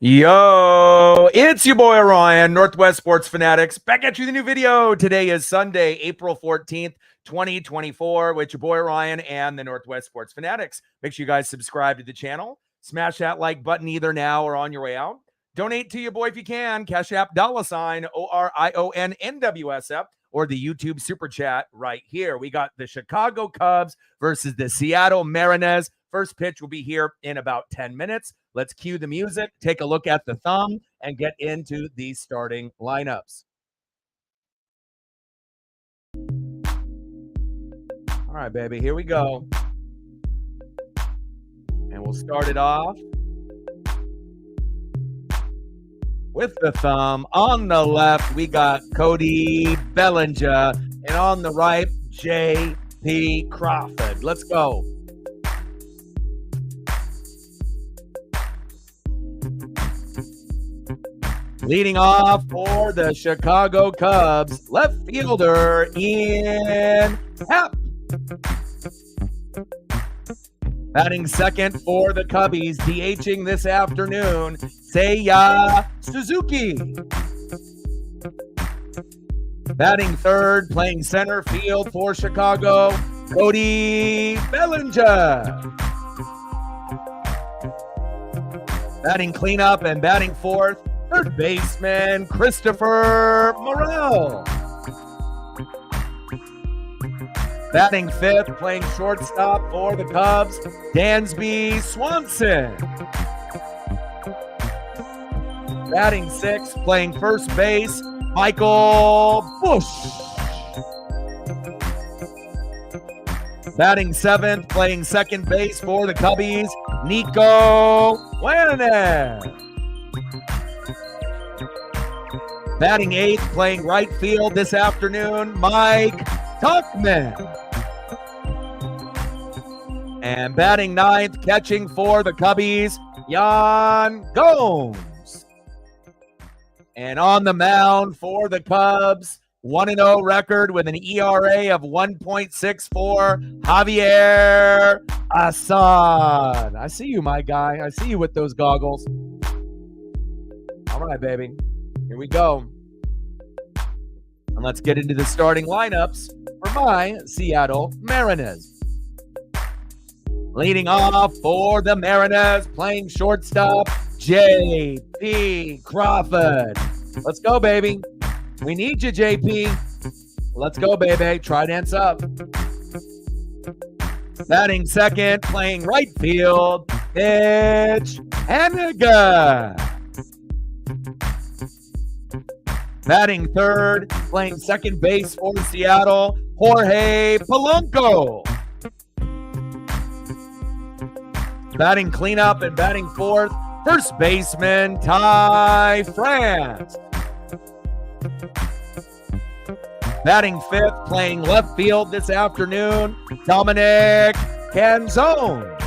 Yo, it's your boy Ryan, Northwest Sports Fanatics, back at you with a new video. Today is Sunday, April 14th, 2024, with your boy Ryan and the Northwest Sports Fanatics. Make sure you guys subscribe to the channel. Smash that like button either now or on your way out. Donate to your boy if you can. Cash App $, ORIONNWSF, or the YouTube Super Chat right here. We got the Chicago Cubs versus the Seattle Mariners. First pitch will be here in about 10 minutes. Let's cue the music, take a look at the thumb, and get into the starting lineups. All right, baby, here we go. And we'll start it off with the thumb. On the left, we got Cody Bellinger, and on the right, J.P. Crawford. Let's go. Leading off for the Chicago Cubs, left fielder Ian Happ. Batting second for the Cubbies, DHing this afternoon, Seiya Suzuki. Batting third, playing center field for Chicago, Cody Bellinger. Batting cleanup and batting fourth, third baseman Christopher Morel. Batting fifth, playing shortstop for the Cubs, Dansby Swanson. Batting sixth, playing first base, Michael Busch. Batting seventh, playing second base for the Cubbies, Nico Juanes. Batting eighth, playing right field this afternoon, Mike Tuckman. And batting ninth, catching for the Cubbies, Yan Gomes. And on the mound for the Cubs, 1-0 record with an ERA of 1.64, Javier Assad. I see you, my guy. I see you with those goggles. All right, baby. Here we go. And let's get into the starting lineups for my Seattle Mariners. Leading off for the Mariners, playing shortstop, J.P. Crawford. Let's go, baby. We need you, J.P. Let's go, baby. Try dance up. Batting second, playing right field, Mitch Haniger. Batting third, playing second base for Seattle, Jorge Polanco. Batting cleanup and batting fourth, first baseman Ty France. Batting fifth, playing left field this afternoon, Dominic Canzone.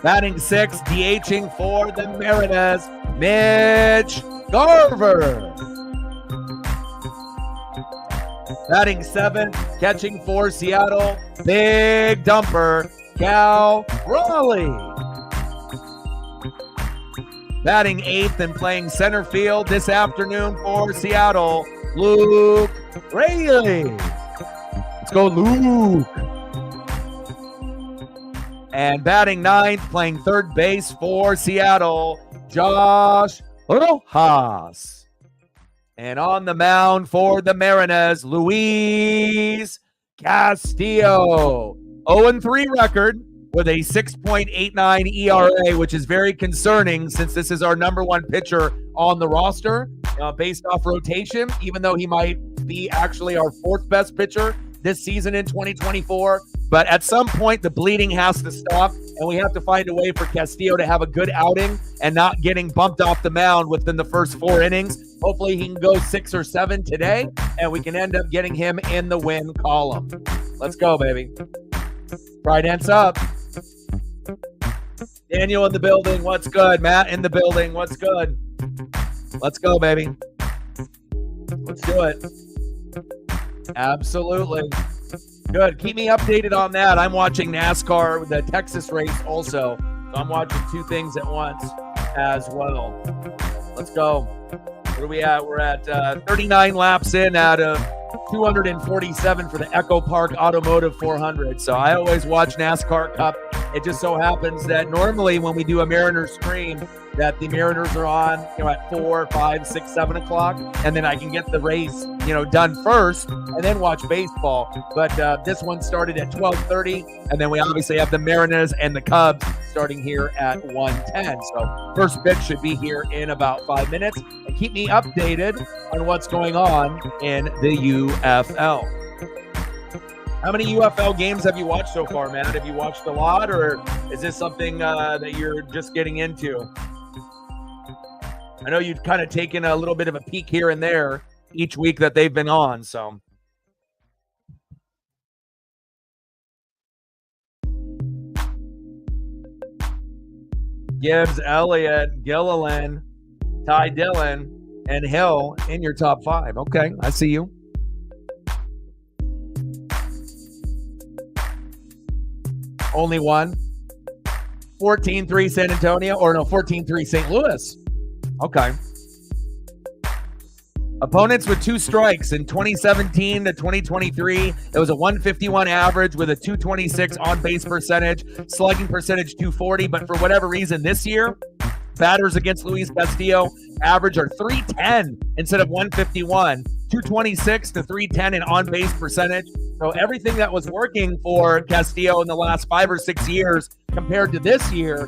Batting sixth, DHing for the Mariners, Mitch Garver. Batting seventh, catching for Seattle, big dumper, Cal Raleigh. Batting eighth and playing center field this afternoon for Seattle, Luke Raley. Let's go, Luke. And batting ninth, playing third base for Seattle, Josh Rojas. And on the mound for the Mariners, Luis Castillo. 0-3 record with a 6.89 ERA, which is very concerning since this is our number one pitcher on the roster based off rotation, even though he might be actually our fourth best pitcher this season in 2024. But at some point, the bleeding has to stop, and we have to find a way for Castillo to have a good outing and not getting bumped off the mound within the first 4 innings. Hopefully, he can go 6 or 7 today, and we can end up getting him in the win column. Let's go, baby. Try dance up. Daniel in the building. What's good? Matt in the building. What's good? Let's go, baby. Let's do it. Absolutely. Good. Keep me updated on that. I'm watching NASCAR, the Texas race also. So I'm watching two things at once as well. Let's go. What are we at? We're at 39 laps in out of 247 for the Echo Park Automotive 400. So I always watch NASCAR Cup. It just so happens that normally when we do a Mariners stream, that the Mariners are on, at 4, 5, 6, 7 o'clock, and then I can get the race, done first, and then watch baseball. But this one started at 12:30, and then we obviously have the Mariners and the Cubs starting here at 1:10. So first pitch should be here in about 5 minutes, and keep me updated on what's going on in the UFL. How many UFL games have you watched so far, Matt? Have you watched a lot, or is this something that you're just getting into? I know you've kind of taken a little bit of a peek here and there each week that they've been on, so. Gibbs, Elliott, Gilliland, Ty Dillon, and Hill in your top 5. Okay, I see you. Only one. 14-3 San Antonio, or no, 14-3 St. Louis. Okay. Opponents with 2 strikes in 2017 to 2023. It was a 151 average with a 226 on-base percentage, slugging percentage 240. But for whatever reason this year, batters against Luis Castillo average are 310 instead of 151. 226 to 310 in on-base percentage. So everything that was working for Castillo in the last 5 or 6 years compared to this year,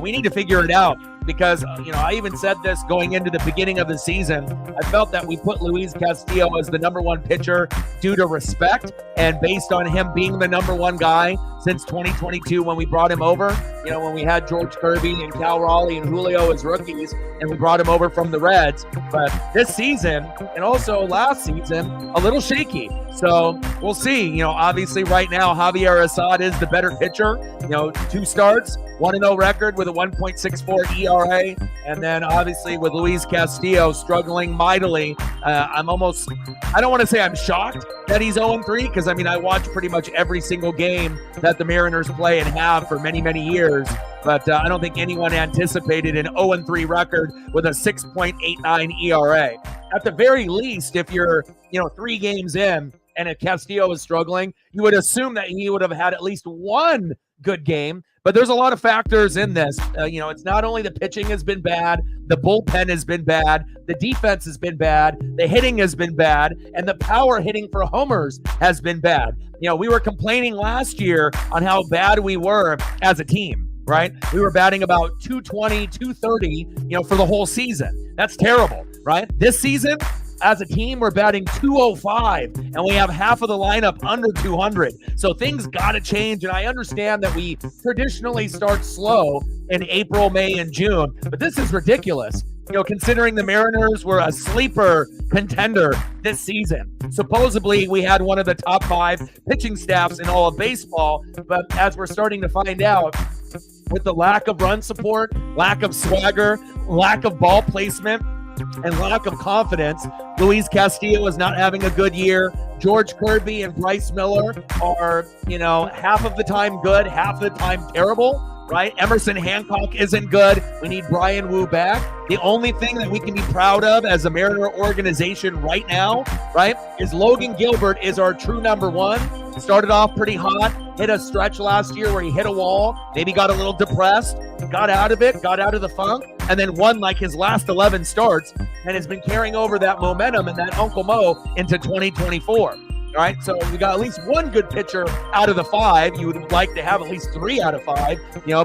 we need to figure it out. Because, I even said this going into the beginning of the season. I felt that we put Luis Castillo as the number 1 pitcher due to respect and based on him being the number 1 guy since 2022 when we brought him over. When we had George Kirby and Cal Raleigh and Julio as rookies, and we brought him over from the Reds. But this season, and also last season, a little shaky. So we'll see. Obviously right now, Javier Assad is the better pitcher. 2 starts, 1-0 record with a 1.64 ERA. And then obviously with Luis Castillo struggling mightily, I don't want to say I'm shocked that he's 0-3, because I watch pretty much every single game that the Mariners play and have for many, many years. But I don't think anyone anticipated an 0-3 record with a 6.89 ERA. At the very least, if you're, 3 games in and if Castillo is struggling, you would assume that he would have had at least one good game. But there's a lot of factors in this. It's not only the pitching has been bad, the bullpen has been bad, the defense has been bad, the hitting has been bad, and the power hitting for homers has been bad. We were complaining last year on how bad we were as a team. Right? We were batting about 220, 230, for the whole season. That's terrible, right? This season, as a team, we're batting 205, and we have half of the lineup under 200. So things got to change, and I understand that we traditionally start slow in April, May, and June, but this is ridiculous. Considering the Mariners were a sleeper contender this season. Supposedly, we had one of the top 5 pitching staffs in all of baseball, but as we're starting to find out, with the lack of run support, lack of swagger, lack of ball placement, and lack of confidence, Luis Castillo is not having a good year. George Kirby and Bryce Miller are, half of the time good, half of the time terrible, right? Emerson Hancock isn't good. We need Brian Wu back. The only thing that we can be proud of as a Mariner organization right now, right, is Logan Gilbert is our true number 1. Started off pretty hot, hit a stretch last year where he hit a wall, maybe got a little depressed, got out of it, got out of the funk, and then won like his last 11 starts and has been carrying over that momentum and that Uncle Mo into 2024. All right, so we got at least one good pitcher out of the 5. You would like to have at least 3 out of 5,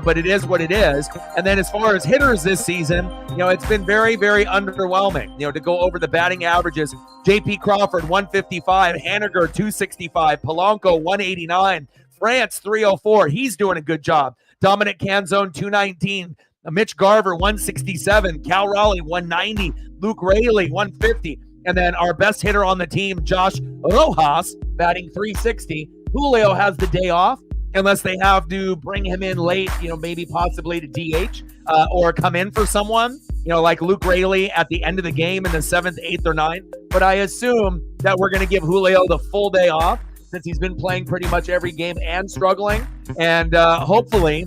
but it is what it is. And then as far as hitters this season, it's been very, very underwhelming. To go over the batting averages, J.P. Crawford, 155, Haniger, 265, Polanco, 189, France, 304. He's doing a good job. Dominic Canzone, 219, Mitch Garver, 167, Cal Raleigh, 190, Luke Raley, 150. And then our best hitter on the team, Josh Rojas, batting 360. Julio has the day off unless they have to bring him in late, maybe possibly to DH or come in for someone, like Luke Raley at the end of the game in the 7th, 8th, or 9th. But I assume that we're going to give Julio the full day off since he's been playing pretty much every game and struggling. And hopefully,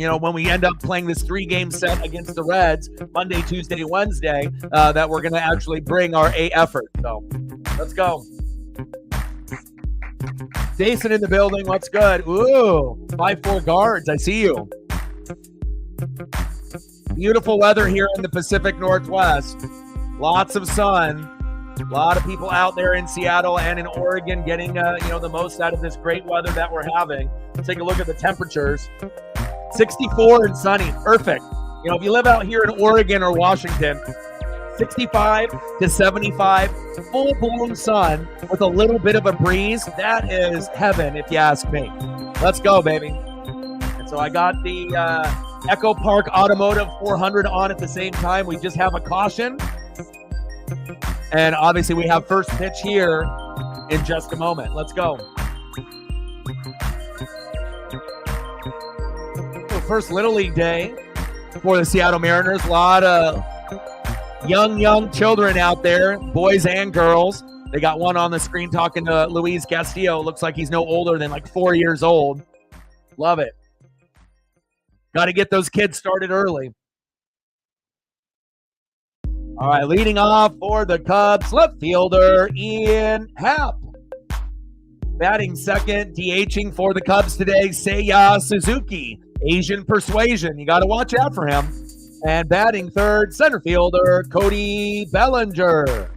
when we end up playing this 3-game set against the Reds, Monday, Tuesday, Wednesday, that we're going to actually bring our A effort. So let's go. Jason in the building. What's good? Ooh, 5'4" guards. I see you. Beautiful weather here in the Pacific Northwest. Lots of sun. A lot of people out there in Seattle and in Oregon getting, the most out of this great weather that we're having. Let's take a look at the temperatures. 64 and sunny. Perfect. If you live out here in Oregon or Washington, 65 to 75, full-blown sun with a little bit of a breeze. That is heaven, if you ask me. Let's go, baby. And so I got the Echo Park Automotive 400 on at the same time. We just have a caution. And obviously we have first pitch here in just a moment. Let's go. First Little League day for the Seattle Mariners. A lot of young children out there, boys and girls. They got one on the screen talking to Luis Castillo. Looks like he's no older than like 4 years old. Love it. Got to get those kids started early. All right, leading off for the Cubs, left fielder Ian Happ. Batting second, DHing for the Cubs today, Seiya Suzuki. Asian persuasion. You got to watch out for him. And batting third, center fielder Cody Bellinger.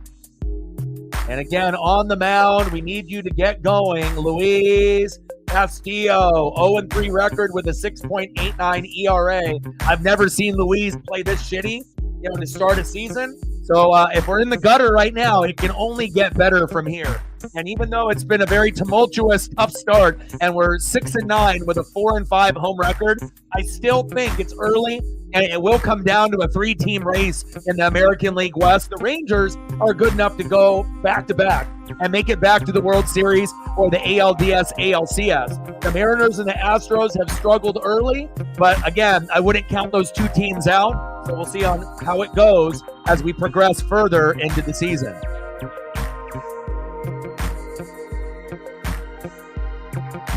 And again, on the mound, we need you to get going. Luis Castillo, 0-3 record with a 6.89 ERA. I've never seen Luis play this shitty, to start a season. So if we're in the gutter right now, it can only get better from here. And even though it's been a very tumultuous, tough start, and we're 6-9 with a 4-5 home record, I still think it's early, and it will come down to a 3-team race in the American League West. The Rangers are good enough to go back-to-back and make it back to the World Series or the ALDS, ALCS. The Mariners and the Astros have struggled early, but again, I wouldn't count those two teams out. So we'll see on how it goes as we progress further into the season.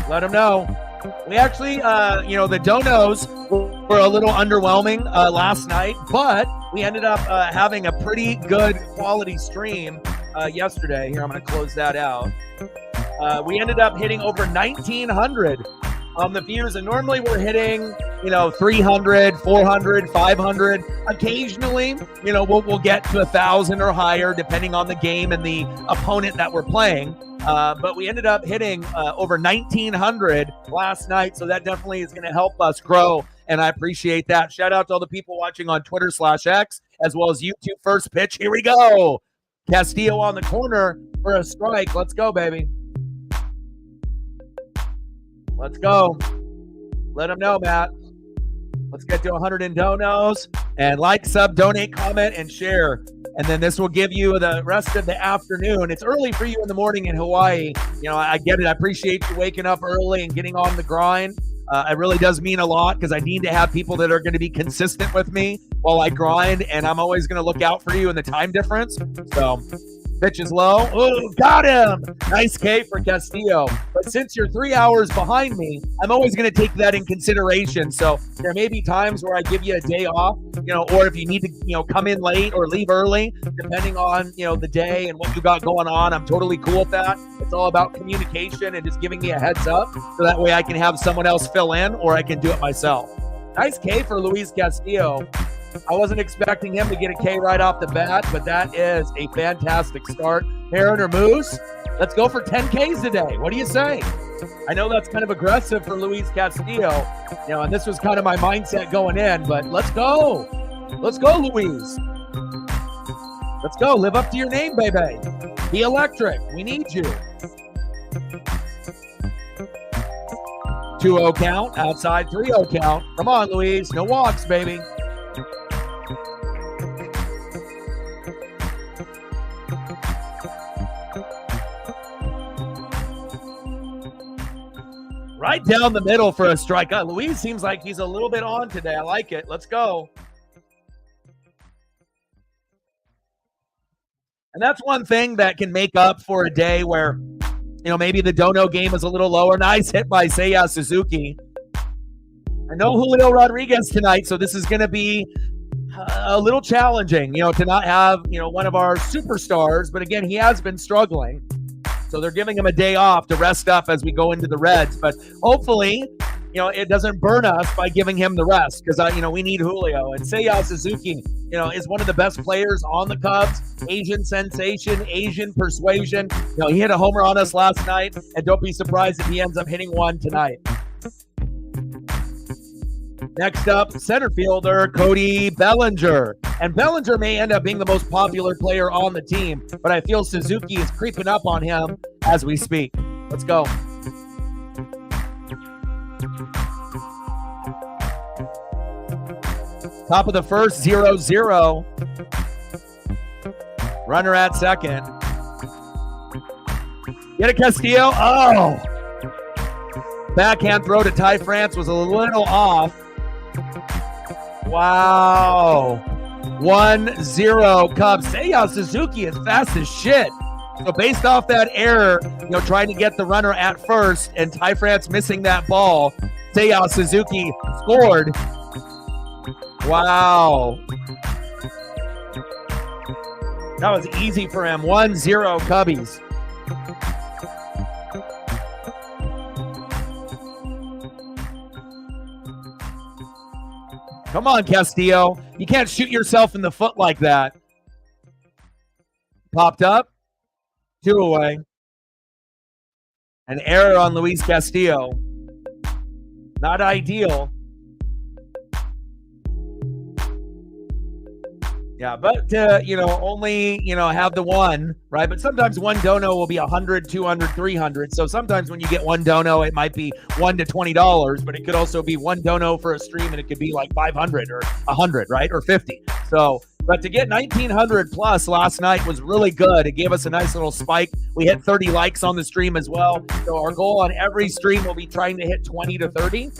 Let them know. We actually, the donos were a little underwhelming last night, but we ended up having a pretty good quality stream yesterday. Here, I'm going to close that out. We ended up hitting over 1,900 on the views, and normally we're hitting 300, 400, 500. Occasionally, we'll get to 1,000 or higher depending on the game and the opponent that we're playing. But we ended up hitting over 1,900 last night, so that definitely is going to help us grow, and I appreciate that. Shout out to all the people watching on Twitter/X as well as YouTube. First pitch, here we go. Castillo on the corner for a strike. Let's go, baby. Let's go. Let them know, Matt. Let's get to 100 in donos. And like, sub, donate, comment, and share. And then this will give you the rest of the afternoon. It's early for you in the morning in Hawaii. I get it. I appreciate you waking up early and getting on the grind. It really does mean a lot because I need to have people that are going to be consistent with me while I grind. And I'm always going to look out for you in the time difference. So pitch is low. Oh, got him. Nice K for Castillo. But since you're 3 hours behind me, I'm always going to take that in consideration. So there may be times where I give you a day off, or if you need to, come in late or leave early, depending on, the day and what you got going on. I'm totally cool with that. It's all about communication and just giving me a heads up so that way I can have someone else fill in or I can do it myself. Nice K for Luis Castillo. I wasn't expecting him to get a K right off the bat, but that is a fantastic start. Mariner Moose, let's go for 10 Ks today. What do you say? I know that's kind of aggressive for Luis Castillo, and this was kind of my mindset going in, but let's go. Let's go, Luis. Let's go. Live up to your name, baby. Be electric. We need you. 2-0 count, outside 3-0 count. Come on, Luis. No walks, baby. Right down the middle for a strike. Luis seems like he's a little bit on today. I like it. Let's go. And that's one thing that can make up for a day where, maybe the dono game is a little lower. Nice hit by Seiya Suzuki. And no Julio Rodriguez tonight, so this is going to be a little challenging, to not have, one of our superstars. But again, he has been struggling. So they're giving him a day off to rest up as we go into the Reds. But hopefully, it doesn't burn us by giving him the rest because, we need Julio. And Seiya Suzuki, is one of the best players on the Cubs. Asian sensation, Asian persuasion. He hit a homer on us last night, and don't be surprised if he ends up hitting one tonight. Next up, center fielder Cody Bellinger. And Bellinger may end up being the most popular player on the team, but I feel Suzuki is creeping up on him as we speak. Let's go. Top of the first, 0-0. Runner at second. Get it, Castillo. Oh! Backhand throw to Ty France was a little off. Wow. 1-0 Cubs. Seiya Suzuki is fast as shit. So based off that error, trying to get the runner at first and Ty France missing that ball, Seiya Suzuki scored. Wow. That was easy for him. 1-0 Cubbies. Come on, Castillo. You can't shoot yourself in the foot like that. Popped up. 2 away. An error on Luis Castillo. Not ideal. Yeah, but only, have the one, right? But sometimes one dono will be 100, 200, 300. So sometimes when you get one dono, it might be $1 to $20, but it could also be one dono for a stream and it could be like 500 or 100, right? Or 50. So, but to get 1,900 plus last night was really good. It gave us a nice little spike. We hit 30 likes on the stream as well. So our goal on every stream will be trying to hit 20 to 30,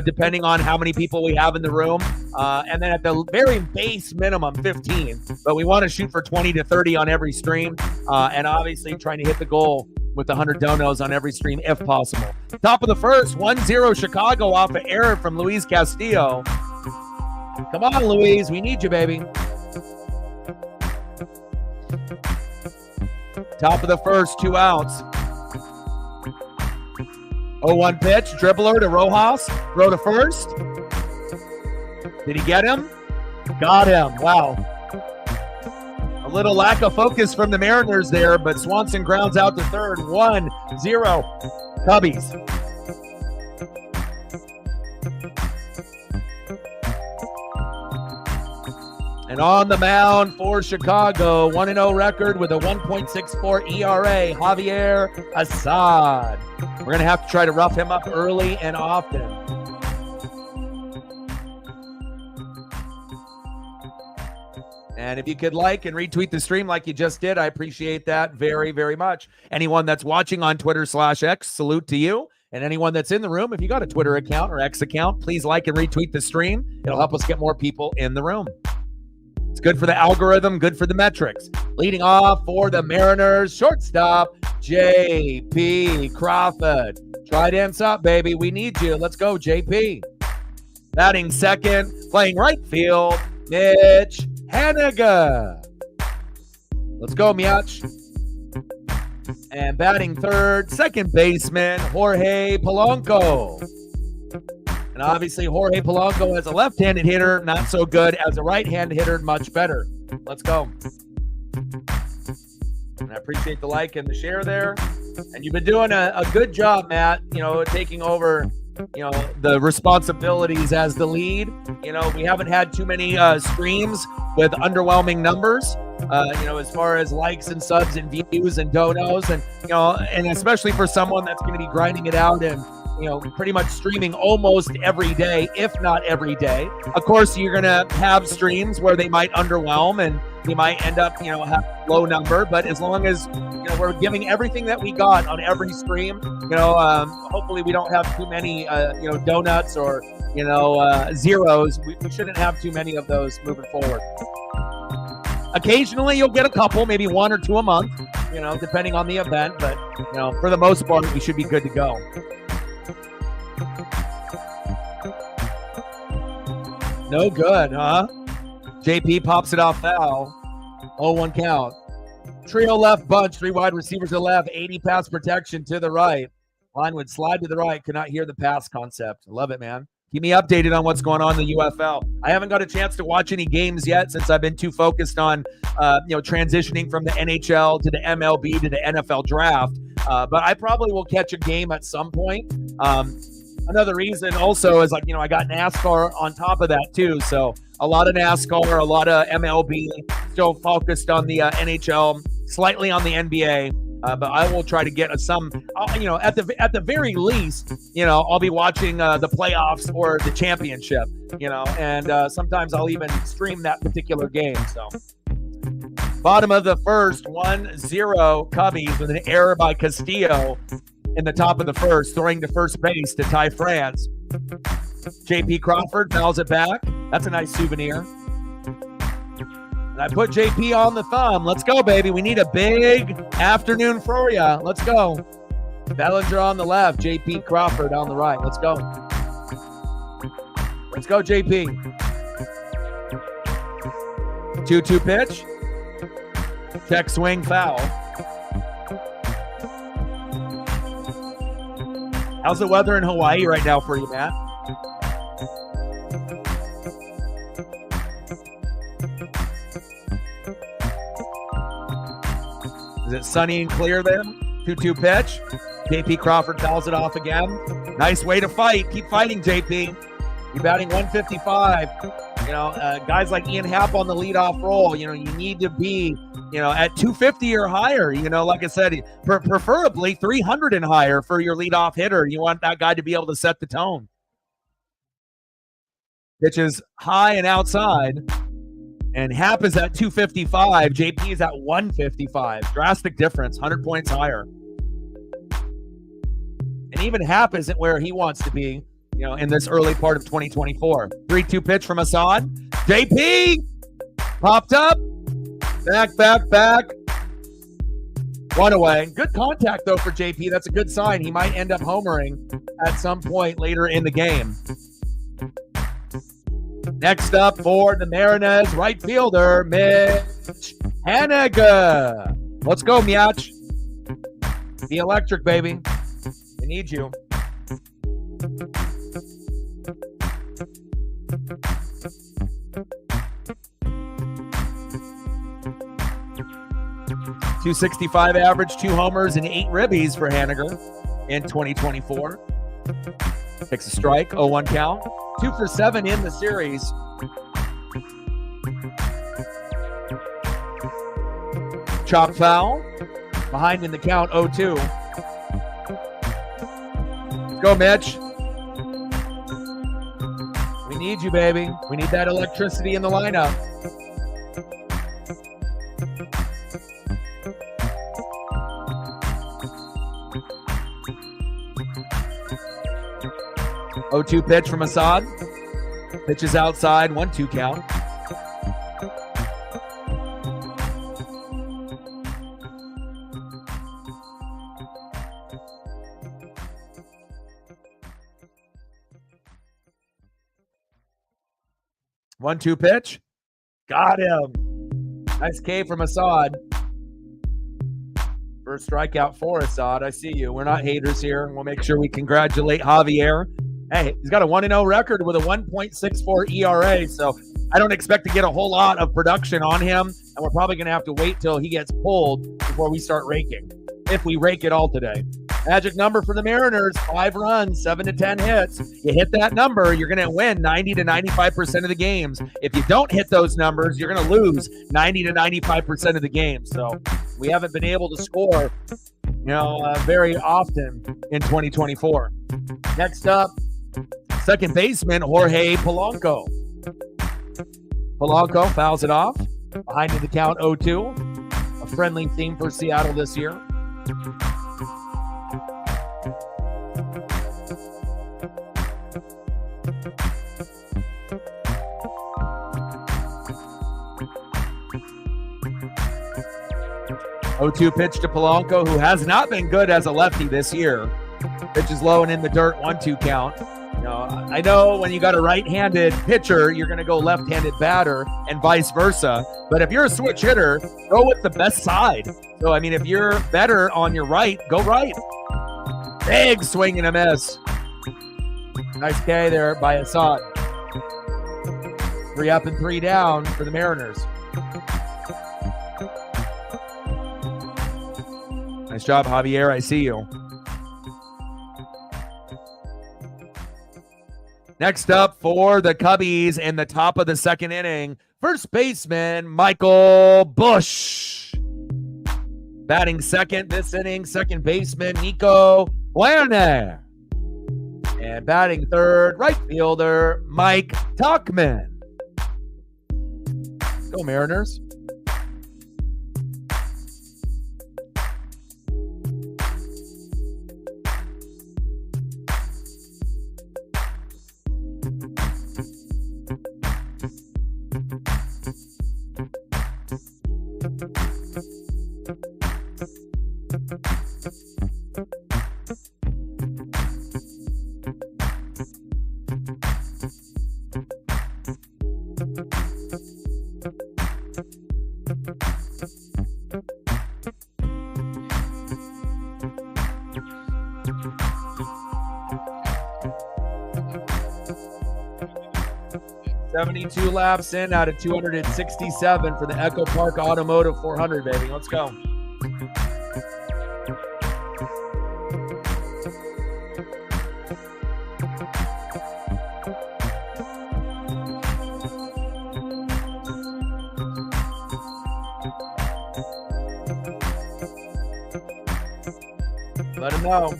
depending on how many people we have in the room. And then at the very base minimum, 15. But we want to shoot for 20 to 30 on every stream. And obviously trying to hit the goal with the 100 donos on every stream if possible. Top of the first, 1-0 Chicago off an error from Luis Castillo. Come on, Luis. We need you, baby. Top of the first, 2 outs. 0-1 pitch, dribbler to Rojas. Throw to first. Did he get him? Got him. Wow. A little lack of focus from the Mariners there, but Swanson grounds out to third. 1-0 Cubbies. And on the mound for Chicago, 1-0 record with a 1.64 ERA, Javier Assad. We're going to have to try to rough him up early and often. And if you could like and retweet the stream like you just did, I appreciate that very, very much. Anyone that's watching on Twitter/X, salute to you. And anyone that's in the room, if you got a Twitter account or X account, please like and retweet the stream. It'll help us get more people in the room. It's good for the algorithm, good for the metrics. Leading off for the Mariners, shortstop, JP Crawford. Try dance up, baby. We need you. Let's go, JP. Batting second, playing right field, Mitch Haniga. Let's go, Miach. And batting third, second baseman, Jorge Polanco. And obviously, Jorge Polanco as a left-handed hitter, not so good. As a right-handed hitter, much better. Let's go. And I appreciate the like and the share there. And you've been doing a good job, Matt, taking over, the responsibilities as the lead. We haven't had too many streams with underwhelming numbers, as far as likes and subs and views and donos. And, and especially for someone that's going to be grinding it out and, pretty much streaming almost every day, if not every day. Of course, you're going to have streams where they might underwhelm and you might end up, have a low number. But as long as, we're giving everything that we got on every stream, hopefully we don't have too many, donuts or, zeros. We shouldn't have too many of those moving forward. Occasionally you'll get a couple, maybe 1 or 2 a month, depending on the event. But, for the most part, we should be good to go. No good, huh? JP pops it off foul. 0-1 count. Trio left bunch, 3 wide receivers to the left, 80 pass protection to the right. Line would slide to the right, could not hear the pass concept. Love it, man. Keep me updated on what's going on in the UFL. I haven't got a chance to watch any games yet since I've been too focused on, transitioning from the NHL to the MLB to the NFL draft. But I probably will catch a game at some point. Another reason also is I got NASCAR on top of that too. So a lot of NASCAR, a lot of MLB, still focused on the NHL, slightly on the NBA. But I will try to get at the very least, I'll be watching the playoffs or the championship, and sometimes I'll even stream that particular game. So bottom of the first, 1-0 Cubbies with an error by Castillo in the top of the first, throwing to first base to Ty France. JP Crawford fouls it back. That's a nice souvenir. I put JP on the thumb. Let's go, baby. We need a big afternoon for you. Let's go. Bellinger on the left. JP Crawford on the right. Let's go. Let's go, JP. 2-2 pitch. Check swing foul. How's the weather in Hawaii right now for you, Matt? Is it sunny and clear then? 2-2 pitch. JP Crawford fouls it off again. Nice way to fight. Keep fighting, JP. You're batting 155. Guys like Ian Happ on the leadoff role, you need to be, at 250 or higher. Like I said, preferably 300 and higher for your leadoff hitter. You want that guy to be able to set the tone. Pitch is high and outside. And Happ is at 255. JP is at 155. Drastic difference, 100 points higher. And even Happ isn't where he wants to be, in this early part of 2024. 3-2 pitch from Assad. JP popped up. Back. One away. Good contact, though, for JP. That's a good sign. He might end up homering at some point later in the game. Next up for the Mariners, right fielder, Mitch Haniger. Let's go, Miach. Be electric, baby. We need you. .265 average, 2 homers, and 8 ribbies for Haniger in 2024. Takes a strike, 0-1 count. 2 for 7 in the series. Chop foul. Behind in the count, 0-2. Let's go, Mitch. We need you, baby. We need that electricity in the lineup. .0-2 pitch from Assad. Pitch is outside, 1-2 count. One-two pitch. Got him. Nice K from Assad. First strikeout for Assad. I see you. We're not haters here. We'll make sure we congratulate Javier. Hey, he's got a 1-0 record with a 1.64 ERA, so I don't expect to get a whole lot of production on him, and we're probably going to have to wait till he gets pulled before we start raking, if we rake it all today. Magic number for the Mariners, 5 runs, 7 to 10 hits. You hit that number, you're going to win 90 to 95% of the games. If you don't hit those numbers, you're going to lose 90 to 95% of the games. So we haven't been able to score, very often in 2024. Next up, second baseman, Jorge Polanco. Polanco fouls it off. Behind in the count, 0-2. A friendly theme for Seattle this year. .0-2 pitch to Polanco, who has not been good as a lefty this year. Pitch is low and in the dirt, 1-2 count. I know when you got a right-handed pitcher, you're going to go left-handed batter and vice versa. But if you're a switch hitter, go with the best side. So, I mean, if you're better on your right, go right. Big swing and a miss. Nice K there by Assad. 3 up and 3 down for the Mariners. Nice job, Javier. I see you. Next up for the Cubbies in the top of the second inning, first baseman Michael Busch. Batting second this inning, second baseman Nico Werner. And batting third, right fielder Mike Tuckman. Go Mariners. $72 laps in out of 267 for the Echo Park Automotive 400, baby. Let's go. Let him know.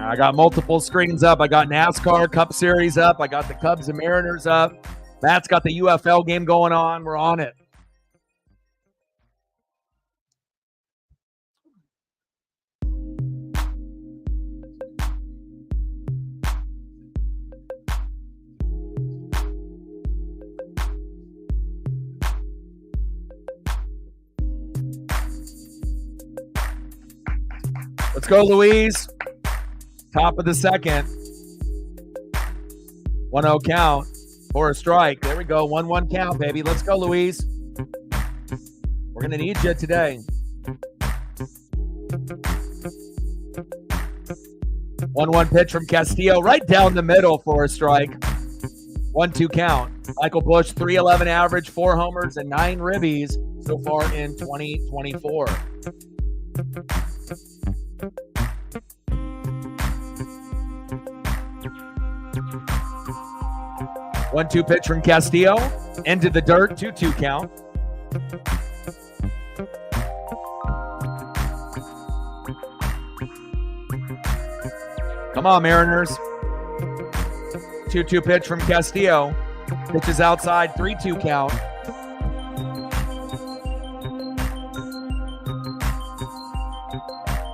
I got multiple screens up. I got NASCAR Cup Series up. I got the Cubs and Mariners up. Matt's got the UFL game going on. We're on it. Let's go, Louise. Top of the second. 1-0 count for a strike. There we go. 1-1 count, baby. Let's go, Louise. We're going to need you today. 1-1 pitch from Castillo right down the middle for a strike. 1-2 count. Michael Busch, 311 average, 4 homers, and 9 ribbies so far in 2024. 1-2 pitch from Castillo. Into the dirt. 2-2 count. Come on, Mariners. 2-2 pitch from Castillo. Pitches outside. 3-2 count.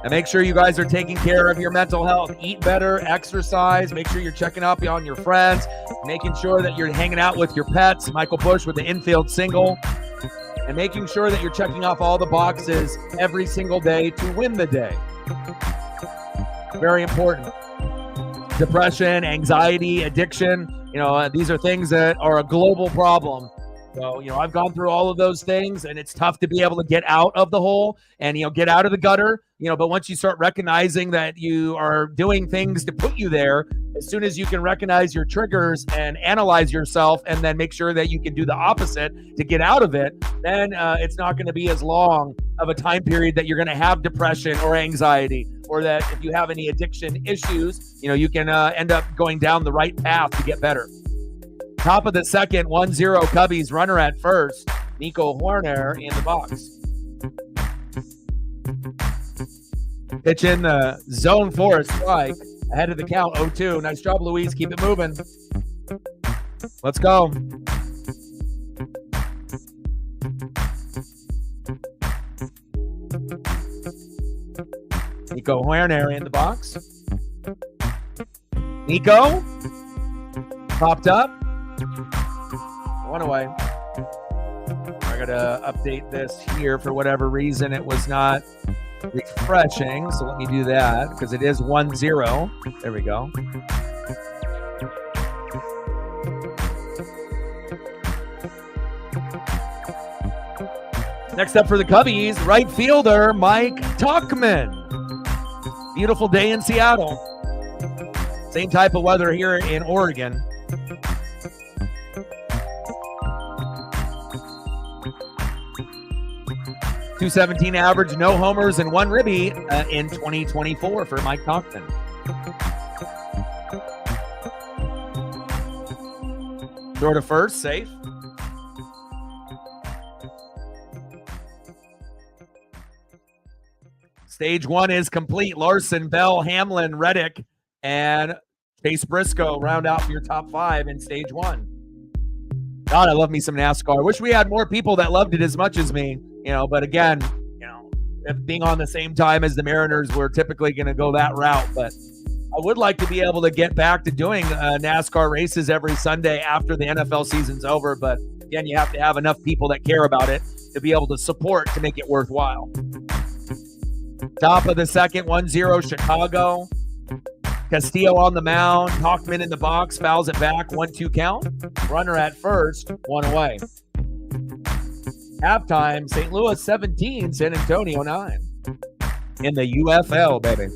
And make sure you guys are taking care of your mental health. Eat better, exercise. Make sure you're checking up on your friends, making sure that you're hanging out with your pets. Michael Busch with the infield single. And making sure that you're checking off all the boxes every single day to win the day. Very important. Depression, anxiety, addiction, these are things that are a global problem. So, I've gone through all of those things, and it's tough to be able to get out of the hole and, get out of the gutter, but once you start recognizing that you are doing things to put you there, as soon as you can recognize your triggers and analyze yourself and then make sure that you can do the opposite to get out of it, then it's not going to be as long of a time period that you're going to have depression or anxiety, or that if you have any addiction issues, you can end up going down the right path to get better. Top of the second, 1-0 Cubbies, runner at first. Nico Werner in the box. Pitch in the zone for a strike. Ahead of the count, 0-2. Nice job, Louise. Keep it moving. Let's go. Nico Werner in the box. Nico. Popped up. One away. I gotta update this here for whatever reason. It was not refreshing, so let me do that because it is 1-0. There we go. Next up for the Cubbies, right fielder Mike Tauchman. Beautiful day in Seattle. Same type of weather here in Oregon. .217 average, no homers, and 1 ribby in 2024 for Mike Tauchman. Throw to first, safe. Stage 1 is complete. Larson, Bell, Hamlin, Reddick, and Chase Briscoe round out your top 5 in stage 1. God, I love me some NASCAR. Wish we had more people that loved it as much as me, but again, if being on the same time as the Mariners, we're typically going to go that route. But I would like to be able to get back to doing NASCAR races every Sunday after the NFL season's over. But again, you have to have enough people that care about it to be able to support to make it worthwhile. Top of the second, 1-0 Chicago. Castillo on the mound. Tauchman in the box. Fouls it back. 1-2 count. Runner at first. 1 away. Halftime, St. Louis 17, San Antonio 9. In the UFL, baby.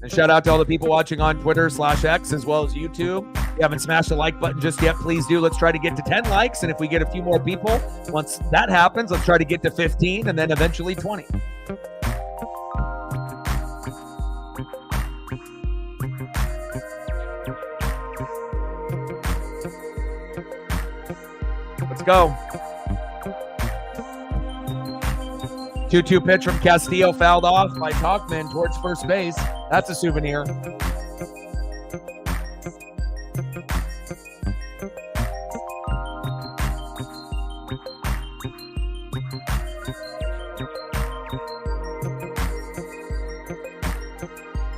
And shout out to all the people watching on Twitter/X as well as YouTube. If you haven't smashed the like button just yet, please do. Let's try to get to 10 likes. And if we get a few more people, once that happens, let's try to get to 15 and then eventually 20. Let's go. 2-2 pitch from Castillo, fouled off by Tauchman towards first base. That's a souvenir.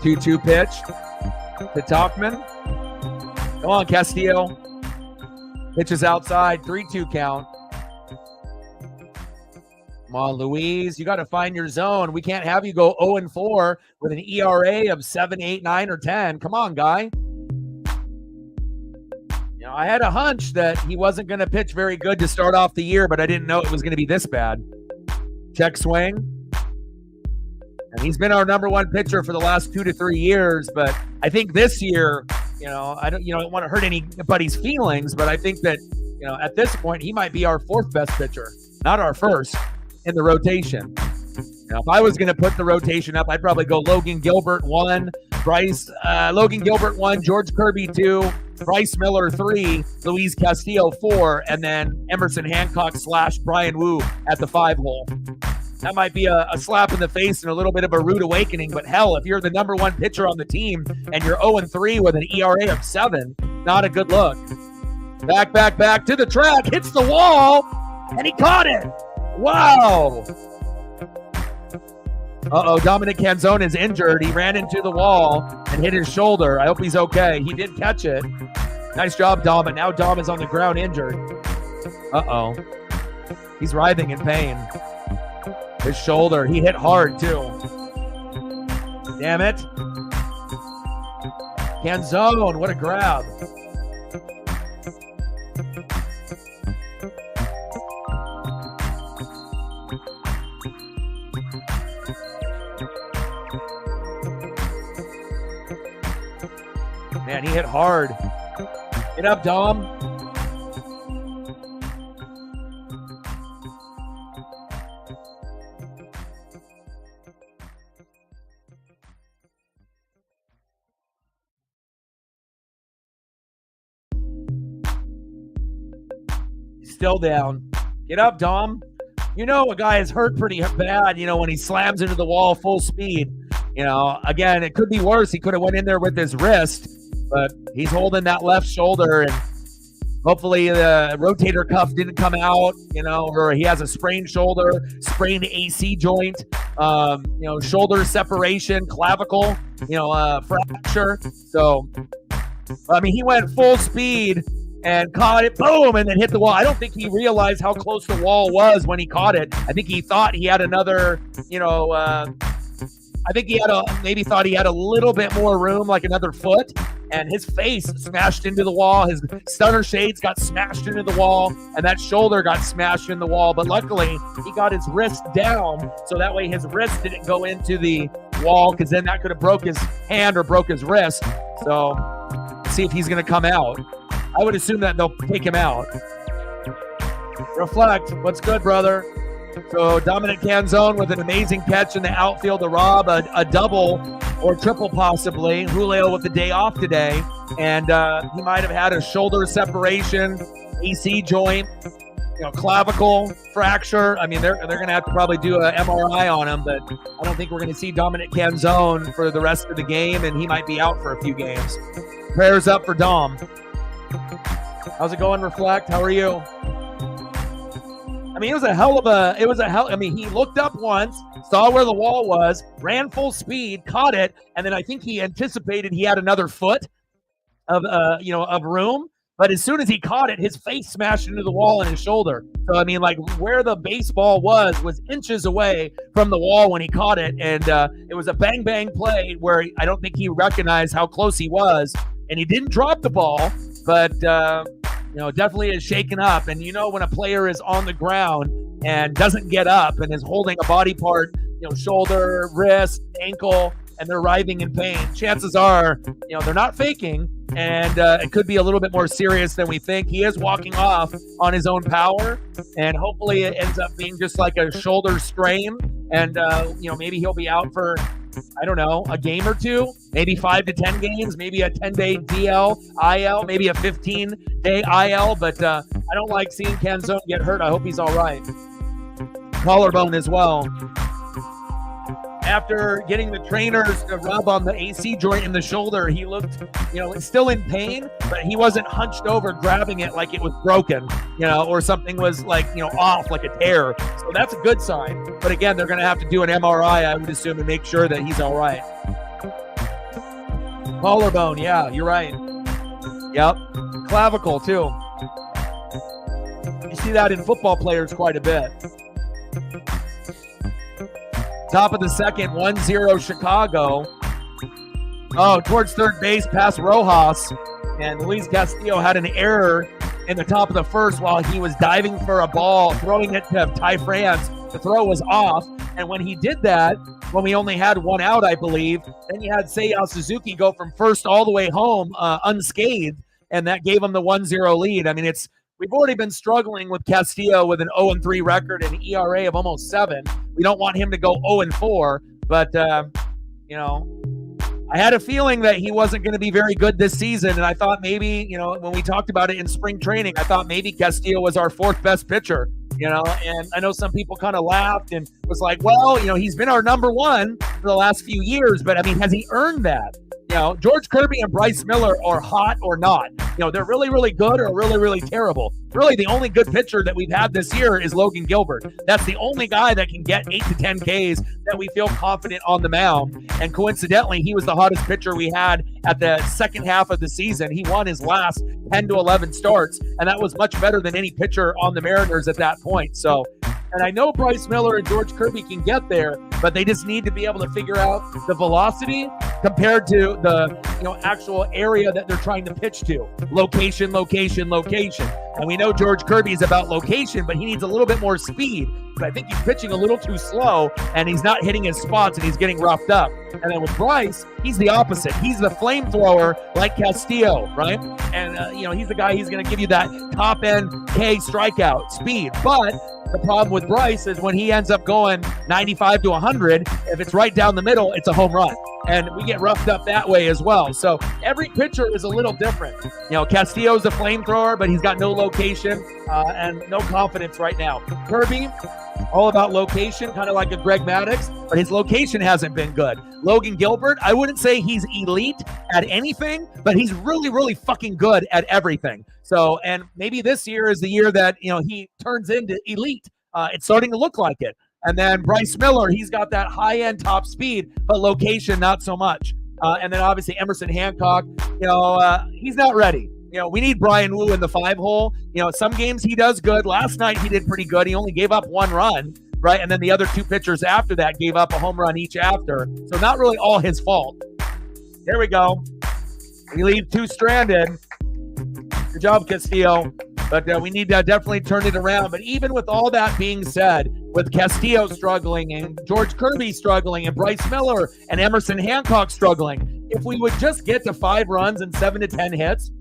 Two-two pitch to Tauchman. Come on, Castillo. Pitches outside, 3-2 count. Come on, Luis. You got to find your zone. We can't have you go 0-4 with an ERA of 7, 8, 9, or 10. Come on, guy. I had a hunch that he wasn't going to pitch very good to start off the year, but I didn't know it was going to be this bad. Check swing. And he's been our number one pitcher for the last 2 to 3 years, but I think this year, I don't want to hurt anybody's feelings, but I think that, at this point, he might be our 4th best pitcher, not our 1st in the rotation. If I was going to put the rotation up, I'd probably go Logan Gilbert 1, Logan Gilbert 1, George Kirby 2, Bryce Miller 3, Luis Castillo 4, and then Emerson Hancock / Brian Wu at the 5 hole. That might be a slap in the face and a little bit of a rude awakening, but hell, if you're the number one pitcher on the team and you're 0-3 with an ERA of 7, not a good look. Back to the track, hits the wall, and he caught it. Wow. Dominic Canzone is injured. He ran into the wall and hit his shoulder. I hope he's okay. He did catch it. Nice job, Dom, but now Dom is on the ground injured. He's writhing in pain. His shoulder, he hit hard too. Damn it. Canzone, what a grab. Man, he hit hard. Get up, Dom. Still down. Get up, Dom. A guy is hurt pretty bad, when he slams into the wall full speed. Again, it could be worse. He could have went in there with his wrist, but he's holding that left shoulder, and hopefully the rotator cuff didn't come out, or he has a sprained shoulder, sprained AC joint, shoulder separation, clavicle. fracture. So, I mean, he went full speed and caught it, boom, and then hit the wall. I don't think he realized how close the wall was when he caught it. I think he thought he had another, I think maybe thought he had a little bit more room, like another foot, and his face smashed into the wall. His stunner shades got smashed into the wall, and that shoulder got smashed in the wall. But luckily, he got his wrist down, so that way his wrist didn't go into the wall, because then that could have broke his hand or broke his wrist. So, see if he's going to come out. I would assume that they'll take him out. Reflect. What's good, brother? So Dominic Canzone with an amazing catch in the outfield to rob a double or triple possibly. Julio with the day off today. And he might have had a shoulder separation, AC joint, clavicle fracture. I mean, they're going to have to probably do an MRI on him, but I don't think we're going to see Dominic Canzone for the rest of the game, and he might be out for a few games. Prayers up for Dom. How's it going, Reflect? How are you? I mean, he looked up once, saw where the wall was, ran full speed, caught it, and then I think he anticipated he had another foot of room. But as soon as he caught it, his face smashed into the wall and his shoulder. So, I mean, like, where the baseball was inches away from the wall when he caught it. And it was a bang-bang play where I don't think he recognized how close he was. And he didn't drop the ball, but definitely is shaken up. And when a player is on the ground and doesn't get up and is holding a body part, shoulder, wrist, ankle, and they're writhing in pain, chances are, they're not faking, and it could be a little bit more serious than we think. He is walking off on his own power, and hopefully it ends up being just like a shoulder strain, and maybe he'll be out for, I don't know, a game or two, maybe 5 to 10 games, maybe a 10-day DL, IL, maybe a 15-day IL, but I don't like seeing Canzone get hurt. I hope he's all right. Collarbone as well. After getting the trainers to rub on the AC joint in the shoulder, he looked, still in pain, but he wasn't hunched over grabbing it like it was broken, or something was like, off, like a tear. So that's a good sign. But again, they're going to have to do an MRI, I would assume, and make sure that he's all right. Collarbone, yeah, you're right. Yep. Clavicle, too. You see that in football players quite a bit. Top of the second, 1-0 Chicago. Oh, towards third base, past Rojas. And Luis Castillo had an error in the top of the first while he was diving for a ball, throwing it to Ty France. The throw was off. And when he did that, when we only had one out, I believe, then you had Seiya Suzuki go from first all the way home unscathed, and that gave him the 1-0 lead. I mean, we've already been struggling with Castillo with an 0-3 record and an ERA of almost 7. We don't want him to go 0-4, but, I had a feeling that he wasn't going to be very good this season, and I thought maybe, when we talked about it in spring training, I thought maybe Castillo was our 4th best pitcher, and I know some people kind of laughed and was like, well, he's been our number 1 for the last few years, but, I mean, has he earned that? George Kirby and Bryce Miller are hot or not. They're really, really good or really, really terrible. Really, the only good pitcher that we've had this year is Logan Gilbert. That's the only guy that can get 8 to 10 Ks that we feel confident on the mound. And coincidentally, he was the hottest pitcher we had at the second half of the season. He won his last 10 to 11 starts, and that was much better than any pitcher on the Mariners at that point. So, and I know Bryce Miller and George Kirby can get there, but they just need to be able to figure out the velocity compared to the actual area that they're trying to pitch to. Location, location, location. And we know George Kirby is about location, but he needs a little bit more speed. But I think he's pitching a little too slow, and he's not hitting his spots, and he's getting roughed up. And then with Bryce, he's the opposite. He's the flamethrower like Castillo, right? And, he's the guy, he's going to give you that top-end K strikeout speed. But the problem with Bryce is when he ends up going 95 to 100, if it's right down the middle, it's a home run. And we get roughed up that way as well. So every pitcher is a little different. Castillo's a flamethrower, but he's got no location and no confidence right now. Kirby, all about location, kind of like a Greg Maddux, but his location hasn't been good. Logan Gilbert, I wouldn't say he's elite at anything, but he's really, really fucking good at everything. So, and maybe this year is the year that, he turns into elite. It's starting to look like it. And then Bryce Miller, he's got that high-end top speed, but location not so much. And then obviously Emerson Hancock, he's not ready. We need Brian Wu in the 5-hole. Some games he does good. Last night he did pretty good. He only gave up 1 run, right? And then the other 2 pitchers after that gave up a home run each after. So not really all his fault. Here we go. We leave 2 stranded. Good job, Castillo. But we need to definitely turn it around. But even with all that being said, with Castillo struggling and George Kirby struggling and Bryce Miller and Emerson Hancock struggling, if we would just get to 5 runs and 7 to 10 hits,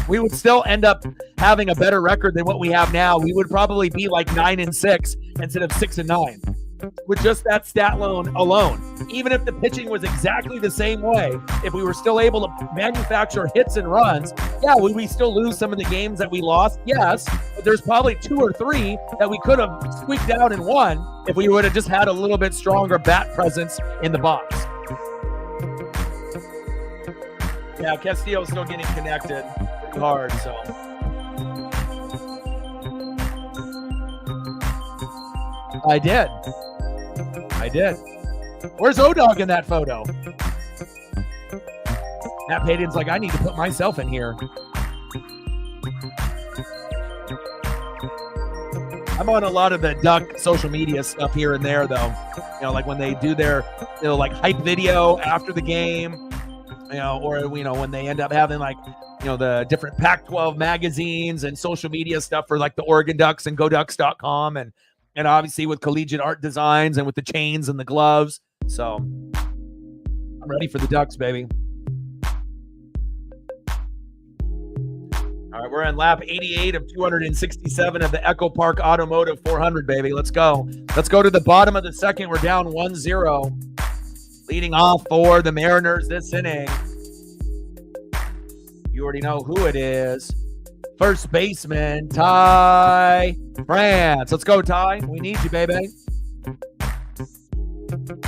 we would still end up having a better record than what we have now. We would probably be like 9-6 instead of 6-9 with just that stat alone. Even if the pitching was exactly the same way, if we were still able to manufacture hits and runs, would we still lose some of the games that we lost? Yes, but there's probably 2 or 3 that we could have squeaked out and won if we would have just had a little bit stronger bat presence in the box. Yeah, Castillo's still getting connected pretty hard, so. I did. Where's O-Dog in that photo? Matt Payton's like, I need to put myself in here. I'm on a lot of the Duck social media stuff here and there, though. Like when they do their, like hype video after the game, or when they end up having like, the different Pac-12 magazines and social media stuff for like the Oregon Ducks and GoDucks.com and obviously with collegiate art designs and with the chains and the gloves. So I'm ready for the Ducks, baby. All right, we're on lap 88 of 267 of the Echo Park Automotive 400, baby. Let's go. Let's go to the bottom of the second. We're down 1-0. Leading off for the Mariners this inning. You already know who it is. First baseman, Ty France. Let's go, Ty. We need you, baby.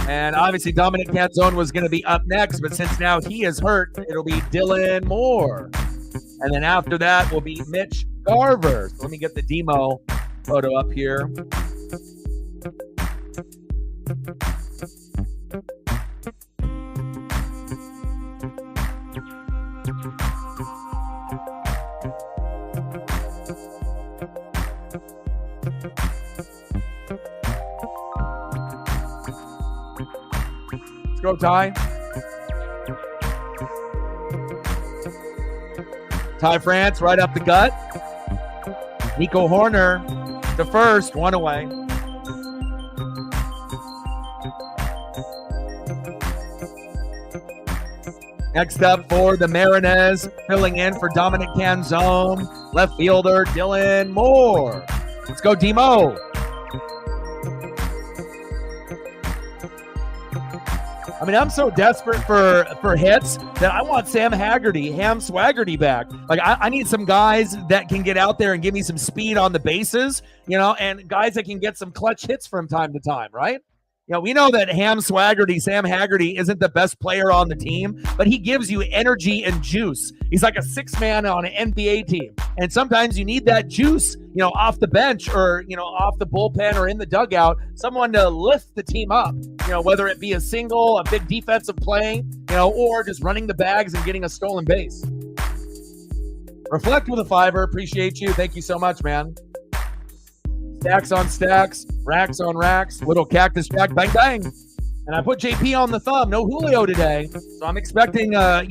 And obviously Dominic Canzone was going to be up next, but since now he is hurt, it'll be Dylan Moore. And then after that will be Mitch Garver. So let me get the demo photo up here. Let's go, Ty. Ty France right up the gut. Nico Horner to first, 1 away. Next up for the Mariners, filling in for Dominic Canzone, left fielder Dylan Moore. Let's go, Demo. I mean, I'm so desperate for hits that I want Sam Swaggerty back. Like, I need some guys that can get out there and give me some speed on the bases, and guys that can get some clutch hits from time to time, right? We know that Sam Haggerty isn't the best player on the team, but he gives you energy and juice. He's like a 6-man on an NBA team. And sometimes you need that juice, off the bench or, off the bullpen or in the dugout, someone to lift the team up, whether it be a single, a big defensive play, or just running the bags and getting a stolen base. Reflect with a fiver. Appreciate you. Thank you so much, man. Stacks on stacks, racks on racks, little cactus jack, bang, bang. And I put JP on the thumb. No Julio today. So I'm expecting, a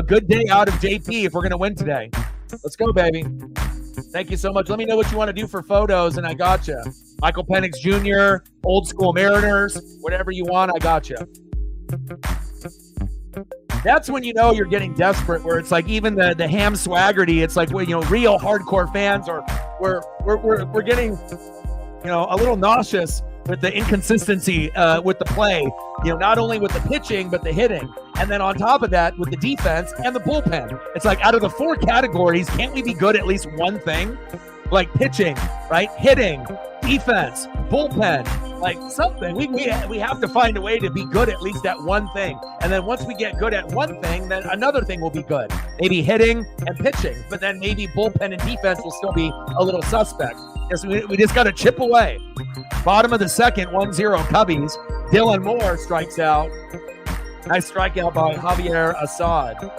good day out of JP if we're going to win today. Let's go, baby. Thank you so much. Let me know what you want to do for photos, and I got you. Michael Penix Jr., Old School Mariners, whatever you want, I got you. That's when you know you're getting desperate, where it's like even the Ham Swaggerty, it's like, real hardcore fans are we're getting, a little nauseous with the inconsistency with the play, not only with the pitching, but the hitting. And then on top of that, with the defense and the bullpen. It's like out of the 4 categories, can't we be good at least one thing? Like pitching, right? Hitting, defense, bullpen, like something. We have to find a way to be good at least at one thing. And then once we get good at one thing, then another thing will be good. Maybe hitting and pitching, but then maybe bullpen and defense will still be a little suspect. Yes, we just got to chip away. Bottom of the second, 1-0 Cubbies. Dylan Moore strikes out. Nice strikeout by Javier Assad.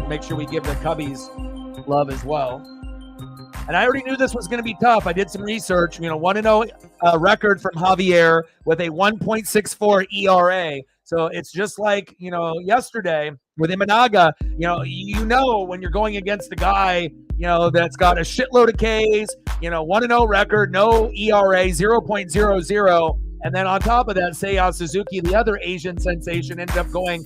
Make sure we give the Cubbies love as well. And I already knew this was going to be tough. I did some research. 1-0 record from Javier with a 1.64 ERA. So it's just like, yesterday with Imanaga, when you're going against a guy, that's got a shitload of Ks, 1-0 record, no ERA, 0.00. And then on top of that, Seiya Suzuki, the other Asian sensation, ended up going,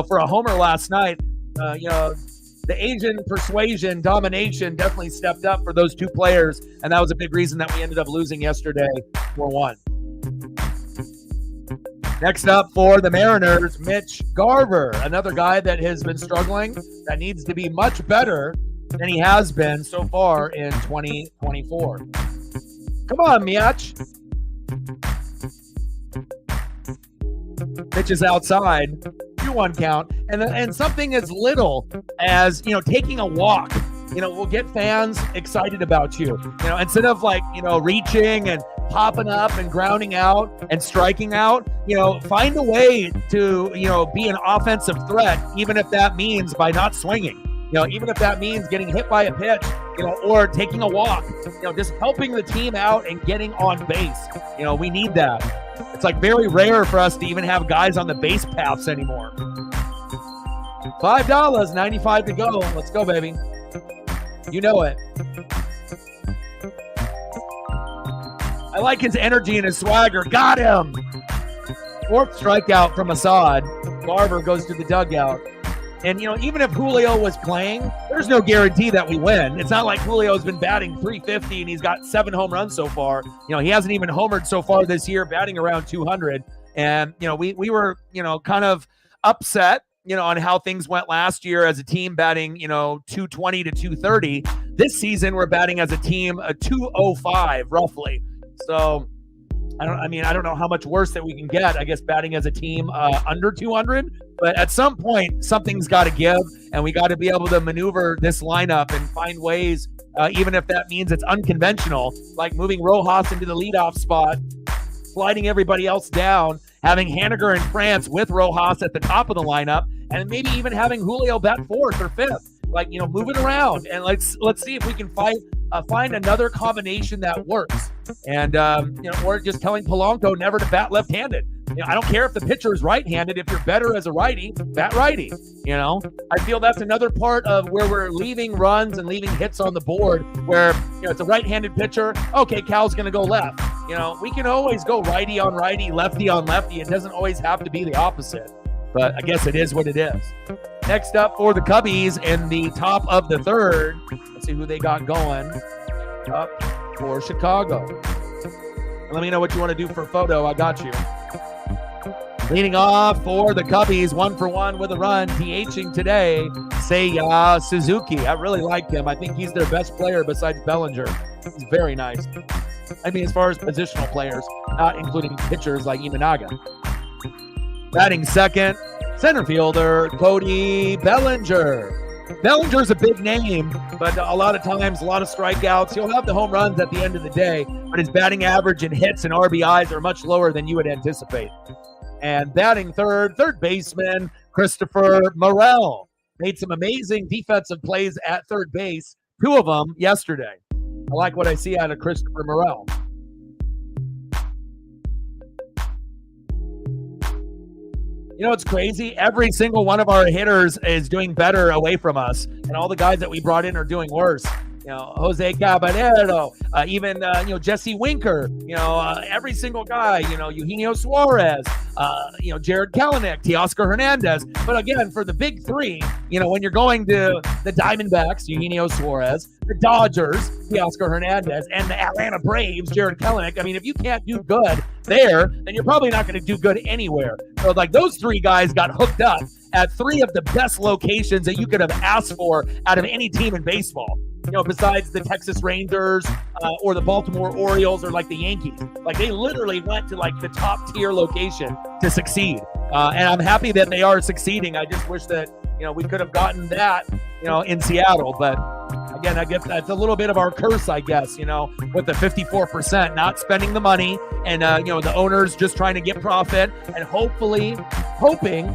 for a homer last night. The Asian persuasion, domination definitely stepped up for those two players, and that was a big reason that we ended up losing yesterday 4-1. Next up for the Mariners, Mitch Garver, another guy that has been struggling, that needs to be much better than he has been so far in 2024. Come on, Miach. Mitch is outside. 2-1 count, and something as little as taking a walk will get fans excited about you. Instead of reaching and popping up and grounding out and striking out, find a way to be an offensive threat, even if that means by not swinging, even if that means getting hit by a pitch, or taking a walk, just helping the team out and getting on base. We need that. It's very rare for us to even have guys on the base paths anymore. $5, 95 to go. Let's go, baby. You know it. I like his energy and his swagger. Got him. Fourth strikeout from Assad. Garver goes to the dugout. And, even if Julio was playing, there's no guarantee that we win. It's not like Julio's been batting .350 and he's got 7 home runs so far. He hasn't even homered so far this year, batting around 200. And, we were, kind of upset, on how things went last year as a team batting, 220 to 230. This season, we're batting as a team a 205 roughly. So I don't know how much worse that we can get, I guess, batting as a team under 200. But at some point, something's got to give, and we got to be able to maneuver this lineup and find ways, even if that means it's unconventional, like moving Rojas into the leadoff spot, sliding everybody else down, having Haniger and France with Rojas at the top of the lineup, and maybe even having Julio bat 4th or 5th. Move it around, and let's see if we can find another combination that works. And, or just telling Polanco never to bat left-handed. I don't care if the pitcher is right-handed. If you're better as a righty, bat righty. I feel that's another part of where we're leaving runs and leaving hits on the board where, it's a right-handed pitcher. Okay, Cal's going to go left. We can always go righty on righty, lefty on lefty. It doesn't always have to be the opposite. But I guess it is what it is. Next up for the Cubbies in the top of the third. Let's see who they got going up for Chicago. Let me know what you want to do for a photo. I got you. Leading off for the Cubbies, 1-for-1 with a run. DHing today, Seiya Suzuki. I really like him. I think he's their best player besides Bellinger. He's very nice. As far as positional players, not including pitchers like Imanaga. Batting second, center fielder Cody Bellinger. Bellinger's a big name, but a lot of times, a lot of strikeouts. He'll have the home runs at the end of the day, but his batting average and hits and RBIs are much lower than you would anticipate. And batting third baseman Christopher Morel. Made some amazing defensive plays at third base, 2 of them yesterday. I like what I see out of Christopher Morel. It's crazy. Every single one of our hitters is doing better away from us, and all the guys that we brought in are doing worse. Jose Caballero, even Jesse Winker, every single guy, Eugenio Suarez, Jared Kelenic, Teoscar Hernandez. But again, for the big three, when you're going to the Diamondbacks, Eugenio Suarez, the Dodgers, Teoscar Hernandez, and the Atlanta Braves, Jared Kelenic. If you can't do good there, then you're probably not going to do good anywhere. So those 3 guys got hooked up at 3 of the best locations that you could have asked for out of any team in baseball. Besides the Texas Rangers or the Baltimore Orioles or the Yankees. They literally went to the top tier location to succeed. And I'm happy that they are succeeding. I just wish that, we could have gotten that, in Seattle. But Again, I guess that's a little bit of our curse, I guess, you know, with the 54%, not spending the money and, you know, the owners just trying to get profit and hoping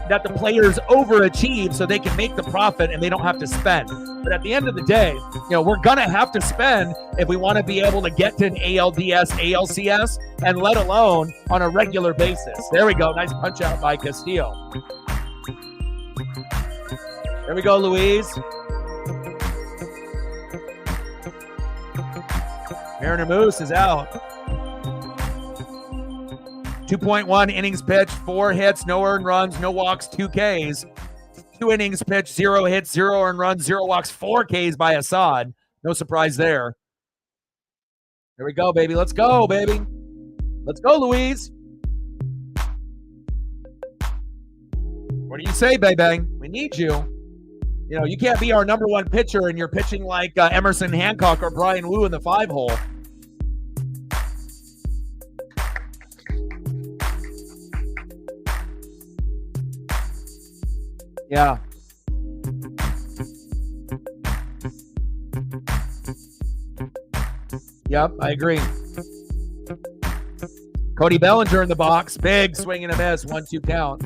that the players overachieve so they can make the profit and they don't have to spend. But at the end of the day, you know, we're going to have to spend if we want to be able to get to an ALDS, ALCS, and let alone on a regular basis. There we go. Nice punch out by Castillo. There we go, Luis. Mariner Moose is out. 2.1 innings pitched, 4 hits, no earned runs, no walks, 2 Ks. 2 innings pitched, 0 hits, 0 earned runs, 0 walks, 4 Ks by Assad. No surprise there. Here we go, baby. Let's go, baby. Let's go, Luis. What do you say, baby? We need you. You know, you can't be our number 1 pitcher and you're pitching like Emerson Hancock or Brian Wu in the 5-hole. Yeah. Yep, I agree. Cody Bellinger in the box. Big swing and a miss. 1-2 count.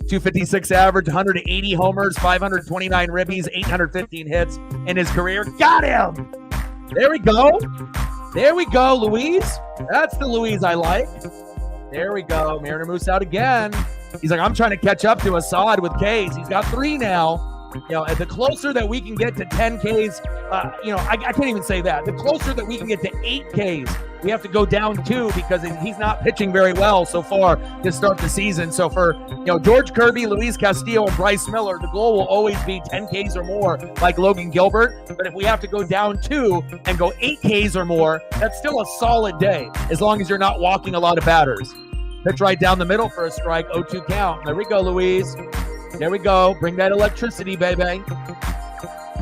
.256 average, 180 homers, 529 ribbies, 815 hits in his career. Got him! There we go. There we go, Luis. That's the Luis I like. There we go. Mariner Moose out again. He's like, I'm trying to catch up to Assad with Ks. He's got 3 now. You know, the closer that we can get to 10 Ks, you know, I can't even say that. The closer that we can get to 8 Ks, we have to go down 2 because he's not pitching very well so far to start the season. So for, you know, George Kirby, Luis Castillo, and Bryce Miller, the goal will always be 10 Ks or more like Logan Gilbert. But if we have to go down 2 and go 8 Ks or more, that's still a solid day as long as you're not walking a lot of batters. Pitch right down the middle for a strike, 0-2 count. There we go, Luis. There we go. Bring that electricity, baby.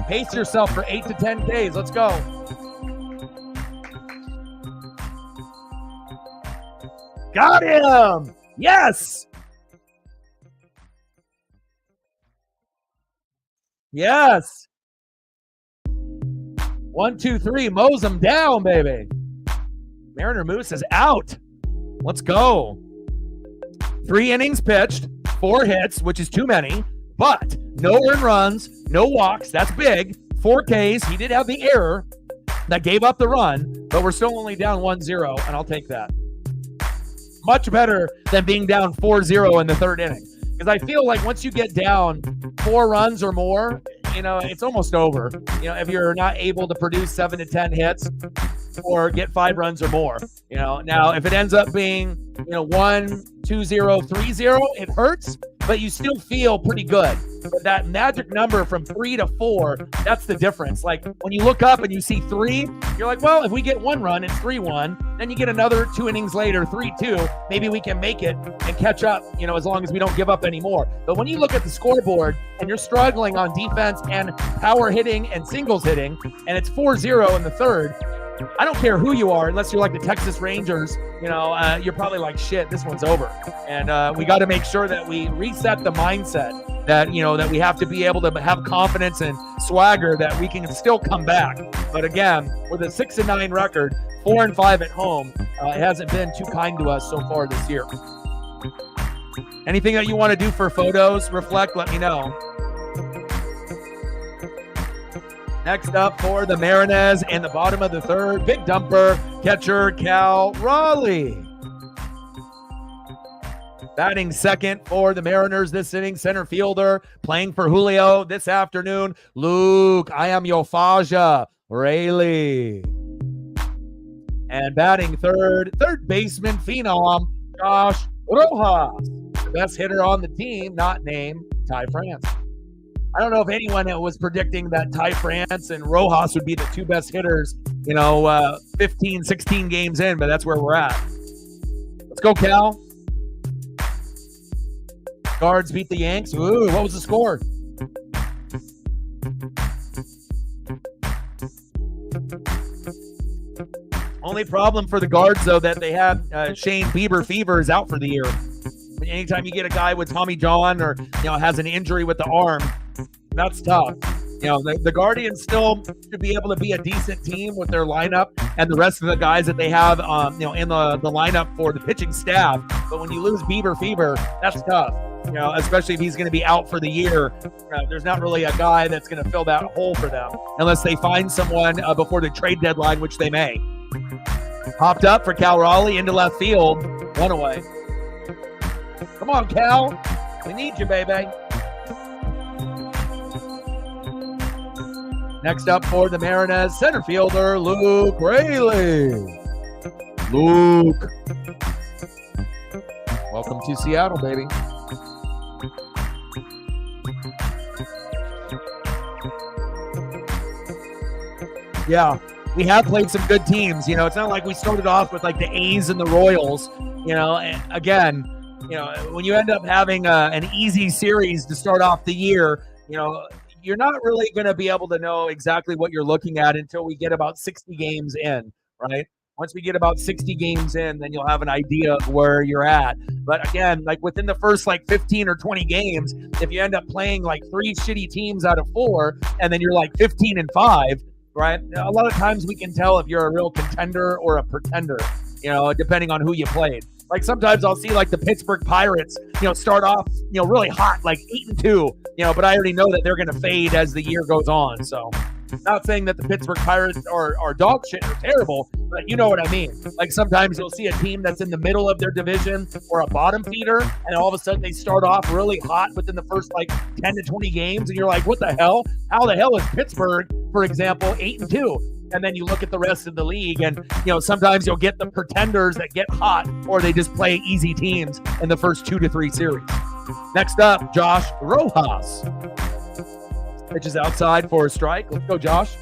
Pace yourself for 8 to 10 Ks. Let's go. Got him! Yes! Yes! 1, 2, 3. Mows him down, baby. Mariner Moose is out. Let's go. 3 innings pitched, 4 hits, which is too many, but no earned runs, no walks. That's big. 4 Ks. He did have the error that gave up the run, but we're still only down 1-0, and I'll take that. Much better than being down 4-0 in the 3rd inning. Because I feel like once you get down 4 runs or more, you know, it's almost over. You know, if you're not able to produce 7 to 10 hits or get 5 runs or more, you know. Now, if it ends up being, you know, 1-2-0, 3-0, it hurts, but you still feel pretty good. But that magic number from 3 to 4, that's the difference. Like when you look up and you see 3, you're like, well, if we get 1 run, it's 3-1. Then you get another 2 innings later, 3-2. Maybe we can make it and catch up, you know, as long as we don't give up anymore. But when you look at the scoreboard and you're struggling on defense and power hitting and singles hitting, and it's 4-0 in the 3rd, I don't care who you are, unless you're like the Texas Rangers, you know, you're probably like, shit, this one's over. And we got to make sure that we reset the mindset that, you know, that we have to be able to have confidence and swagger that we can still come back. But again, with a 6-9 record, 4-5 at home, it hasn't been too kind to us so far this year. Anything that you want to do for photos, reflect, let me know. Next up for the Mariners in the bottom of the 3rd, big dumper, catcher Cal Raleigh. Batting 2nd for the Mariners this inning, center fielder, playing for Julio this afternoon, Luke Ayamofaja Raley. And batting 3rd, third baseman phenom, Josh Rojas, the best hitter on the team, not named Ty France. I don't know if anyone was predicting that Ty France and Rojas would be the 2 best hitters, you know, 15, 16 games in, but that's where we're at. Let's go, Cal. Guards beat the Yanks. Ooh, what was the score? Only problem for the Guards, though, that they have Shane Bieber fever is out for the year. Anytime you get a guy with Tommy John or, has an injury with the arm, that's tough. The Guardians still should be able to be a decent team with their lineup and the rest of the guys that they have, in the lineup for the pitching staff. But when you lose Bieber Fever, that's tough. Especially if he's going to be out for the year. There's not really a guy that's going to fill that hole for them unless they find someone before the trade deadline, which they may. Popped up for Cal Raleigh into left field. One away. Come on, Cal. We need you, baby. Next up for the Mariners, center fielder Luke Raley. Luke. Welcome to Seattle, baby. Yeah, we have played some good teams. It's not like we started off with like the A's and the Royals. And again, when you end up having an easy series to start off the year, you're not really going to be able to know exactly what you're looking at until we get about 60 games in, right? Once we get about 60 games in, then you'll have an idea of where you're at. But again, like within the first 15 or 20 games, if you end up playing like 3 shitty teams out of 4, and then you're like 15-5, right? A lot of times we can tell if you're a real contender or a pretender, depending on who you played. Like sometimes I'll see like the Pittsburgh Pirates, start off, really hot, like 8-2, but I already know that they're going to fade as the year goes on. So not saying that the Pittsburgh Pirates are dog shit or terrible, but you know what I mean. Like sometimes you'll see a team that's in the middle of their division or a bottom feeder, and all of a sudden they start off really hot within the first 10 to 20 games, and you're like, what the hell? How the hell is Pittsburgh, for example, 8-2? And then you look at the rest of the league, and sometimes you'll get the pretenders that get hot, or they just play easy teams in the first 2 to 3 series. Next up, Josh Rojas. Pitches outside for a strike. Let's go, Josh.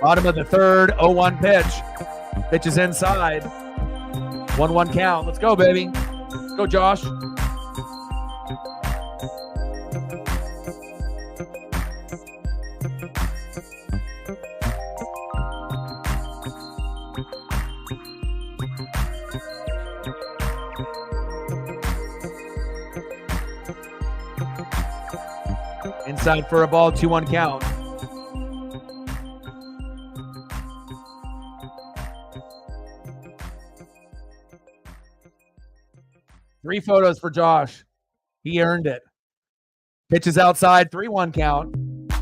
Bottom of the third, 0-1 pitch. Pitches inside. 1-1 count. Let's go, baby. Let's go, Josh. Inside for a ball, 2-1 count. Three photos for Josh. He earned it. Pitches outside, 3-1 count.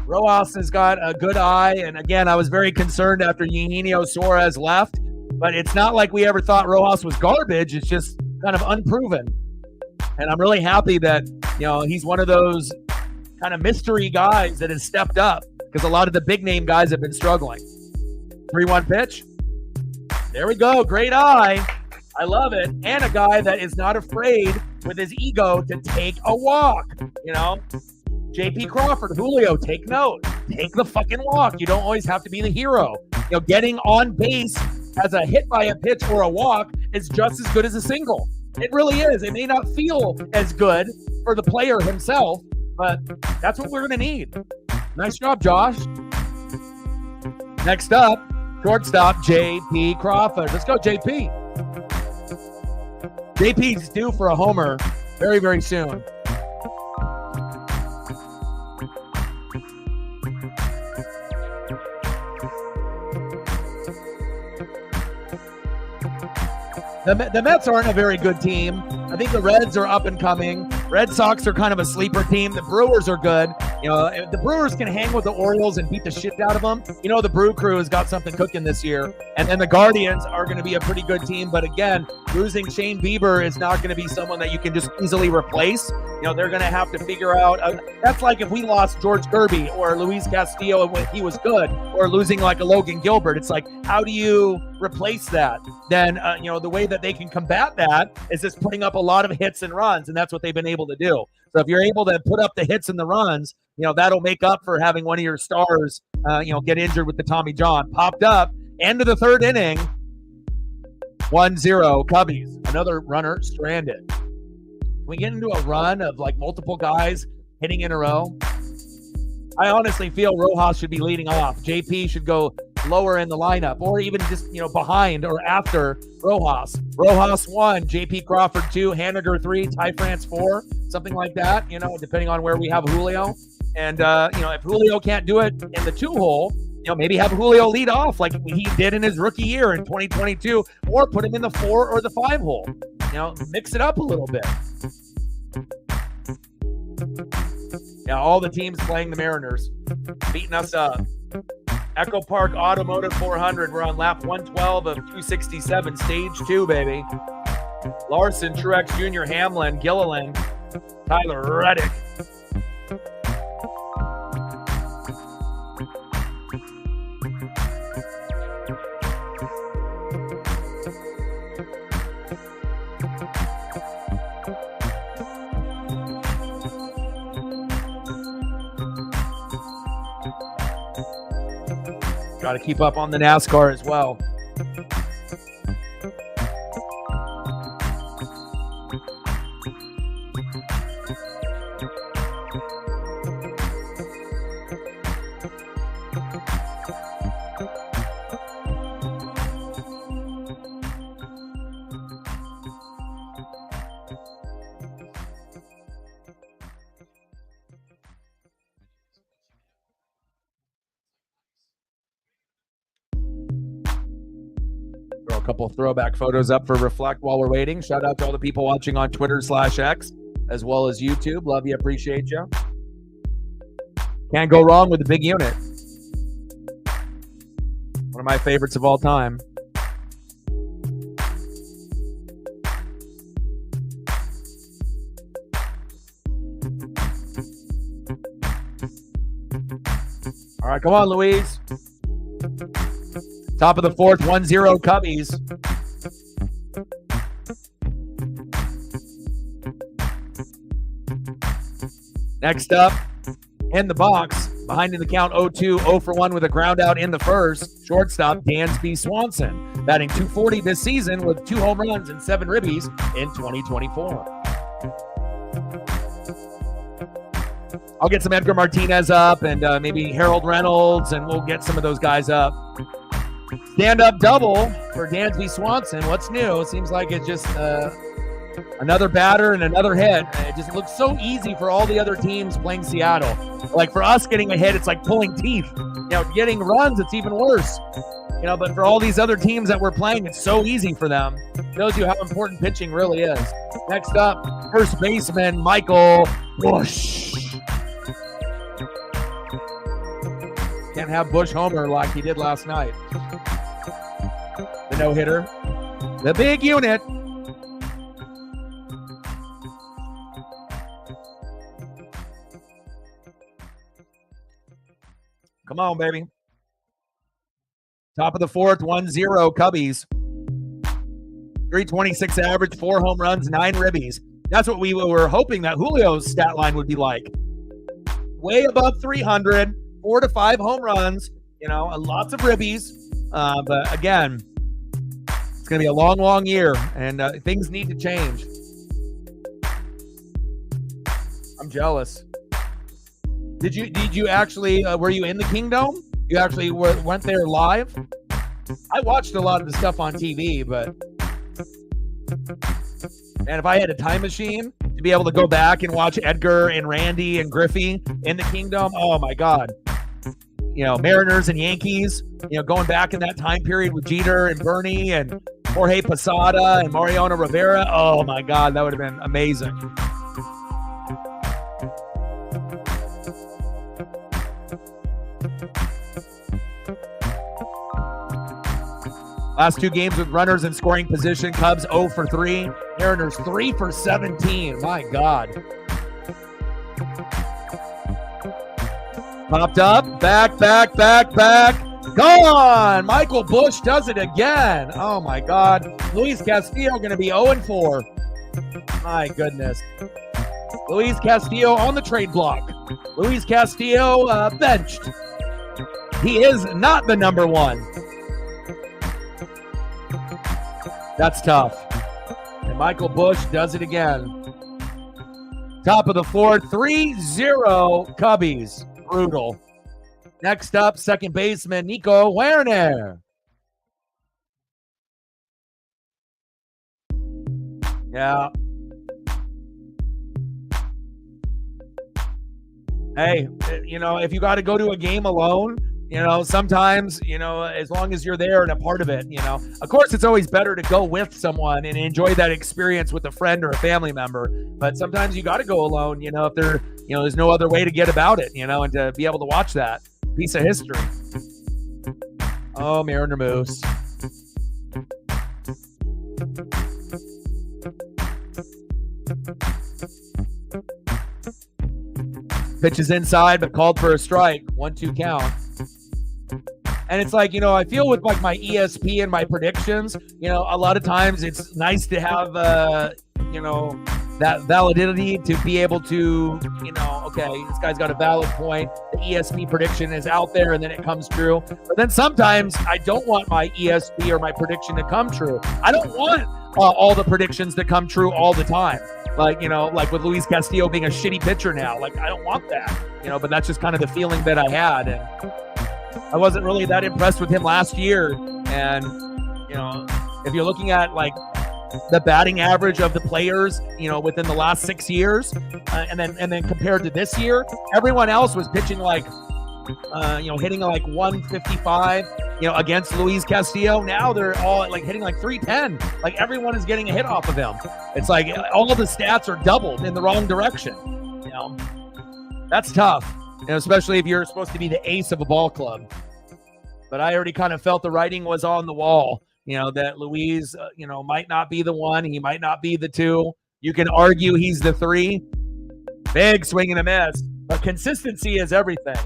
Rojas has got a good eye, and again, I was very concerned after Eugenio Suarez left, but it's not like we ever thought Rojas was garbage. It's just kind of unproven. And I'm really happy that, he's one of those kind of mystery guys that has stepped up, because a lot of the big name guys have been struggling. 3-1 pitch. There we go. Great eye. I love it. And a guy that is not afraid with his ego to take a walk. JP Crawford, Julio, take note. Take the fucking walk. You don't always have to be the hero. Getting on base as a hit by a pitch or a walk is just as good as a single. It really is. It may not feel as good for the player himself, but that's what we're going to need. Nice job, Josh. Next up, shortstop JP Crawford. Let's go, JP. JP's due for a homer very, very soon. The Mets aren't a very good team. I think the Reds are up and coming. Red Sox are kind of a sleeper team. The Brewers are good. If the Brewers can hang with the Orioles and beat the shit out of them, the Brew Crew has got something cooking this year. And then the Guardians are going to be a pretty good team. But again, losing Shane Bieber is not going to be someone that you can just easily replace. They're going to have to figure out. That's like if we lost George Kirby or Luis Castillo when he was good, or losing like a Logan Gilbert. It's like, how do you replace that? Then, the way that they can combat that is just putting up a lot of hits and runs. And that's what they've been able to do. So if you're able to put up the hits and the runs, that'll make up for having one of your stars, get injured with the Tommy John. Popped up, end of the third inning, 1-0 Cubbies. Another runner stranded. Can we get into a run of like multiple guys hitting in a row? I honestly feel Rojas should be leading off. JP should go lower in the lineup, or even just, behind or after Rojas. Rojas 1, JP Crawford 2, Haniger 3, Ty France 4, something like that, depending on where we have Julio. And, if Julio can't do it in the 2-hole, maybe have Julio lead off like he did in his rookie year in 2022, or put him in the 4 or the 5-hole. Mix it up a little bit. Yeah, all the teams playing the Mariners, beating us up. Echo Park Automotive 400. We're on lap 112 of 267, stage 2, baby. Larson, Truex Jr., Hamlin, Gilliland, Tyler Reddick. Got to keep up on the NASCAR as well. Throw a couple throwback photos up for Reflect while we're waiting. Shout out to all the people watching on Twitter/X as well as YouTube. Love you, appreciate you. Can't go wrong with the big unit. One of my favorites of all time. All right, come on, Louise. Top of the 4th, 1-0 Cubbies. Next up, in the box, behind in the count 0-2, 0-for-1 with a ground out in the first. Shortstop, Dansby Swanson, batting .240 this season with 2 home runs and 7 ribbies in 2024. I'll get some Edgar Martinez up and maybe Harold Reynolds, and we'll get some of those guys up. Stand-up double for Dansby Swanson. What's new? It seems like it's just another batter and another hit. It just looks so easy for all the other teams playing Seattle. Like for us getting a hit, it's like pulling teeth. Getting runs, it's even worse. But for all these other teams that we're playing, it's so easy for them. Shows you how important pitching really is. Next up, first baseman Michael Busch. Can't have Busch homer like he did last night. The no-hitter. The big unit. Come on, baby. Top of the 4th, 1-0 Cubbies. 326 average, 4 home runs, 9 ribbies. That's what we were hoping that Julio's stat line would be like. Way above 300, 4 to 5 home runs, lots of ribbies. But again, it's going to be a long, long year, and things need to change. I'm jealous. Did you actually, were you in the Kingdome? You actually went there live? I watched a lot of the stuff on TV, but man, if I had a time machine to be able to go back and watch Edgar and Randy and Griffey in the Kingdome, oh my God. Mariners and Yankees, going back in that time period with Jeter and Bernie and Jorge Posada and Mariano Rivera. Oh my God, that would have been amazing. Last 2 games with runners in scoring position. Cubs 0 for 3. Mariners 3 for 17. My God. Popped up. Back. Gone. Michael Busch does it again. Oh, my God. Luis Castillo going to be 0-4. My goodness. Luis Castillo on the trade block. Luis Castillo benched. He is not the number 1. That's tough. And Michael Busch does it again. Top of the 4th, 3-0 Cubbies. brutal. Next up, second baseman Nico Werner. Yeah. Hey, if you got to go to a game alone, sometimes, as long as you're there and a part of it, of course, it's always better to go with someone and enjoy that experience with a friend or a family member. But sometimes you got to go alone, if there's no other way to get about it, and to be able to watch that piece of history. Oh, Mariner moves. Pitch is inside, but called for a strike. 1-2 count. And it's like, I feel with like my ESP and my predictions, a lot of times it's nice to have, that validity to be able to, okay, this guy's got a valid point. The ESP prediction is out there and then it comes true. But then sometimes I don't want my ESP or my prediction to come true. I don't want all the predictions to come true all the time. Like, like with Luis Castillo being a shitty pitcher now. Like, I don't want that, but that's just kind of the feeling that I had. And I wasn't really that impressed with him last year. And, if you're looking at like the batting average of the players, within the last 6 years, and then compared to this year, everyone else was pitching like, hitting like 155, against Luis Castillo. Now they're all like hitting like 310. Like everyone is getting a hit off of him. It's like all of the stats are doubled in the wrong direction. That's tough, especially if you're supposed to be the ace of a ball club. But I already kind of felt the writing was on the wall. That Luis, might not be the one. He might not be the two. You can argue he's the three. Big swing and a miss. But consistency is everything.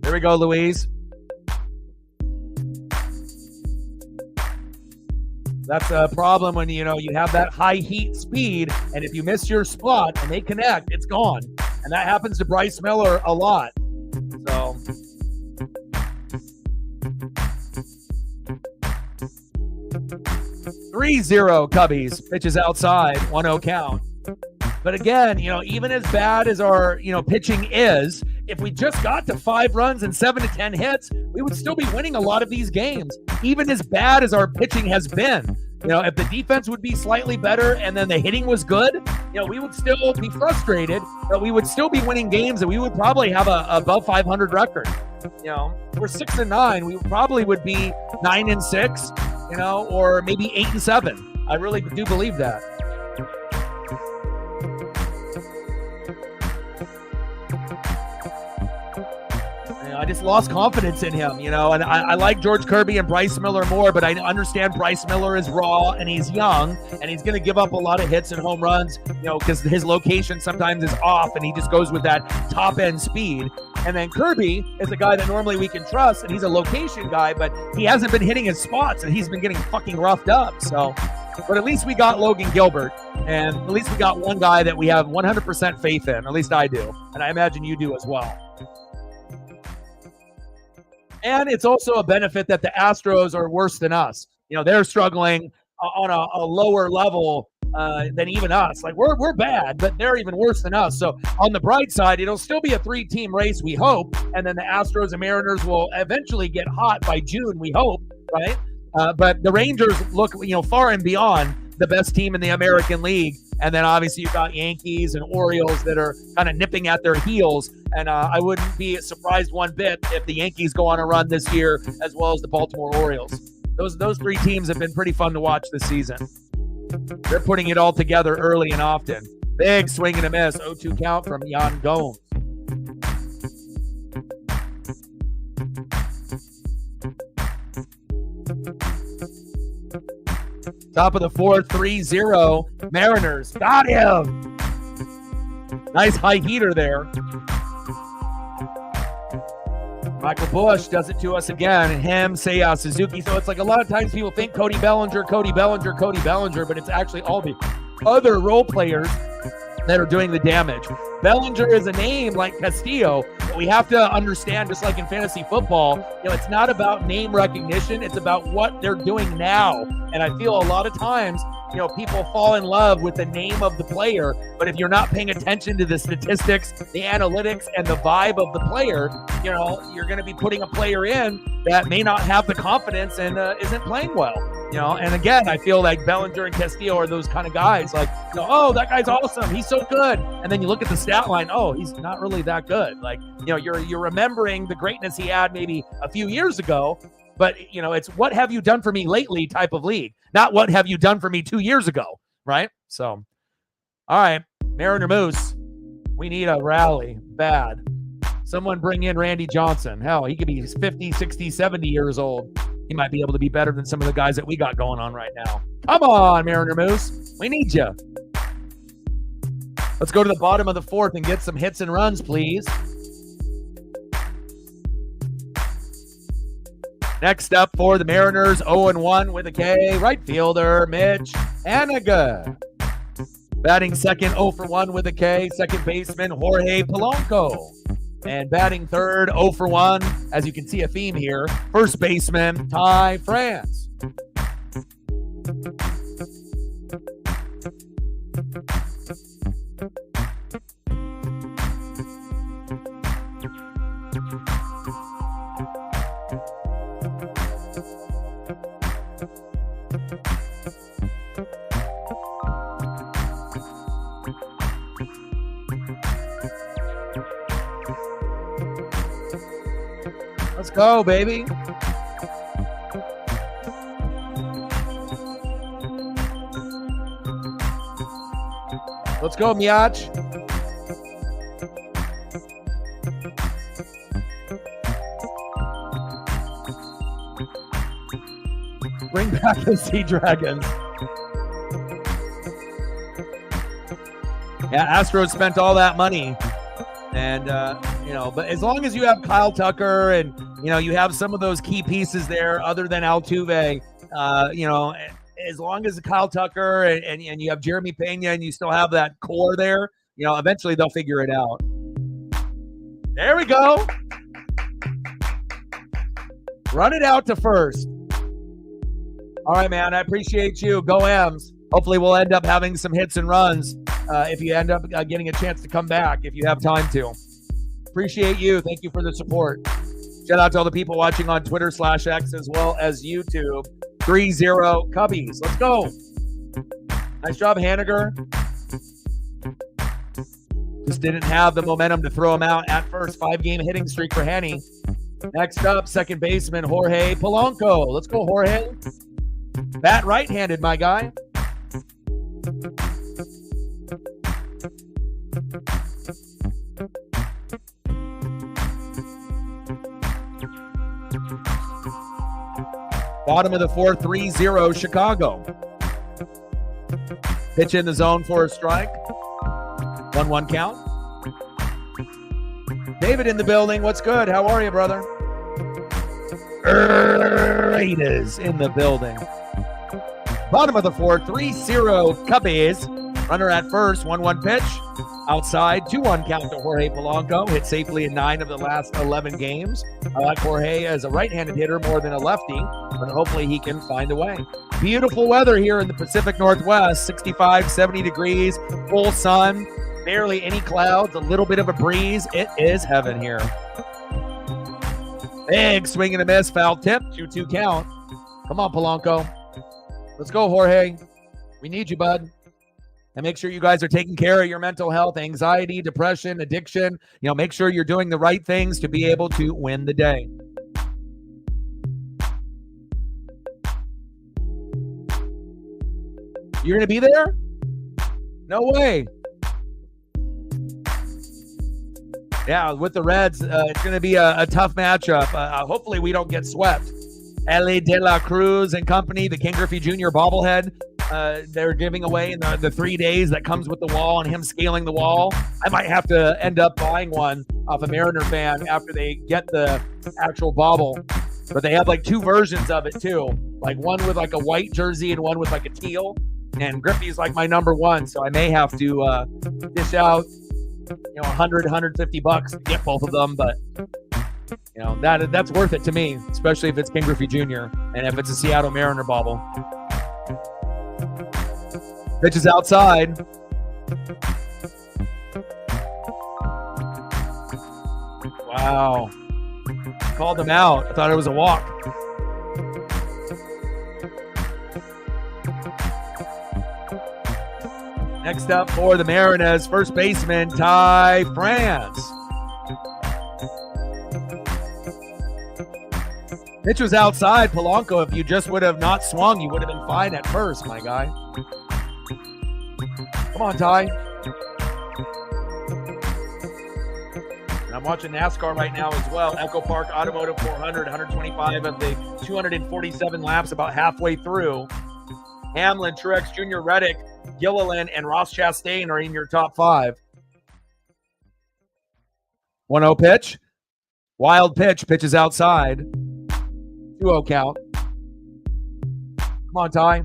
There we go, Luis. That's a problem when, you have that high heat speed. And if you miss your spot and they connect, it's gone. And that happens to Bryce Miller a lot. So... 3-0 Cubbies. Pitches outside. 1-0 count. But again, even as bad as our, pitching is, if we just got to 5 runs and 7 to 10 hits, we would still be winning a lot of these games. Even as bad as our pitching has been. If the defense would be slightly better and then the hitting was good, we would still be frustrated, but we would still be winning games and we would probably have a above 500 record. We're 6-9. We probably would be 9-6, or maybe 8-7. I really do believe that. I just lost confidence in him, and I like George Kirby and Bryce Miller more, but I understand Bryce Miller is raw and he's young and he's going to give up a lot of hits and home runs, because his location sometimes is off and he just goes with that top end speed. And then Kirby is a guy that normally we can trust, and he's a location guy, but he hasn't been hitting his spots and he's been getting fucking roughed up. So, but at least we got Logan Gilbert, and at least we got one guy that we have 100% faith in. At least I do. And I imagine you do as well. And it's also a benefit that the Astros are worse than us. They're struggling on a lower level than even us. Like we're bad, but they're even worse than us. So on the bright side, it'll still be a 3-team race, we hope. And then the Astros and Mariners will eventually get hot by June, we hope, right? But the Rangers look, far and beyond the best team in the American League. And then obviously you've got Yankees and Orioles that are kind of nipping at their heels. And I wouldn't be surprised one bit if the Yankees go on a run this year, as well as the Baltimore Orioles. Those 3 teams have been pretty fun to watch this season. They're putting it all together early and often. Big swing and a miss. 0-2 count from Yan Gomes. Top of the 4th, 3-0. Mariners got him. Nice high heater there. Michael Busch does it to us again. Him, Seiya Suzuki. So it's like a lot of times people think Cody Bellinger, but it's actually all the other role players that are doing the damage. Bellinger is a name like Castillo, but we have to understand, just like in fantasy football, it's not about name recognition. It's about what they're doing now. And I feel a lot of times people fall in love with the name of the player, but if you're not paying attention to the statistics, the analytics, and the vibe of the player, you're going to be putting a player in that may not have the confidence and isn't playing well. And again, I feel like Bellinger and Castillo are those kind of guys. Like, oh, that guy's awesome, he's so good, and then you look at the stat line. Oh, he's not really that good. Like, you're remembering the greatness he had maybe a few years ago. But, it's what have you done for me lately type of league, not what have you done for me 2 years ago, right? So, all right, Mariner Moose, we need a rally bad. Someone bring in Randy Johnson. Hell, he could be 50, 60, 70 years old. He might be able to be better than some of the guys that we got going on right now. Come on, Mariner Moose. We need you. Let's go to the bottom of the fourth and get some hits and runs, please. Next up for the Mariners, 0-1 with a K, right fielder Mitch Haniger. Batting second, 0-1 with a K, second baseman Jorge Polanco. And batting third, 0-1, as you can see a theme here, first baseman Ty France. Let's go, baby. Let's go, Miach. Bring back the Sea Dragons. Yeah, Astros spent all that money. And, but as long as you have Kyle Tucker and, you have some of those key pieces there other than Altuve, as long as Kyle Tucker and you have Jeremy Pena and you still have that core there, eventually they'll figure it out. There we go. Run it out to first. All right, man. I appreciate you. Go M's. Hopefully we'll end up having some hits and runs if you end up getting a chance to come back, if you have time to. Appreciate you. Thank you for the support. Shout out to all the people watching on Twitter/X as well as YouTube. 3-0 Cubbies. Let's go. Nice job, Haniger. Just didn't have the momentum to throw him out at first. 5-game hitting streak for Hanny. Next up, second baseman Jorge Polanco. Let's go, Jorge. Bat right-handed, my guy. Bottom of the fourth, 3-0 Chicago. Pitch in the zone for a strike. 1-1 count. David in the building. What's good? How are you, brother? Raiders in the building. Bottom of the fourth, 3-0 Cubbies. Runner at first, 1-1 pitch. Outside, 2-1 count to Jorge Polanco. Hit safely in 9 of the last 11 games. I like Jorge as a right-handed hitter more than a lefty, but hopefully he can find a way. Beautiful weather here in the Pacific Northwest. 65, 70 degrees, full sun, barely any clouds, a little bit of a breeze. It is heaven here. Big swing and a miss, foul tip, 2-2 count. Come on, Polanco. Let's go, Jorge. We need you, bud. And make sure you guys are taking care of your mental health, anxiety, depression, addiction. Make sure you're doing the right things to be able to win the day. You're going to be there? No way. Yeah, with the Reds, it's going to be a tough matchup. Hopefully we don't get swept. Ellie De La Cruz and company, the Ken Griffey Jr. bobblehead. They're giving away in the 3 days that comes with the wall and him scaling the wall. I might have to end up buying one off a Mariner fan after they get the actual bobble. But they have like 2 versions of it too. Like one with like a white jersey and one with like a teal. And Griffey's like my number one. So I may have to dish out, $100, $150 to get both of them. But that's worth it to me, especially if it's Ken Griffey Jr. and if it's a Seattle Mariner bobble. Pitch is outside. Wow. Called him out. I thought it was a walk. Next up for the Mariners, first baseman Ty France. Pitch was outside. Polanco, if you just would have not swung, you would have been fine at first, my guy. Come on, Ty. And I'm watching NASCAR right now as well. Echo Park Automotive 400, 125 of the 247 laps, about halfway through. Hamlin, Truex Jr., Reddick, Gilliland, and Ross Chastain are in your top 5. 1-0 pitch. Wild pitch. Pitch is outside. 2-0 count. Come on, Ty.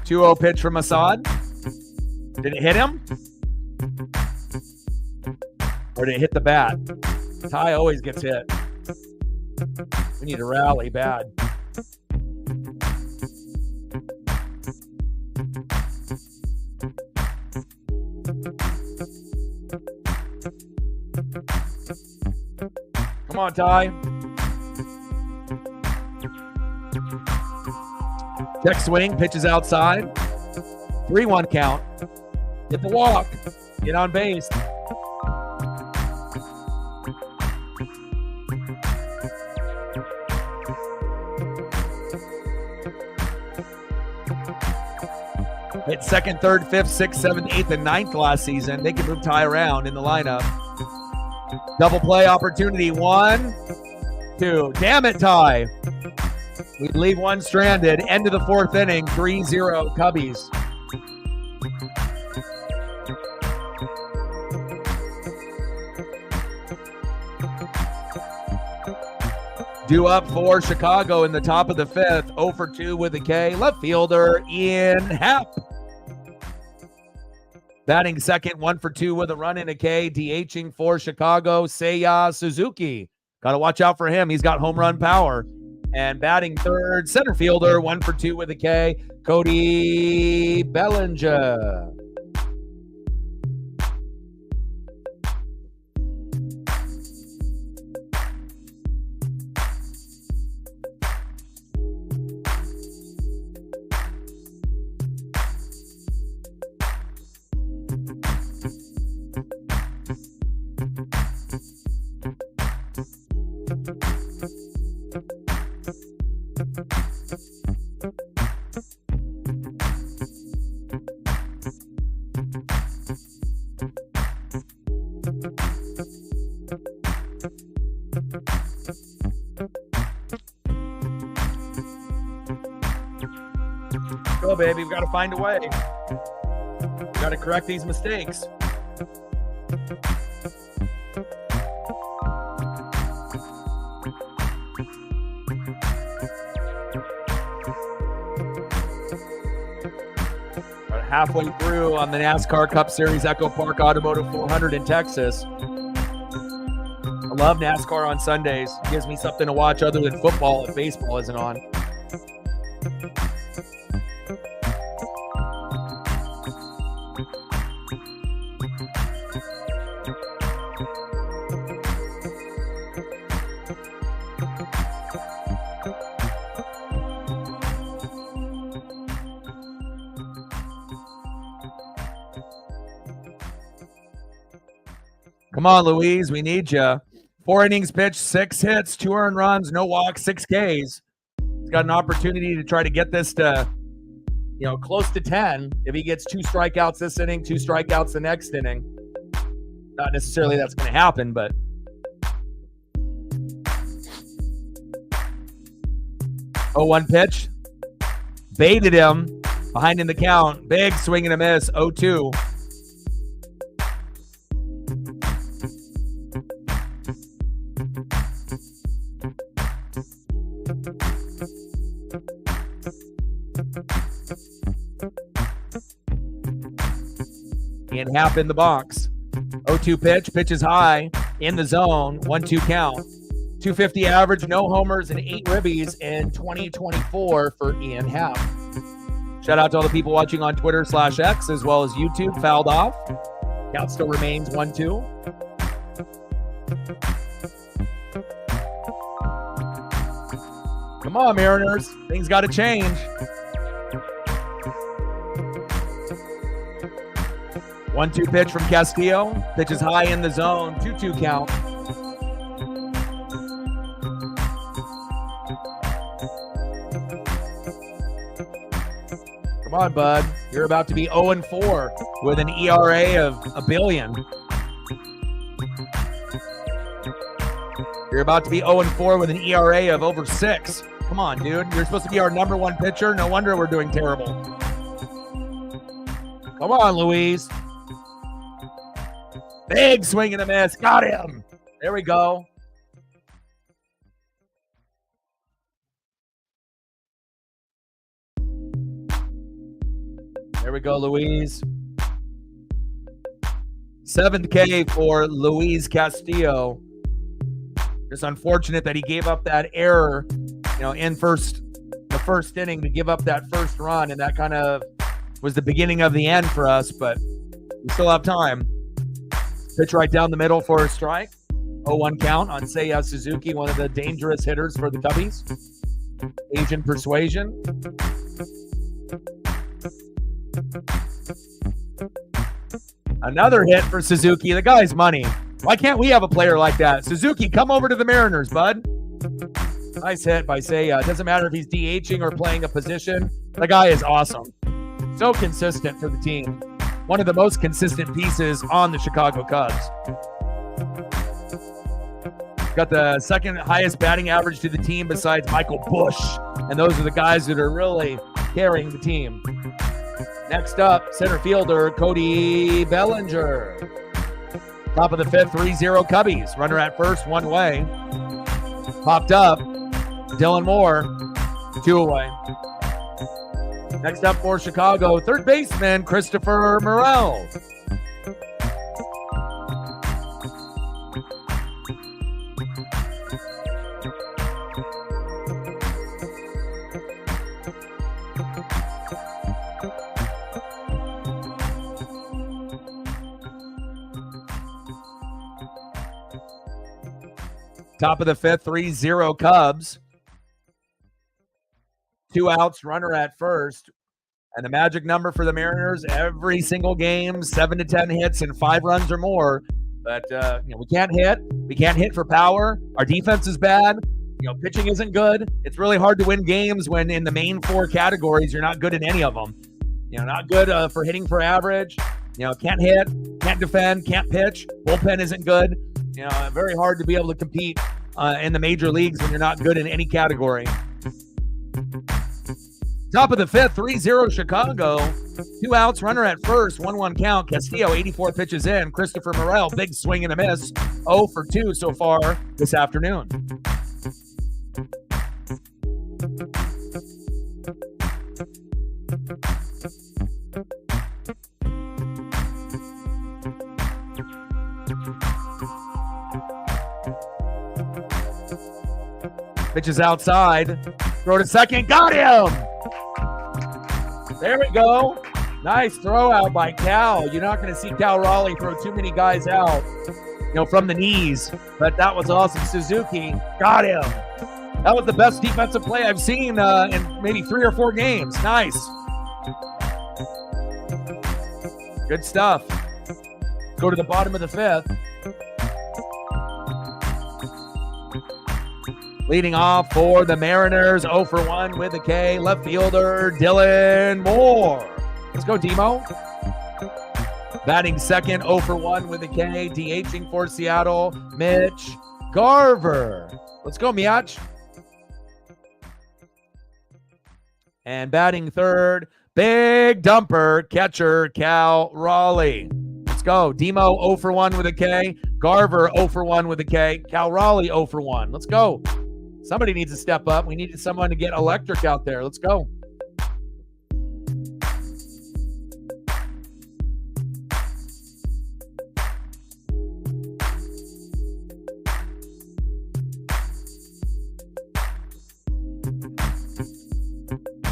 Two-0 pitch from Assad. Did it hit him? Or did it hit the bat? Ty always gets hit. We need to rally bad. Come on, Ty. Check swing, pitches outside. 3-1 count. Get the walk. Get on base. Hit second, third, fifth, sixth, seventh, eighth, and ninth last season. They can move Ty around in the lineup. Double play opportunity. 1, 2. Damn it, Ty. We leave one stranded. End of the 4th inning. 3-0 Cubbies. Due up for Chicago in the top of the 5th. 0 for 2 with a K. Left fielder Ian Happ. Batting second, 1 for 2 with a run and a K. DHing for Chicago, Seiya Suzuki. Got to watch out for him. He's got home run power. And batting third, center fielder, 1 for 2 with a K, Cody Bellinger. Go, baby. We've got to find a way. We've got to correct these mistakes. Halfway through on the NASCAR Cup Series Echo Park Automotive 400 in Texas. I love NASCAR on Sundays. It gives me something to watch other than football if baseball isn't on. Come on, Louise. We need you. 4 innings pitched, 6 hits, 2 earned runs, no walks, 6 Ks. He's got an opportunity to try to get this to, close to 10. If he gets 2 strikeouts this inning, 2 strikeouts the next inning. Not necessarily that's going to happen, but. Oh, 1 pitch. Baited him. Behind in the count. Big swing and a miss. 0-2. Ian Happ in the box. 0-2 pitch. Pitch is high in the zone. 1-2 count. 250 average, no homers, and 8 ribbies in 2024 for Ian Happ. Shout out to all the people watching on Twitter/X as well as YouTube. Fouled off. Count still remains 1-2. Come on, Mariners. Things got to change. 1-2 pitch from Castillo. Pitch is high in the zone. 2-2 count. Come on, bud. You're about to be 0-4 with an ERA of 1 billion. You're about to be 0-4 with an ERA of over 6. Come on, dude. You're supposed to be our number 1 pitcher. No wonder we're doing terrible. Come on, Luis. Big swing and a miss. Got him. There we go. There we go, Luis. 7th K for Luis Castillo. Just unfortunate that he gave up that error, in the first inning to give up that first run, and that kind of was the beginning of the end for us, but we still have time. Pitch right down the middle for a strike. 0-1 count on Seiya Suzuki, one of the dangerous hitters for the Cubbies. Asian persuasion. Another hit for Suzuki. The guy's money. Why can't we have a player like that? Suzuki, come over to the Mariners, bud. Nice hit by Seiya. It doesn't matter if he's DHing or playing a position. The guy is awesome. So consistent for the team. One of the most consistent pieces on the Chicago Cubs. Got the second highest batting average to the team besides Michael Busch. And those are the guys that are really carrying the team. Next up, center fielder Cody Bellinger. Top of the 5th, 3-0 Cubbies. Runner at first, 1 away. Popped up, Dylan Moore, 2 away. Next up for Chicago, third baseman Christopher Morel. Top of the 5th, 3-0 Cubs. 2 outs, runner at first. And the magic number for the Mariners, every single game, 7 to 10 hits and 5 runs or more. But, we can't hit. We can't hit for power. Our defense is bad. Pitching isn't good. It's really hard to win games when in the main 4 categories, you're not good in any of them. Not good for hitting for average. Can't hit, can't defend, can't pitch. Bullpen isn't good. Very hard to be able to compete in the major leagues when you're not good in any category. Top of the 5th, 3-0 Chicago. 2 outs, runner at first, 1-1 count. Castillo, 84 pitches in. Christopher Morel, big swing and a miss. 0 for 2 so far this afternoon. Pitches outside. Throw to second. Got him! There we go. Nice throw out by Cal. You're not going to see Cal Raleigh throw too many guys out, from the knees. But that was awesome. Suzuki got him. That was the best defensive play I've seen in maybe 3 or 4 games. Nice. Good stuff. Go to the bottom of the 5th. Leading off for the Mariners, 0 for 1 with a K, left fielder Dylan Moore. Let's go, Demo. Batting second, 0 for 1 with a K, DHing for Seattle, Mitch Garver. Let's go, Miach. And batting third, big dumper, catcher Cal Raleigh. Let's go. Demo, 0 for 1 with a K, Garver, 0 for 1 with a K, Cal Raleigh, 0 for 1. Let's go. Somebody needs to step up. We needed someone to get electric out there. Let's go.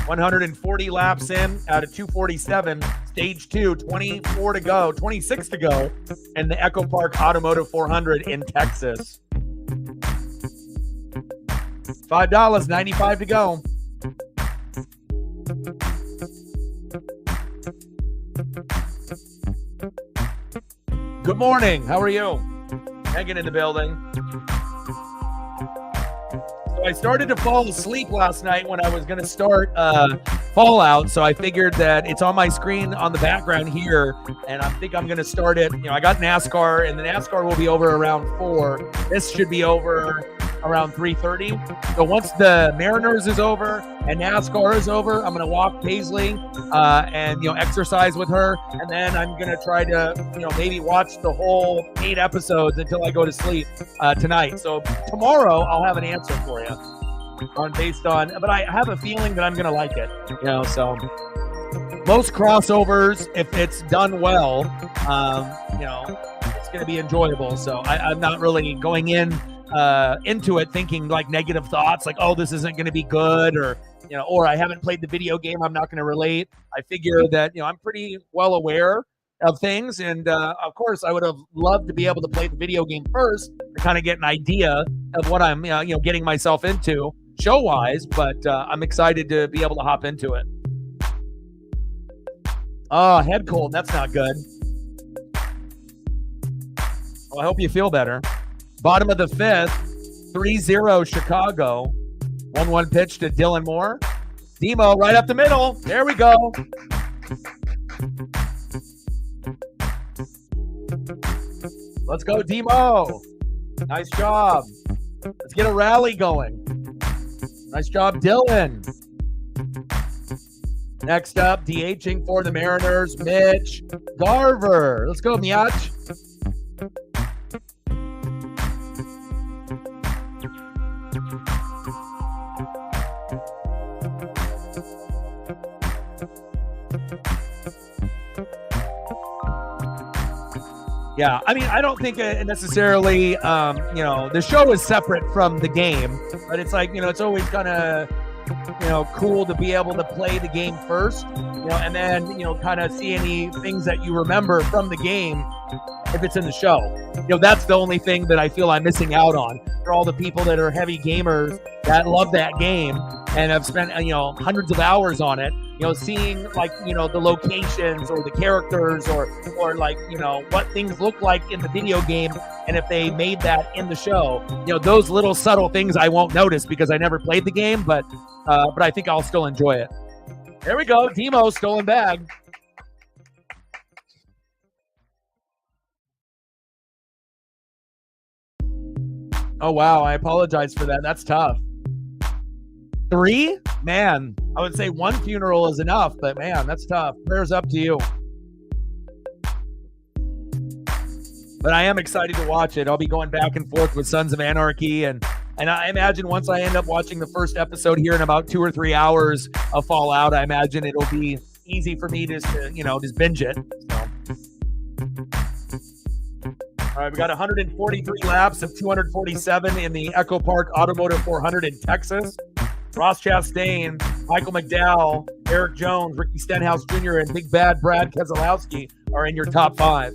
140 laps in out of 247. Stage 2, 24 to go, 26 to go, and the Echo Park Automotive 400 in Texas. $5, 95 to go. Good morning. How are you? Megan in the building. So I started to fall asleep last night when I was going to start Fallout. So I figured that it's on my screen on the background here, and I think I'm going to start it. I got NASCAR, and the NASCAR will be over around 4. This should be over around 3:30. So once the Mariners is over and NASCAR is over, I'm going to walk Paisley and exercise with her, and then I'm going to try to maybe watch the whole 8 episodes until I go to sleep tonight. So tomorrow I'll have an answer for you but I have a feeling that I'm going to like it. So most crossovers, if it's done well, it's going to be enjoyable. So I'm not really going into it thinking like negative thoughts like, oh, this isn't going to be good, or I haven't played the video game, I'm not going to relate. I figure that I'm pretty well aware of things, and of course I would have loved to be able to play the video game first to kind of get an idea of what I'm getting myself into show wise, but I'm excited to be able to hop into it. Oh, head cold, that's not good. Well, I hope you feel better. Bottom of the 5th, 3-0 Chicago. 1-1 pitch to Dylan Moore. Demo right up the middle. There we go. Let's go, Demo. Nice job. Let's get a rally going. Nice job, Dylan. Next up, DHing for the Mariners, Mitch Garver. Let's go, Miach. Yeah, I mean, I don't think necessarily, the show is separate from the game, but it's like, it's always kind of, cool to be able to play the game first, and then, kind of see any things that you remember from the game if it's in the show. That's the only thing that I feel I'm missing out on for all the people that are heavy gamers that love that game and have spent, hundreds of hours on it. Seeing like, the locations or the characters or like, what things look like in the video game. And if they made that in the show, those little subtle things I won't notice because I never played the game, but I think I'll still enjoy it. There we go. Demo, stolen bag. Oh, wow. I apologize for that. That's tough. 3? Man, I would say 1 funeral is enough, but man, that's tough. Prayers up to you. But I am excited to watch it. I'll be going back and forth with Sons of Anarchy, and I imagine once I end up watching the first episode here in about 2 or 3 hours of Fallout, I imagine it'll be easy for me just to, just binge it. So. All right, we got 143 laps of 247 in the Echo Park Automotive 400 in Texas. Ross Chastain, Michael McDowell, Eric Jones, Ricky Stenhouse Jr., and Big Bad Brad Keselowski are in your top 5.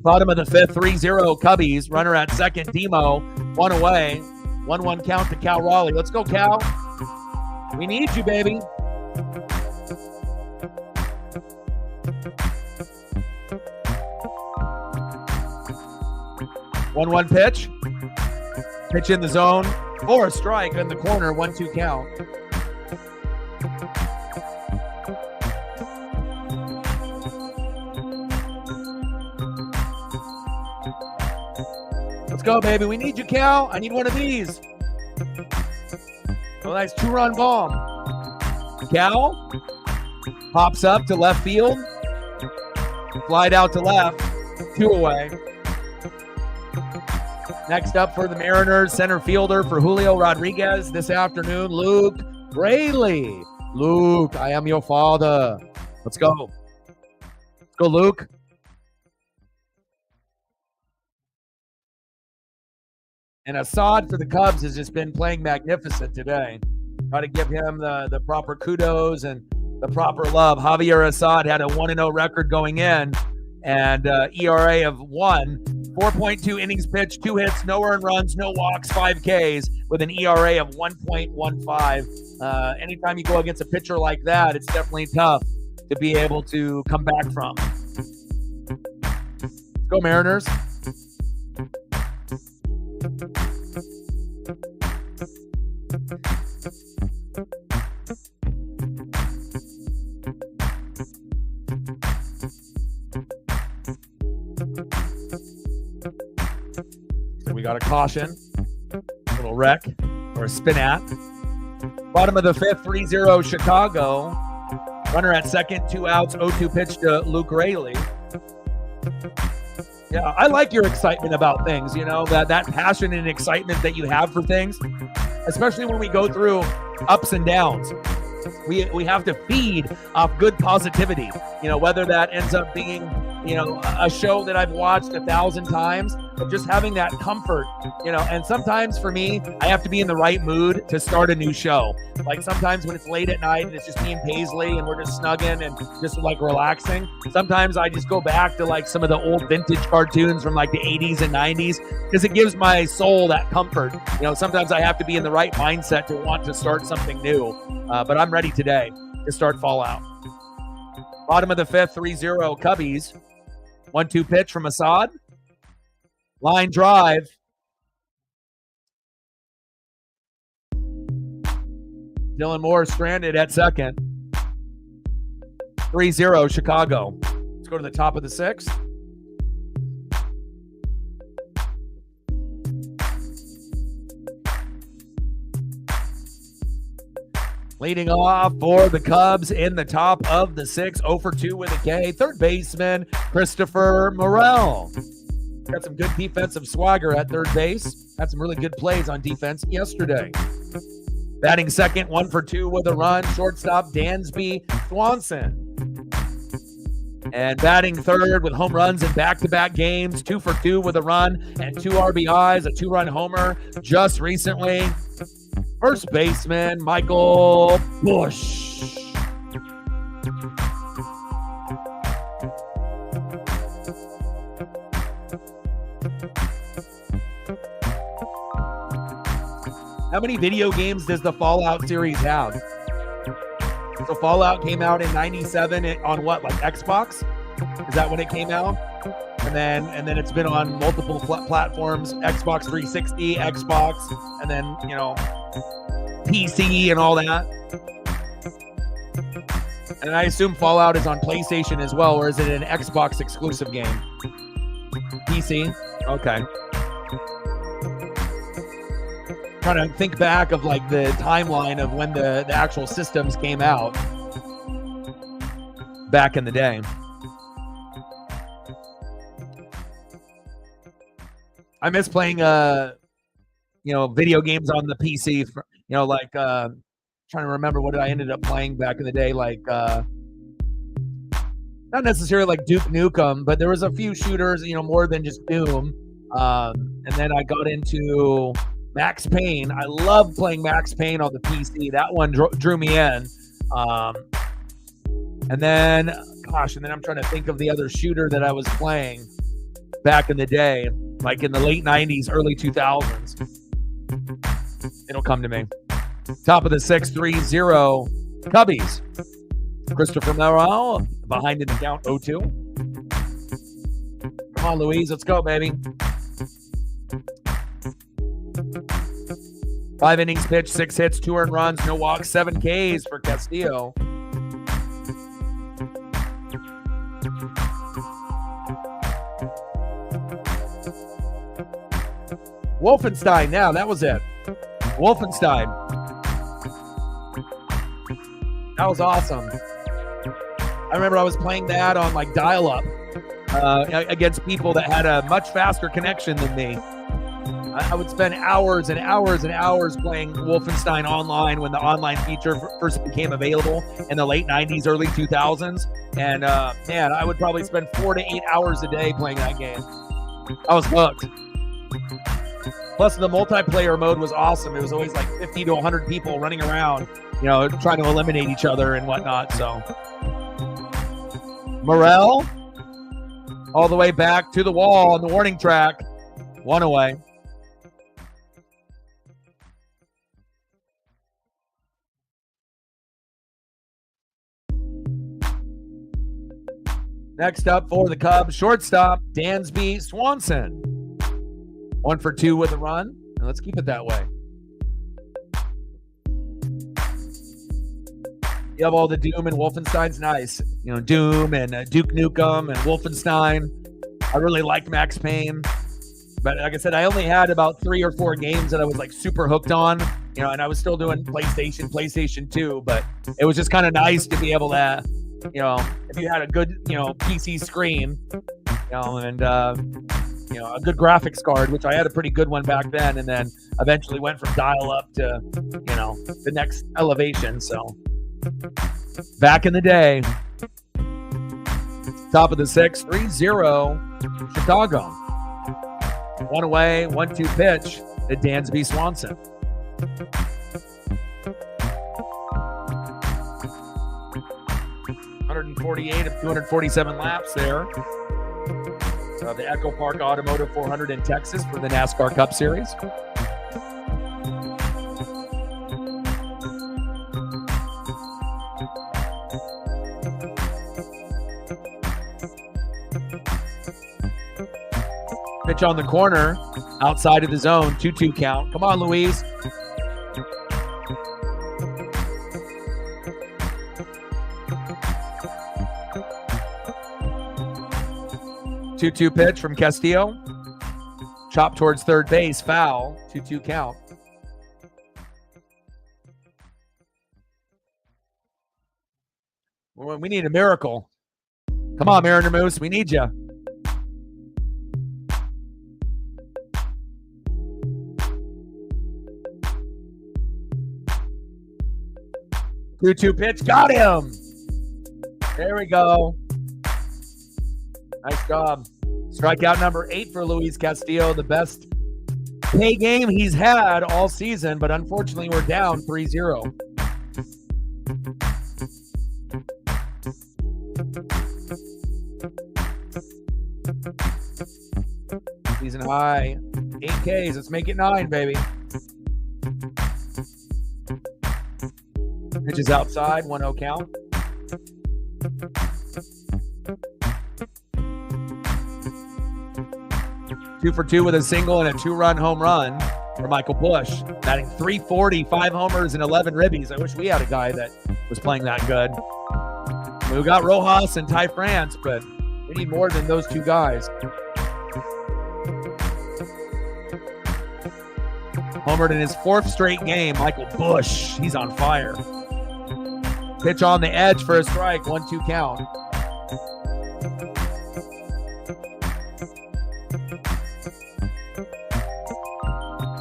Bottom of the 5th, 3-0 Cubbies. Runner at second, Demo. 1 away. 1-1 count to Cal Raleigh. Let's go, Cal. We need you, baby. One pitch. Pitch in the zone. Or a strike in the corner, 1-2 count. Let's go, baby. We need you, Cal. I need one of these. A nice 2-run bomb. Cal pops up to left field. Flied out to left. 2 away. Next up for the Mariners, center fielder for Julio Rodriguez this afternoon, Luke Braley. Luke, I am your father. Let's go. Let's go, Luke. And Assad for the Cubs has just been playing magnificent today. Got to give him the proper kudos and the proper love. Javier Assad had a 1-0 record going in, and ERA of 1, 4.2 innings pitched, 2 hits, no earned runs, no walks, 5 Ks with an ERA of 1.15. Anytime you go against a pitcher like that, it's definitely tough to be able to come back from. Let's go Mariners. So we got a caution, a little wreck, or a spin at. Bottom of the 5th, 3-0 Chicago. Runner at second, 2 outs, 0-2 pitch to Luke Raley. Yeah, I like your excitement about things, you know, that passion and excitement that you have for things, especially when we go through ups and downs. We have to feed off good positivity, you know, whether that ends up being, you know, a show that I've watched 1,000 times, but just having that comfort, you know. And sometimes for me, I have to be in the right mood to start a new show. Like sometimes when it's late at night and it's just me and Paisley and we're just snugging and just like relaxing, sometimes I just go back to like some of the old vintage cartoons from like the 80s and 90s because it gives my soul that comfort. You know, sometimes I have to be in the right mindset to want to start something new, but I'm ready today to start Fallout. Bottom of the 5th, 3-0 Cubbies. 1-2 pitch from Assad. Line drive. Dylan Moore stranded at second. 3-0 Chicago. Let's go to the top of the 6th. Leading off for the Cubs in the top of the 6th, 0 for 2 with a K. Third baseman, Christopher Morel. Got some good defensive swagger at third base. Had some really good plays on defense yesterday. Batting second, 1 for 2 with a run. Shortstop, Dansby Swanson. And batting third with home runs in back-to-back games, 2 for 2 with a run and 2 RBIs, a 2-run homer just recently. First baseman, Michael Busch. How many video games does the Fallout series have? So Fallout came out in 97 on what, like Xbox? Is that when it came out? And then it's been on multiple platforms, Xbox 360, Xbox, and then, you know, PC and all that. And I assume Fallout is on PlayStation as well, or is it an Xbox exclusive game? PC? Okay. Trying to think back of like the timeline of when the actual systems came out back in the day. I miss playing video games on the PC. Like trying to remember what I ended up playing back in the day, like not necessarily like Duke Nukem, but there was a few shooters, more than just Doom. And then I got into Max Payne. I love playing Max Payne on the PC. That one drew me in. And then I'm trying to think of the other shooter that I was playing back in the day, like in the late 90s, early 2000s. It'll come to me. Top of the 6th, 3-0 Cubbies. Christopher Morel behind in the count, 0-2. Come on, Louise, let's go, baby. 5 innings pitched, 6 hits, 2 earned runs, no walks, 7 Ks for Castillo. Wolfenstein, now that was it. Wolfenstein. That was awesome. I remember I was playing that on like dial-up against people that had a much faster connection than me. I would spend hours and hours and hours playing Wolfenstein online when the online feature first became available in the late 90s, early 2000s. And man, I would probably spend 4 to 8 hours a day playing that game. I was hooked. Plus, the multiplayer mode was awesome. It was always like 50 to 100 people running around, trying to eliminate each other and whatnot. So, Morrell all the way back to the wall on the warning track. One away. Next up for the Cubs, shortstop, Dansby Swanson. 1 for 2 with a run, and let's keep it that way. You have all the Doom and Wolfenstein's nice. Doom and Duke Nukem and Wolfenstein. I really liked Max Payne. But like I said, I only had about 3 or 4 games that I was like super hooked on, and I was still doing PlayStation 2, but it was just kind of nice to be able to, if you had a good, PC screen, and, a good graphics card, which I had a pretty good one back then, and then eventually went from dial up to, the next elevation. So back in the day, top of the 6th, 3-0 Chicago. 1 away, 1-2 pitch to Dansby Swanson. .148 of 247 laps there. The Echo Park Automotive 400 in Texas for the NASCAR Cup Series. Pitch on the corner, outside of the zone, 2-2 count. Come on, Luis. Two-two pitch from Castillo. Chop towards third base, foul. 2-2 count. We need a miracle. Come on, Mariner Moose, we need you. Two-two pitch, got him. There we go. Nice job. Strikeout number 8 for Luis Castillo, the best pay game he's had all season, but unfortunately we're down 3-0. Season high, 8 Ks. Let's make it 9, baby. Pitches outside, 1-0 count. Two for 2 with a single and a 2-run home run for Michael Busch. Batting .340, 5 homers and 11 ribbies. I wish we had a guy that was playing that good. We got Rojas and Ty France, but we need more than those 2 guys. Homered in his 4th straight game, Michael Busch. He's on fire. Pitch on the edge for a strike, 1-2 count.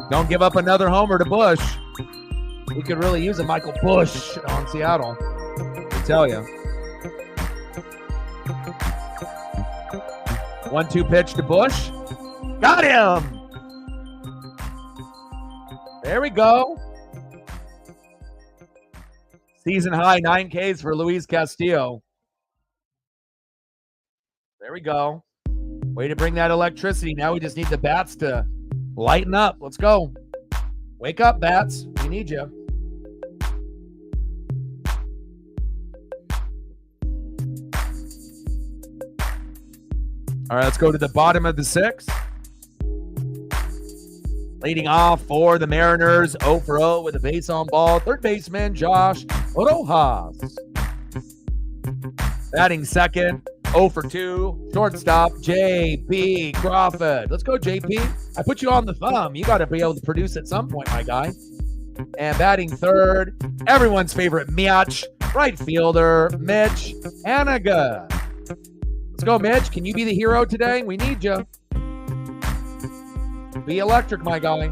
Don't give up another homer to Busch. We could really use a Michael Busch on Seattle, I tell you. 1-2 pitch to Busch. Got him! There we go. Season high 9 Ks for Luis Castillo. There we go. Way to bring that electricity. Now we just need the bats to lighten up. Let's go. Wake up, bats. We need you. All right, let's go to the bottom of the 6th. Leading off for the Mariners, 0 for 0 with a base on ball. Third baseman, Josh Rojas. Batting second, 0 for 2. Shortstop, J.P. Crawford. Let's go, J.P. I put you on the thumb. You got to be able to produce at some point, my guy. And batting third, everyone's favorite Mitch, right fielder, Mitch Haniga. Let's go, Mitch. Can you be the hero today? We need you. Be electric, my guy.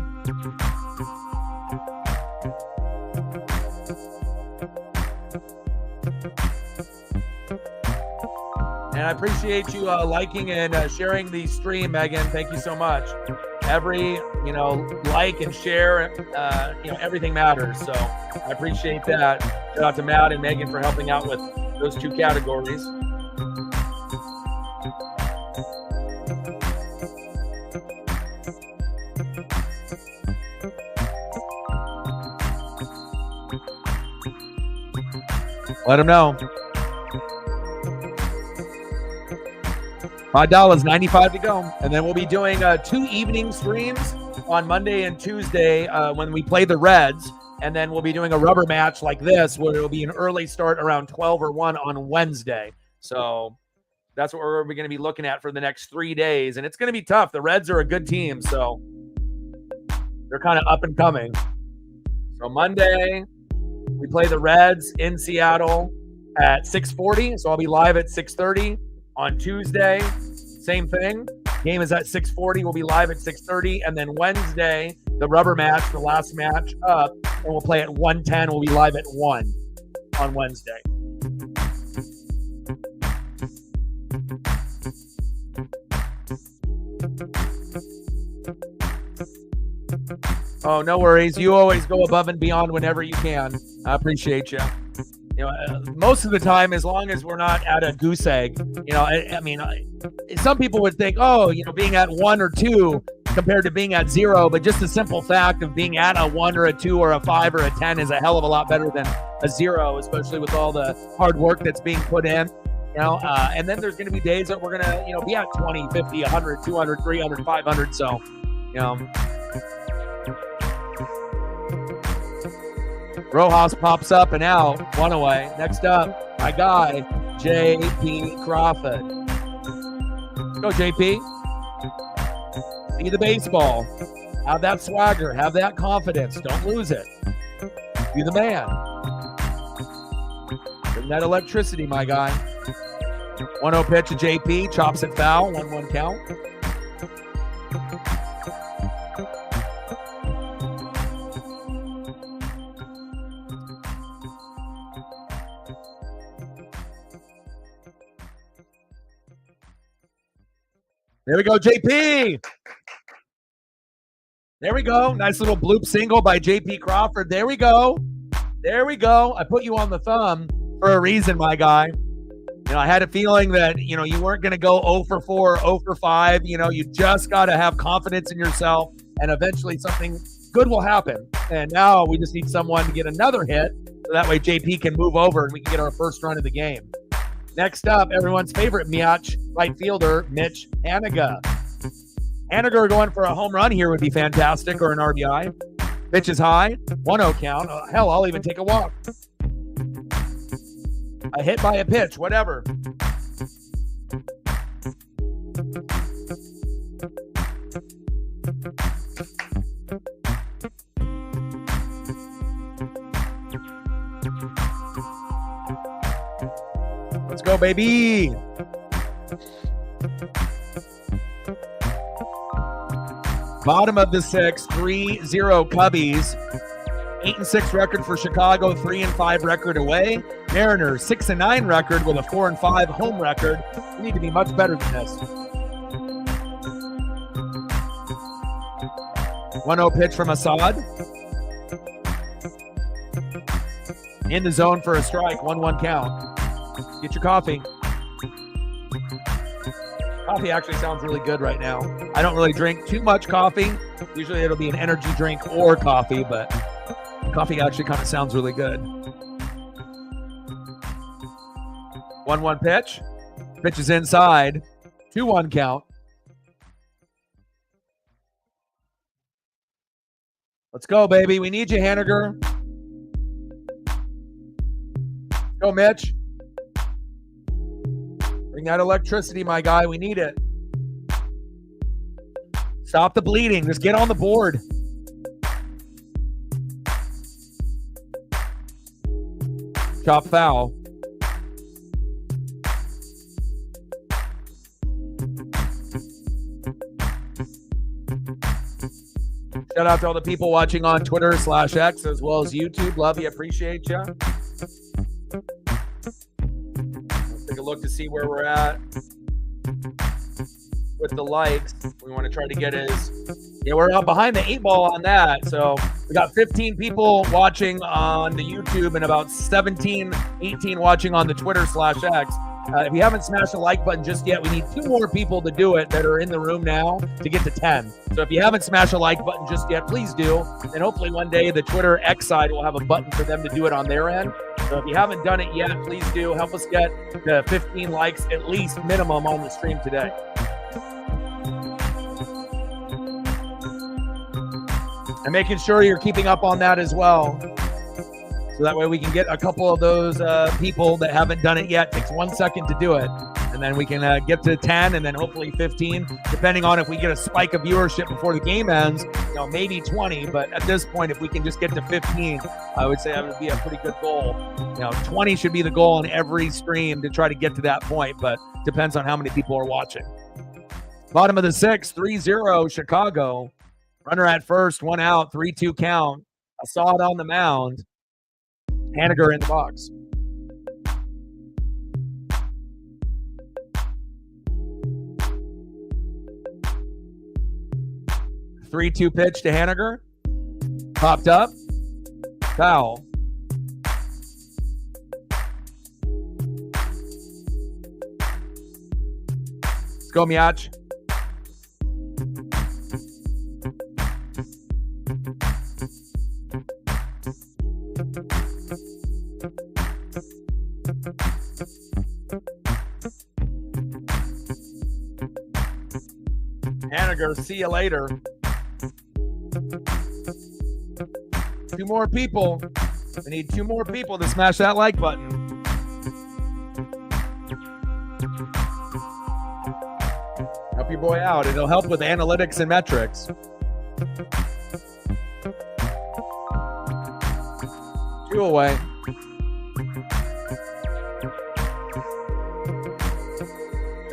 And I appreciate you liking and sharing the stream, Megan. Thank you so much. every, like and share, everything matters. So I appreciate that. Shout out to Matt and Megan for helping out with those 2 categories. Let them know. $5.95 to go. And then we'll be doing 2 evening streams on Monday and Tuesday when we play the Reds. And then we'll be doing a rubber match like this where it'll be an early start around 12 or 1 on Wednesday. So that's what we're going to be looking at for the next 3 days. And it's going to be tough. The Reds are a good team, so they're kind of up and coming. So Monday, we play the Reds in Seattle at 6:40. So I'll be live at 6:30. On Tuesday, same thing. Game is at 6:40. We'll be live at 6:30. And then Wednesday, the rubber match, the last match up, and we'll play at 1:10. We'll be live at 1 on Wednesday. Oh, no worries. You always go above and beyond whenever you can. I appreciate you. Most of the time, as long as we're not at a goose egg, some people would think, being at 1 or 2 compared to being at 0, but just the simple fact of being at a 1 or a 2 or a 5 or a 10 is a hell of a lot better than a 0, especially with all the hard work that's being put in. And then there's going to be days that we're going to, be at 20, 50, 100, 200, 300, 500. So, Rojas pops up and out, 1 away. Next up, my guy, J.P. Crawford. Go, J.P. Be the baseball. Have that swagger. Have that confidence. Don't lose it. Be the man. Bring that electricity, my guy. 1-0 pitch to J.P. Chops it foul. 1-1 count. There we go, JP. There we go. Nice little bloop single by JP Crawford. There we go. There we go. I put you on the thumb for a reason, my guy. I had a feeling that, you weren't going to go 0 for 4, 0 for 5. You just got to have confidence in yourself, and eventually something good will happen. And now we just need someone to get another hit, so that way JP can move over and we can get our first run of the game. Next up, everyone's favorite Miach right fielder, Mitch Haniga. Haniger going for a home run here would be fantastic, or an RBI. Pitch is high, 1-0 count. Oh, hell, I'll even take a walk. A hit by a pitch, whatever. Let's go, baby. Bottom of the 6th, 3-0 Cubbies. 8-6 record for Chicago, 3-5 record away. Mariners, 6-9 record with a 4-5 home record. We need to be much better than this. 1-0 pitch from Assad. In the zone for a strike, 1-1 count. Get your coffee. Coffee actually sounds really good right now. I don't really drink too much coffee. Usually it'll be an energy drink or coffee, but coffee actually kind of sounds really good. 1-1 pitch. Pitch is inside. 2-1 count. Let's go, baby. We need you, Haniger. Go, Mitch. Bring that electricity, my guy. We need it. Stop the bleeding. Just get on the board. Chop foul. Shout out to all the people watching on Twitter/X as well as YouTube. Love you. Appreciate you. Let's take a look to see where we're at with the likes. We want to try to get we're out behind the 8 ball on that. So we got 15 people watching on the YouTube and about 17, 18 watching on the Twitter/X. If you haven't smashed the like button just yet, we need 2 more people to do it that are in the room now to get to 10. So if you haven't smashed the like button just yet, please do. And hopefully one day the Twitter X side will have a button for them to do it on their end. So if you haven't done it yet, please do. Help us get the 15 likes at least minimum on the stream today. And making sure you're keeping up on that as well. So that way we can get a couple of those people that haven't done it yet. It takes 1 second to do it. And then we can get to 10 and then hopefully 15, depending on if we get a spike of viewership before the game ends, maybe 20. But at this point, if we can just get to 15, I would say that would be a pretty good goal. 20 should be the goal on every stream to try to get to that point, but depends on how many people are watching. Bottom of the 6th, 3-0 Chicago. Runner at first, 1 out, 3-2 count. Assad on the mound. Haniger in the box. Three-two pitch to Haniger. Popped up. Foul. Let's go, Miach. Haniger, see you later. 2 more people. We need 2 more people to smash that like button. Help your boy out. It'll help with analytics and metrics. 2 away.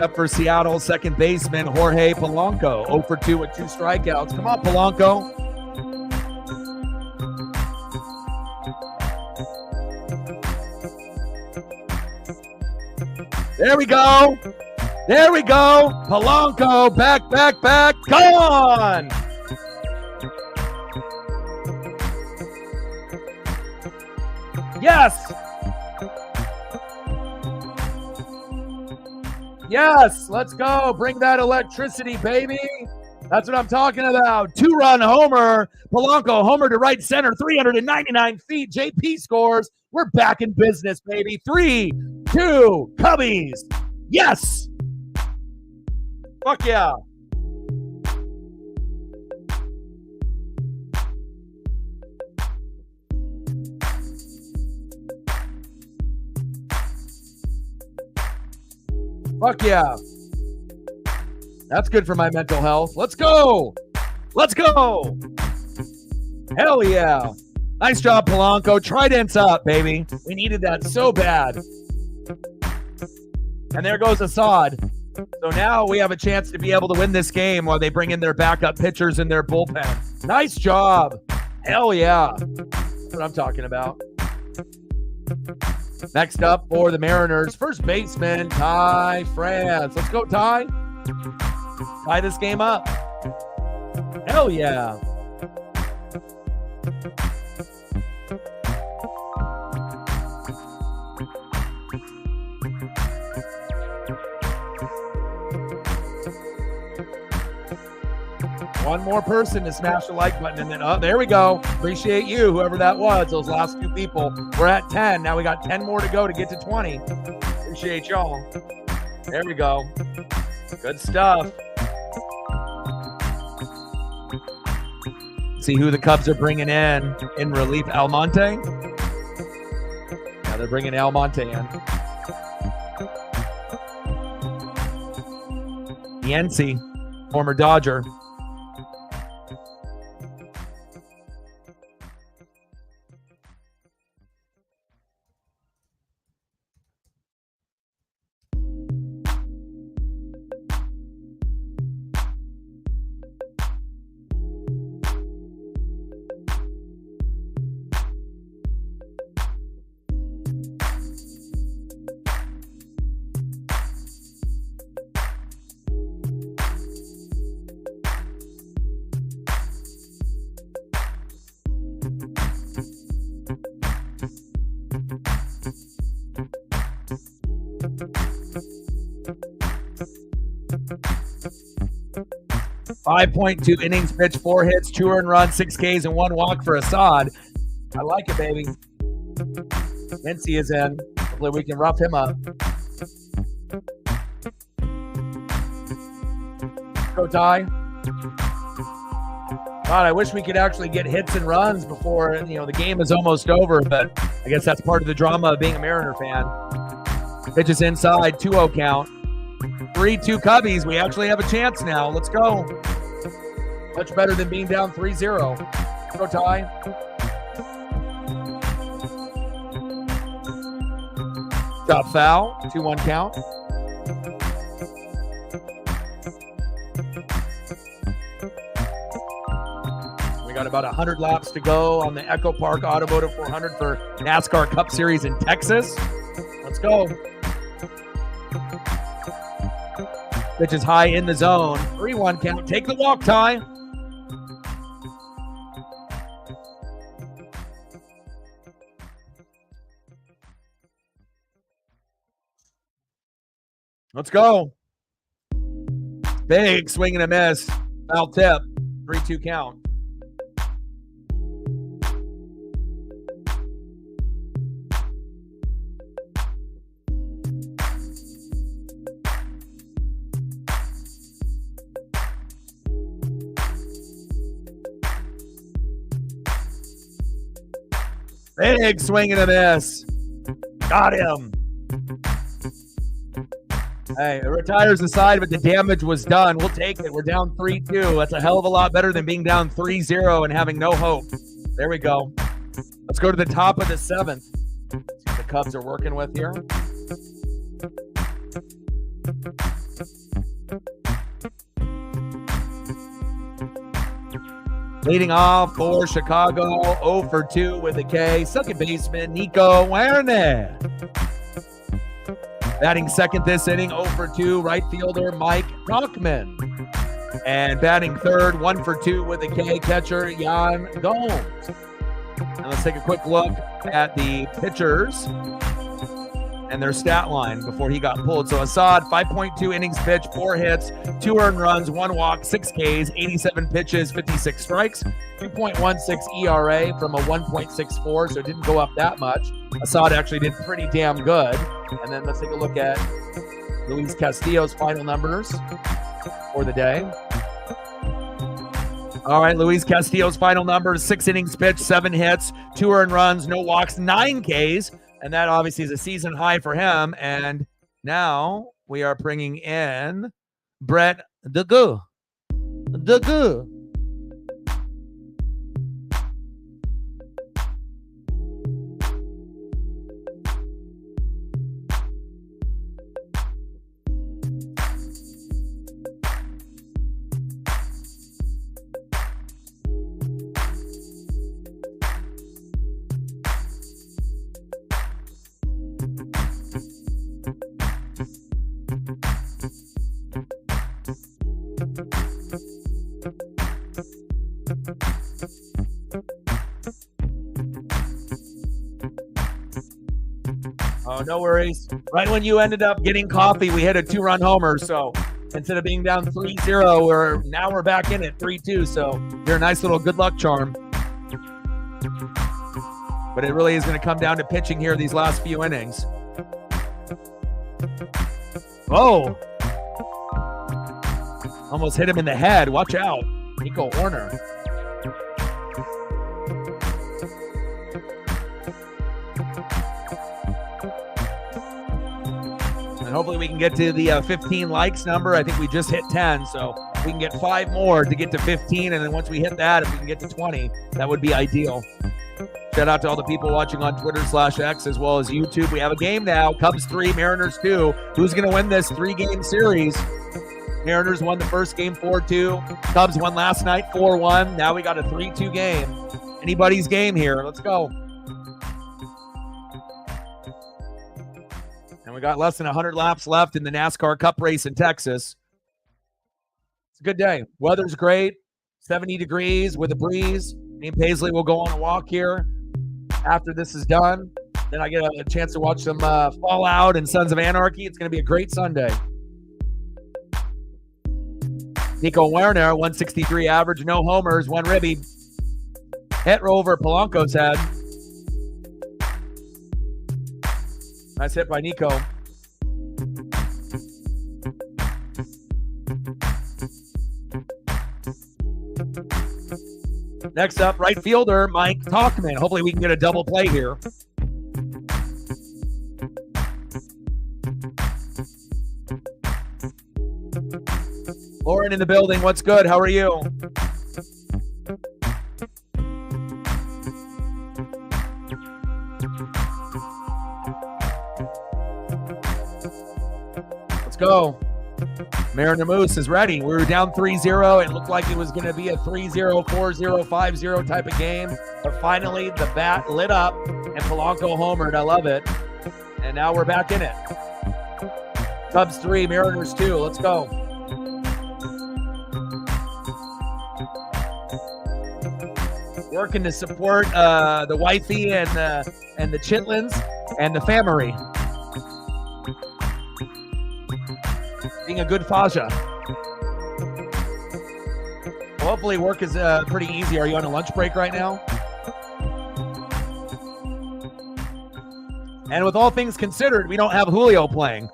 Up for Seattle, second baseman Jorge Polanco. 0 for 2 with 2 strikeouts. Come on, Polanco. There we go. There we go. Polanco, back, gone. Yes. Yes, let's go. Bring that electricity, baby. That's what I'm talking about. 2-run homer. Polanco, homer to right center, 399 feet. JP scores. We're back in business, baby. 3-2, Cubbies. Yes. Fuck yeah. Fuck yeah. That's good for my mental health. Let's go. Let's go. Hell yeah. Nice job, Polanco. Trident's up, baby. We needed that so bad. And there goes Assad. So now we have a chance to be able to win this game while they bring in their backup pitchers in their bullpen. Nice job. Hell yeah. That's what I'm talking about. Next up for the Mariners, first baseman, Ty France. Let's go, Ty. Tie this game up. Hell yeah. One more person to smash the like button, and then, there we go. Appreciate you, whoever that was, those last 2 people. We're at 10. Now we got 10 more to go to get to 20. Appreciate y'all. There we go. Good stuff. See who the Cubs are bringing in relief. Almonte. Yeah, they're bringing Almonte in. Yancey, former Dodger. 5.2 innings pitched, 4 hits, 2 earned runs, 6 Ks, and 1 walk for Assad. I like it, baby. Mincy is in. Hopefully we can rough him up. Go Ty. God, I wish we could actually get hits and runs before, the game is almost over, but I guess that's part of the drama of being a Mariner fan. Pitches inside, 2-0 count. 3-2 Cubbies. We actually have a chance now. Let's go. Much better than being down 3-0. Go Ty. Stop foul. 2-1 count. We got about 100 laps to go on the Echo Park Automotive 400 for NASCAR Cup Series in Texas. Let's go. Pitch is high in the zone. 3-1 count. Take the walk, Ty. Let's go. Big swing and a miss. Foul tip. 3-2 count. Big swing and a miss. Got him. Hey, it retires the side, but the damage was done. We'll take it. We're down 3-2. That's a hell of a lot better than being down 3-0 and having no hope. There we go. Let's go to the top of the 7th. See what the Cubs are working with here. Leading off for Chicago, 0 for 2 with a K. Second baseman, Nico Werner. Batting second this inning, 0 for 2, right fielder Mike Tauchman. And batting third, 1 for 2 with a K, catcher Yan Gomes. Now let's take a quick look at the pitchers and their stat line before he got pulled. So Assad, 5.2 innings pitched, 4 hits, 2 earned runs, 1 walk, 6 Ks, 87 pitches, 56 strikes, 2.16 ERA from a 1.64, so it didn't go up that much. Assad actually did pretty damn good. And then let's take a look at Luis Castillo's final numbers for the day. All right, Luis Castillo's final numbers: 6 innings pitched, 7 hits, 2 earned runs, no walks, 9 Ks. And that obviously is a season high for him. And now we are bringing in Brett DeGoo. Oh, no worries. Right when you ended up getting coffee, we hit a 2-run homer. So instead of being down 3-0, we're back in at 3-2. So you're a nice little good luck charm. But it really is going to come down to pitching here these last few innings. Oh! Almost hit him in the head. Watch out. Nico Werner. And hopefully we can get to the 15 likes number. I think we just hit 10, so we can get 5 more to get to 15. And then once we hit that, if we can get to 20, that would be ideal. Shout out to all the people watching on Twitter/X as well as YouTube. We have a game now. Cubs 3, Mariners 2. Who's going to win this 3-game series? Mariners won the first game 4-2. Cubs won last night 4-1. Now we got a 3-2 game. Anybody's game here. Let's go. And we got less than 100 laps left in the NASCAR Cup race in Texas. It's a good day. Weather's great. 70 degrees with a breeze. Me and Paisley will go on a walk here after this is done. Then I get a chance to watch some Fallout and Sons of Anarchy. It's going to be a great Sunday. Nico Werner, 163 average, no homers, one ribby. Hit over Polanco's head. Nice hit by Nico. Next up, right fielder Mike Tauchman. Hopefully we can get a double play here. Lauren in the building. What's good? How are you? Let's go. Mariner Moose is ready. We were down 3-0. It looked like it was going to be a 3-0, 4-0, 5-0 type of game. But finally, the bat lit up and Polanco homered. I love it. And now we're back in it. Cubs 3, Mariners 2. Let's go. Working to support the wifey and the chitlins and the family. Being a good Faja. Well, hopefully work is pretty easy. Are you on a lunch break right now? And with all things considered, we don't have Julio playing.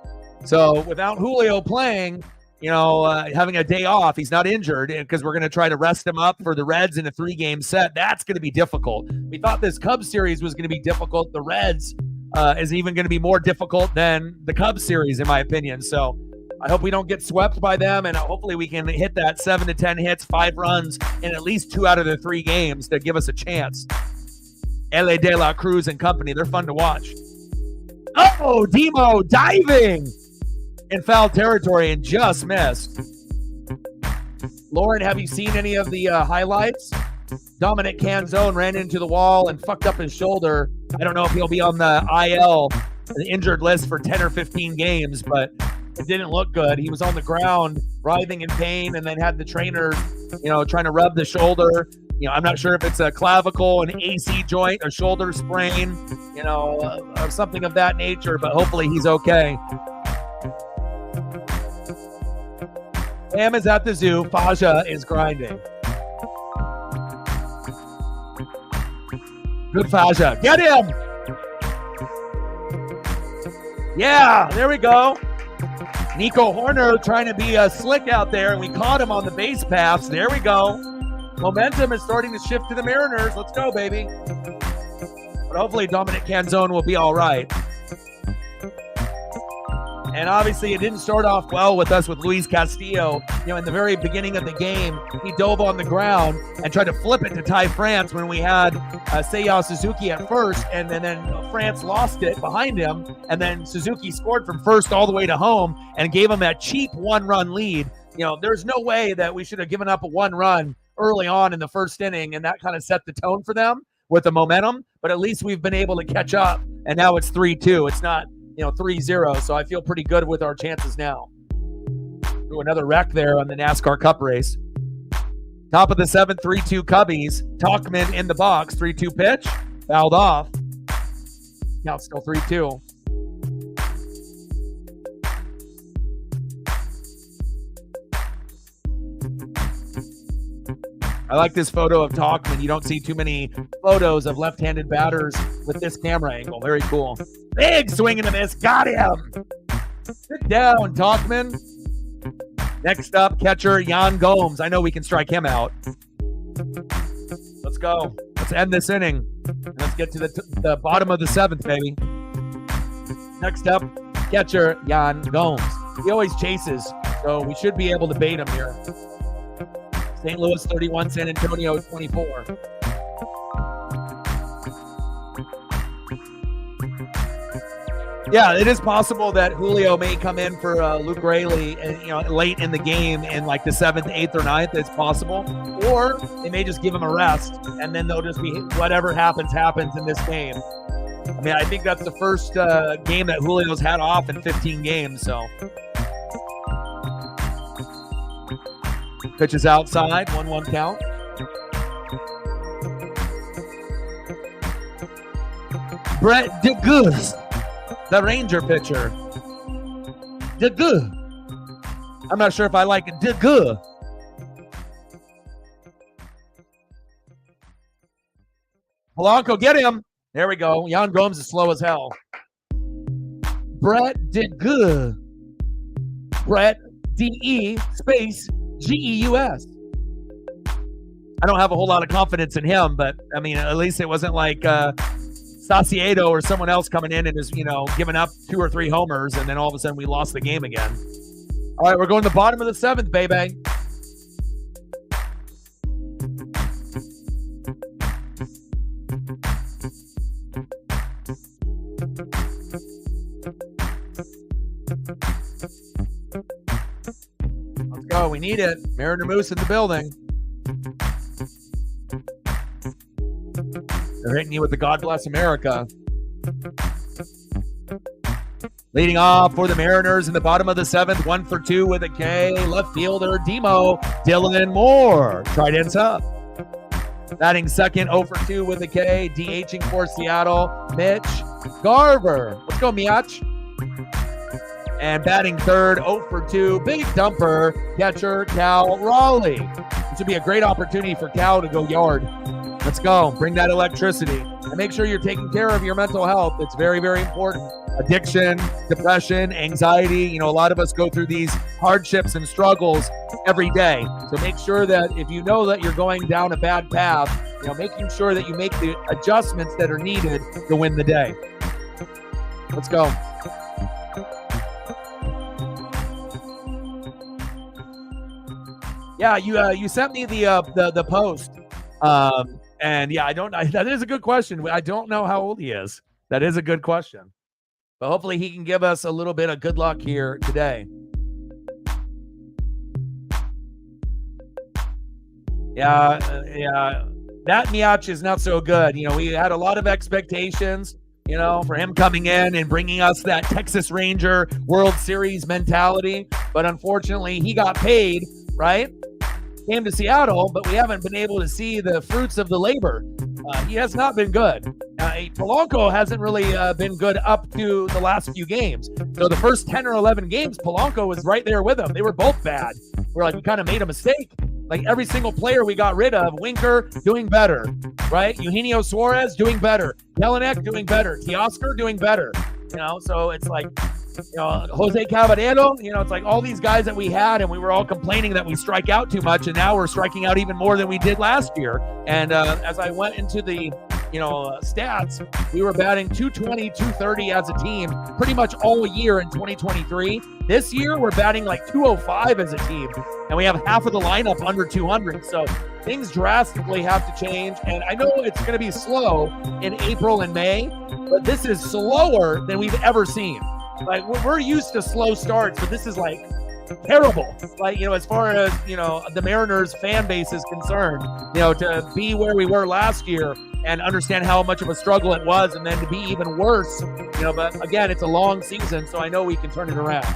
So without Julio playing, you know, having a day off, he's not injured, because we're going to try to rest him up for the Reds in a 3-game set. That's going to be difficult. We thought this Cubs series was going to be difficult. The Reds is even going to be more difficult than the Cubs series, in my opinion. So I hope we don't get swept by them, and hopefully we can hit that 7 to 10 hits, 5 runs in at least 2 out of the 3 games to give us a chance. L.A. De La Cruz and company, they're fun to watch. Oh, Demo diving in foul territory and just missed. Lauren, have you seen any of the highlights? Dominic Canzone ran into the wall and fucked up his shoulder. I don't know if he'll be on the IL, the injured list for 10 or 15 games, but it didn't look good. He was on the ground, writhing in pain, and then had the trainer, you know, trying to rub the shoulder. You know, I'm not sure if it's a clavicle, an AC joint, a shoulder sprain, you know, or something of that nature, but hopefully he's okay. Sam is at the zoo. Faja is grinding. Good Faja. Get him! Yeah, there we go. Nico Horner trying to be slick out there, and we caught him on the base paths. There we go. Momentum is starting to shift to the Mariners. Let's go, baby. But hopefully Dominic Canzone will be all right. And obviously it didn't start off well with us with Luis Castillo. You know, in the very beginning of the game, he dove on the ground and tried to flip it to Ty France when we had Seiya Suzuki at first, and then France lost it behind him, and then Suzuki scored from first all the way to home and gave him that cheap 1-run lead. You know, there's no way that we should have given up a 1 run early on in the first inning, and that kind of set the tone for them with the momentum, but at least we've been able to catch up, and now it's 3-2. It's not, you know, 3-0, so I feel pretty good with our chances now. Ooh, another wreck there on the NASCAR Cup race. Top of the 7th, 3-2 Cubbies. Tauchman in the box, 3-2 pitch, fouled off. Now still 3-2. I like this photo of Tauchman. You don't see too many photos of left-handed batters with this camera angle. Very cool. Big swing and a miss. Got him. Sit down, Tauchman. Next up, catcher Yan Gomes. I know we can strike him out. Let's go. Let's end this inning. And let's get to the bottom of the 7th, baby. Next up, catcher Yan Gomes. He always chases, so we should be able to bait him here. St. Louis 31, San Antonio 24. Yeah, it is possible that Julio may come in for Luke Raley, and you know, late in the game in like the 7th, 8th, or 9th. It's possible, or they may just give him a rest, and then they'll just be whatever happens in this game. I mean, I think that's the first game that Julio's had off in 15 games. So. Pitches outside, 1-1 count. Brett DeGuy, the Ranger pitcher. DeGuy. I'm not sure if I like DeGuy. Polanco, get him. There we go. Yan Gomes is slow as hell. Brett did good. Brett, D-E space G-E-U-S. I don't have a whole lot of confidence in him, but, I mean, at least it wasn't like Saucedo or someone else coming in and just, giving up 2 or 3 homers, and then all of a sudden we lost the game again. All right, we're going to the bottom of the 7th, baby. Let's go. We need it. Mariner Moose in the building. They're hitting you with the God Bless America. Leading off for the Mariners in the bottom of the 7th, 1 for 2 with a K. Left fielder, Demo, Dylan Moore. Tried ends up. Batting second, 0 for 2 with a K. DHing for Seattle, Mitch Garver. Let's go, Miach. And batting third, 0 for 2, big dumper, catcher Cal Raleigh. This would be a great opportunity for Cal to go yard. Let's go. Bring that electricity. And make sure you're taking care of your mental health. It's very, very important. Addiction, depression, anxiety. A lot of us go through these hardships and struggles every day. So make sure that if you know that you're going down a bad path, making sure that you make the adjustments that are needed to win the day. Let's go. Yeah, you sent me the post. And yeah, that is a good question. I don't know how old he is. That is a good question. But hopefully he can give us a little bit of good luck here today. Yeah. That Miach is not so good. We had a lot of expectations, for him coming in and bringing us that Texas Ranger World Series mentality. But unfortunately, he got paid, right? Came to Seattle, but we haven't been able to see the fruits of the labor. He has not been good. Polanco hasn't really been good up to the last few games. So the first 10 or 11 games, Polanco was right there with him. They were both bad. We kind of made a mistake. Like every single player we got rid of, Winker doing better, right? Eugenio Suarez doing better. Jelinek doing better. Teoscar doing better. So it's like, Jose Caballero, it's like all these guys that we had, and we were all complaining that we strike out too much, and now we're striking out even more than we did last year. And as I went into the, stats, we were batting 220, 230 as a team pretty much all year in 2023. This year, we're batting like 205 as a team, and we have half of the lineup under 200. So things drastically have to change, and I know it's going to be slow in April and May, but this is slower than we've ever seen. Like, we're used to slow starts, but this is like terrible. Like, as far as, the Mariners fan base is concerned, to be where we were last year and understand how much of a struggle it was, and then to be even worse, but again, it's a long season, so I know we can turn it around.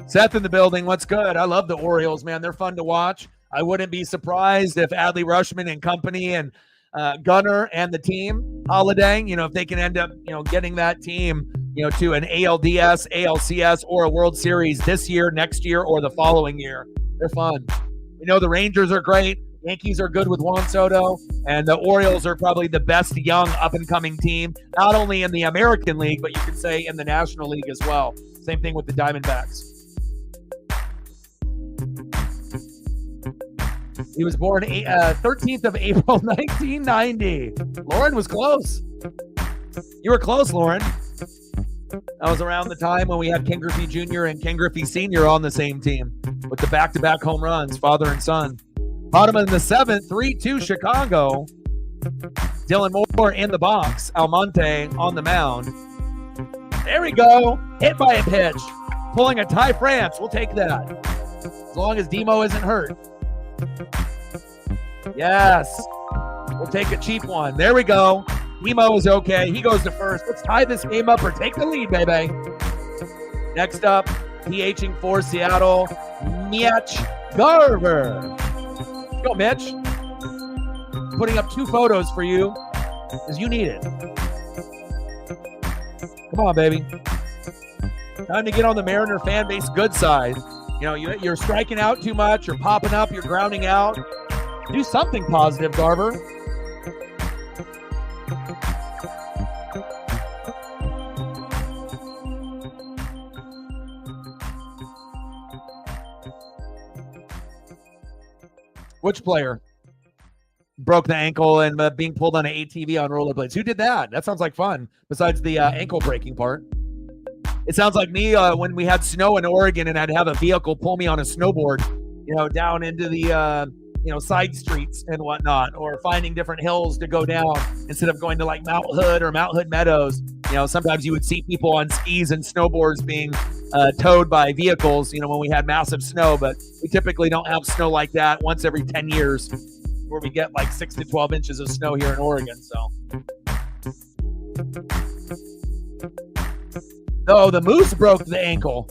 Seth in the building. What's good? I love the Orioles, man. They're fun to watch. I wouldn't be surprised if Adley Rutschman and company and Gunnar and the team, Holiday, if they can end up, getting that team, to an ALDS, ALCS, or a World Series this year, next year, or the following year. They're fun. The Rangers are great. Yankees are good with Juan Soto, and the Orioles are probably the best young up-and-coming team, not only in the American League, but you could say in the National League as well. Same thing with the Diamondbacks. He was born 13th of April, 1990. Lauren was close. You were close, Lauren. That was around the time when we had Ken Griffey Jr. and Ken Griffey Sr. on the same team with the back-to-back home runs, father and son. Bottom in the 7th, 3-2 Chicago. Dylan Moore in the box. Almonte on the mound. There we go. Hit by a pitch. Pulling a Ty France. We'll take that. As long as Demo isn't hurt. Yes. We'll take a cheap one. There we go. Demo is okay. He goes to first. Let's tie this game up or take the lead, baby. Next up, DHing for Seattle, Mitch Garver. Go, Mitch. Putting up 2 photos for you because you need it. Come on, baby. Time to get on the Mariner fan base good side. You know, you're striking out too much, you're popping up, you're grounding out. Do something positive, Garver. Which player broke the ankle and being pulled on an ATV on rollerblades? Who did that? That sounds like fun, besides the ankle breaking part. It sounds like me when we had snow in Oregon and I'd have a vehicle pull me on a snowboard, you know, down into the, side streets and whatnot, or finding different hills to go down instead of going to like Mount Hood or Mount Hood Meadows. You know, sometimes you would see people on skis and snowboards being towed by vehicles, you know, when we had massive snow, but we typically don't have snow like that once every 10 years where we get like 6 to 12 inches of snow here in Oregon. So, no, the Moose broke the ankle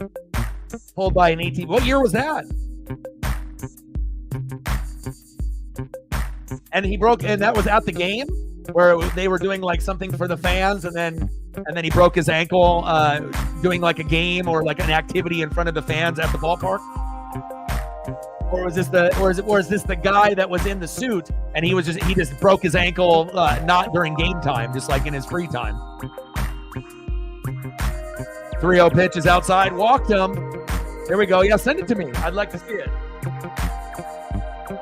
pulled by an ATV. What year was that? And he broke, and that was at the game where they were doing like something for the fans, and then he broke his ankle doing like a game or like an activity in front of the fans at the ballpark. Or was this the guy that was in the suit and he just broke his ankle not during game time, just like in his free time. 3-0 pitch is outside, walked him. There we go. Yeah, send it to me. I'd like to see it.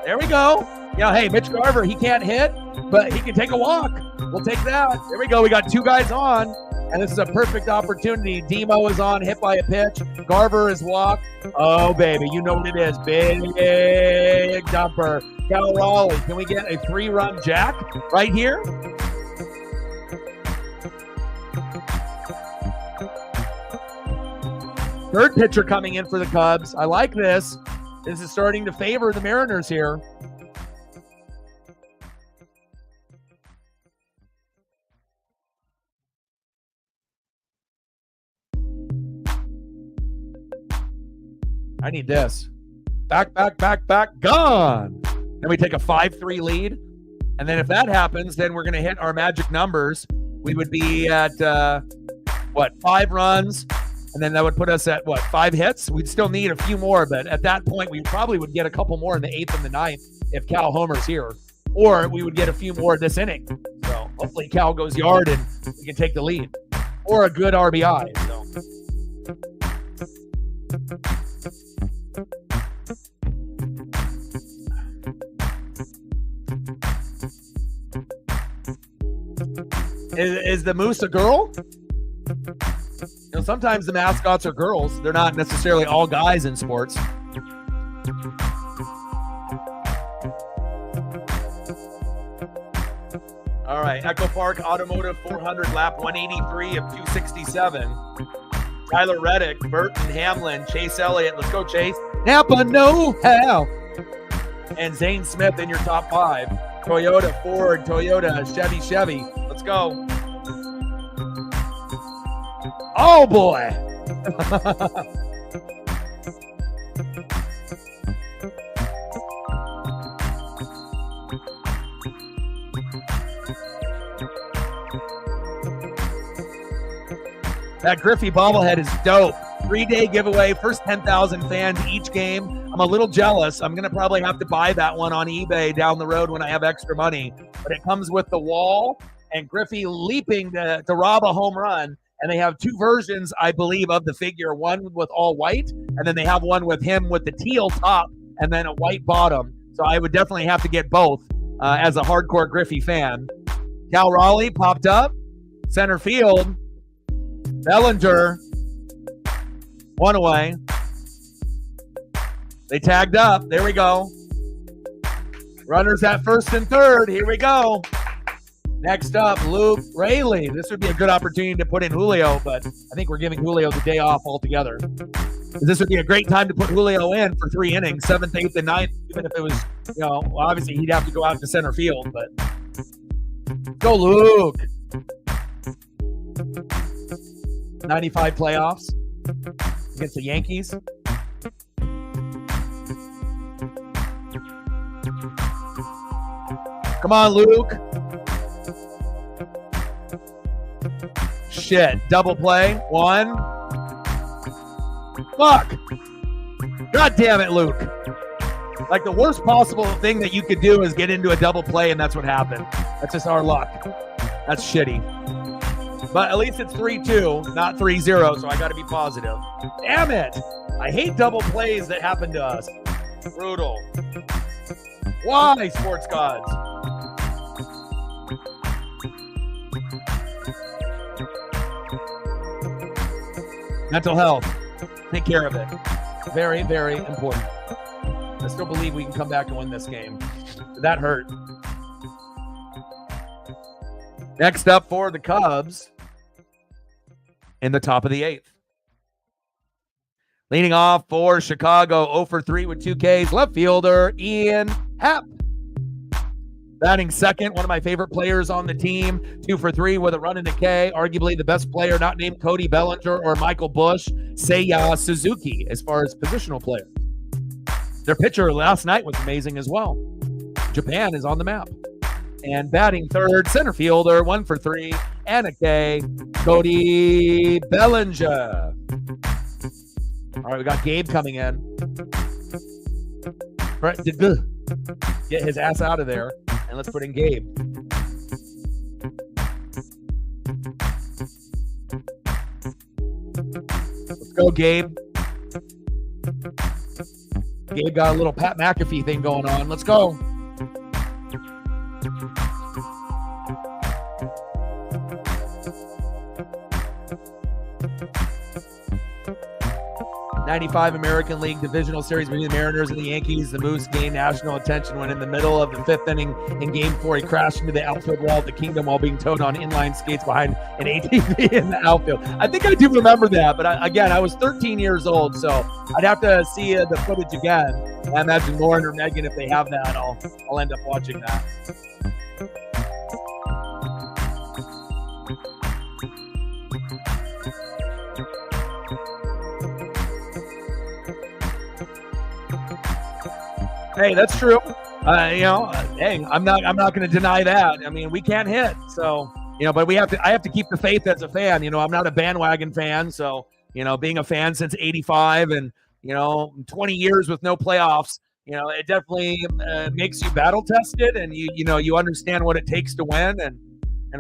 There we go. Yeah, hey, Mitch Garver, he can't hit, but he can take a walk. We'll take that. There we go. We got 2 guys on, and this is a perfect opportunity. Demo is on, hit by a pitch. Garver is walked. Oh, baby, you know what it is. Big dumper. Cal Raleigh, can we get a 3-run jack right here? Third pitcher coming in for the Cubs. I like this. This is starting to favor the Mariners here. I need this. Back, gone. Then we take a 5-3 lead. And then if that happens, then we're going to hit our magic numbers. We would be at, 5 runs? And then that would put us at, 5 hits? We'd still need a few more, but at that point, we probably would get a couple more in the 8th and the 9th if Cal homers here. Or we would get a few more this inning. So hopefully Cal goes yard and we can take the lead. Or a good RBI. So. Is the Moose a girl? You know, sometimes the mascots are girls. They're not necessarily all guys in sports. All right, Echo Park Automotive 400, lap 183 of 267. Tyler Reddick, Burton Hamlin, Chase Elliott. Let's go, Chase. Napa know-how. And Zane Smith in your top 5. Toyota, Ford, Toyota, Chevy. Let's go. Oh, boy. That Griffey bobblehead is dope. 3-day giveaway, first 10,000 fans each game. I'm a little jealous. I'm going to probably have to buy that one on eBay down the road when I have extra money. But it comes with the wall and Griffey leaping to rob a home run. And they have 2 versions, I believe, of the figure. One with all white, and then they have one with him with the teal top and then a white bottom. So I would definitely have to get both as a hardcore Griffey fan. Cal Raleigh popped up. Center field. Bellinger. 1 away. They tagged up. There we go. Runners at first and third. Here we go. Next up, Luke Raley. This would be a good opportunity to put in Julio, but I think we're giving Julio the day off altogether. This would be a great time to put Julio in for 3 innings, 7th, 8th, and 9th, even if it was, obviously he'd have to go out to center field, but go Luke. 95 playoffs against the Yankees. Come on, Luke. Shit. Double play. 1. Fuck. God damn it, Luke. Like the worst possible thing that you could do is get into a double play, and that's what happened. That's just our luck. That's shitty. But at least it's 3-2, not 3-0, so I got to be positive. Damn it. I hate double plays that happen to us. Brutal. Why, sports gods? Mental health. Take care of it. Very, very important. I still believe we can come back and win this game. That hurt. Next up for the Cubs in the top of the 8th. Leading off for Chicago, 0 for 3 with 2 Ks, left fielder Ian Happ. Batting second, one of my favorite players on the team, 2 for 3 with a run and a K. Arguably the best player, not named Cody Bellinger or Michael Busch, Seiya Suzuki, as far as positional players. Their pitcher last night was amazing as well. Japan is on the map. And batting third, center fielder, 1 for 3 and a K, Cody Bellinger. All right, we got Gabe coming in. Get his ass out of there, and let's put in Gabe. Let's go, Gabe. Gabe got a little Pat McAfee thing going on. Let's go. '95 American League Divisional Series between the Mariners and the Yankees. The Moose gained national attention when in the middle of the 5th inning in Game 4, he crashed into the outfield wall of the Kingdom while being towed on inline skates behind an ATV in the outfield. I think I do remember that, but I was 13 years old, so I'd have to see the footage again. I imagine Lauren or Megan, if they have that, I'll end up watching that. Hey, that's true. Hey, I'm not going to deny that. I mean, we can't hit, so but I have to keep the faith as a fan. I'm not a bandwagon fan, so being a fan since '85 and 20 years with no playoffs, it definitely makes you battle tested, and you understand what it takes to win, and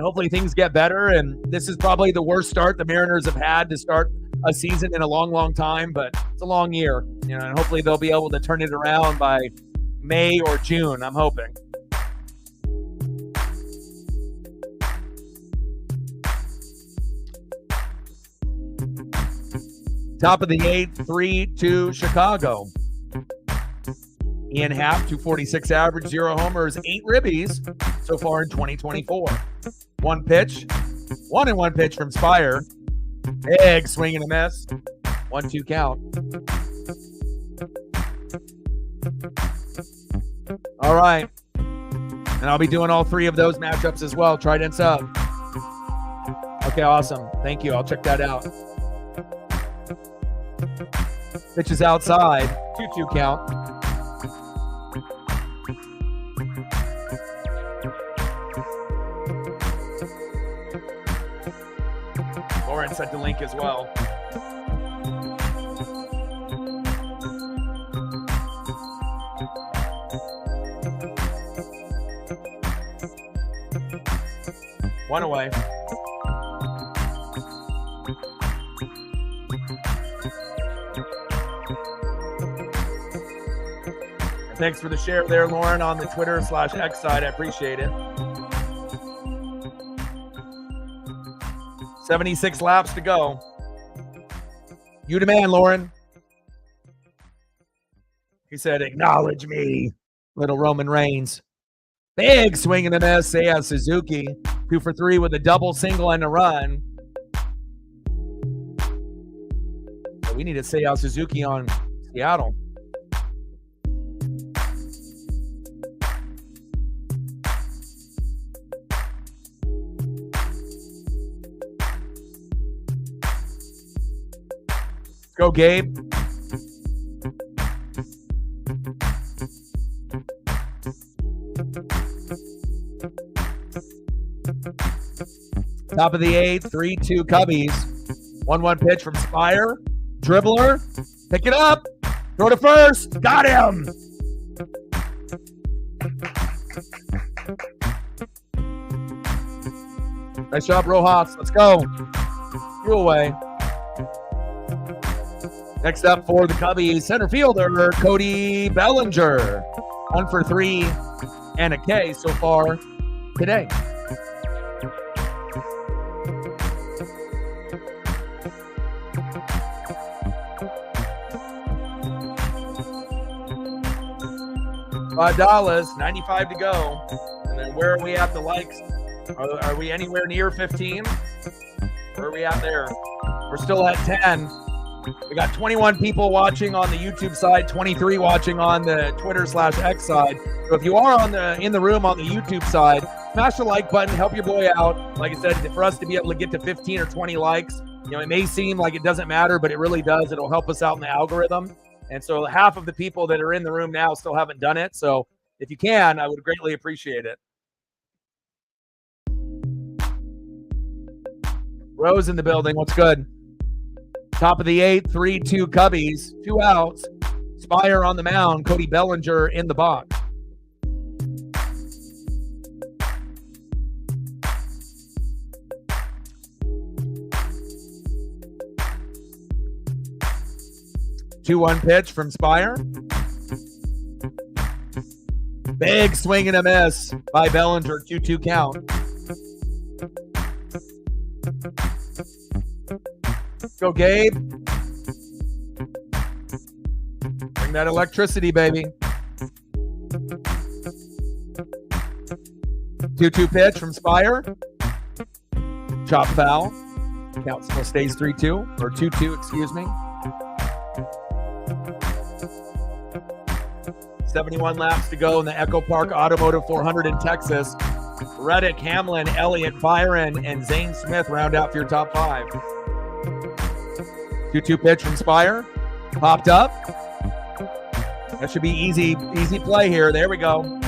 hopefully things get better. And this is probably the worst start the Mariners have had to start a season in a long, long time, but it's a long year, and hopefully they'll be able to turn it around by May or June, I'm hoping. Top of the 8th, 3-2 Chicago. Ian Happ, 246 average, 0 homers, 8 ribbies so far in 2024. 1 pitch, 1-1 pitch from Spire. Big swing and a miss. 1-2 count. All right. And I'll be doing all 3 of those matchups as well. Trident sub. Okay, awesome. Thank you. I'll check that out. Pitch is outside. 2-2 count. Lauren sent the link as well. One away. And thanks for the share there, Lauren, on the Twitter/X side. I appreciate it. 76 laps to go. You demand, Lauren. He said, acknowledge me, little Roman Reigns. Big swing and a miss. Seiya Suzuki, 2 for 3 with a double, single, and a run. So we need to Seiya Suzuki on Seattle. Go, Gabe. Top of the 8th, 3-2 Cubbies. 1-1 pitch from Spire. Dribbler. Pick it up. Throw to first. Got him. Nice job, Rojas. Let's go. You away. Next up for the Cubbies, center fielder Cody Bellinger. 1 for 3 and a K so far today. $5, 95 to go. And then where are we at the likes? Are we anywhere near 15? Where are we at there? We're still at 10. We got 21 people watching on the YouTube side, 23 watching on the Twitter/X side. So if you are in the room on the YouTube side, smash the like button, help your boy out. Like I said, for us to be able to get to 15 or 20 likes, it may seem like it doesn't matter, but it really does. It'll help us out in the algorithm. And so half of the people that are in the room now still haven't done it. So if you can, I would greatly appreciate it. Rose in the building. What's good? Top of the 8th, 3-2 Cubbies. 2 outs. Spire on the mound. Cody Bellinger in the box. Two-one pitch from Spire. Big swing and a miss by Bellinger. 2-2 count. Go, Gabe. Bring that electricity, baby. 2-2 pitch from Spire. Chop foul. Count still stays 3-2, or 2-2, excuse me. 71 laps to go in the Echo Park Automotive 400 in Texas. Reddick, Hamlin, Elliott, Byron, and Zane Smith round out for your top 5. 2-2 pitch from Spire. Popped up. That should be easy play here. There we go.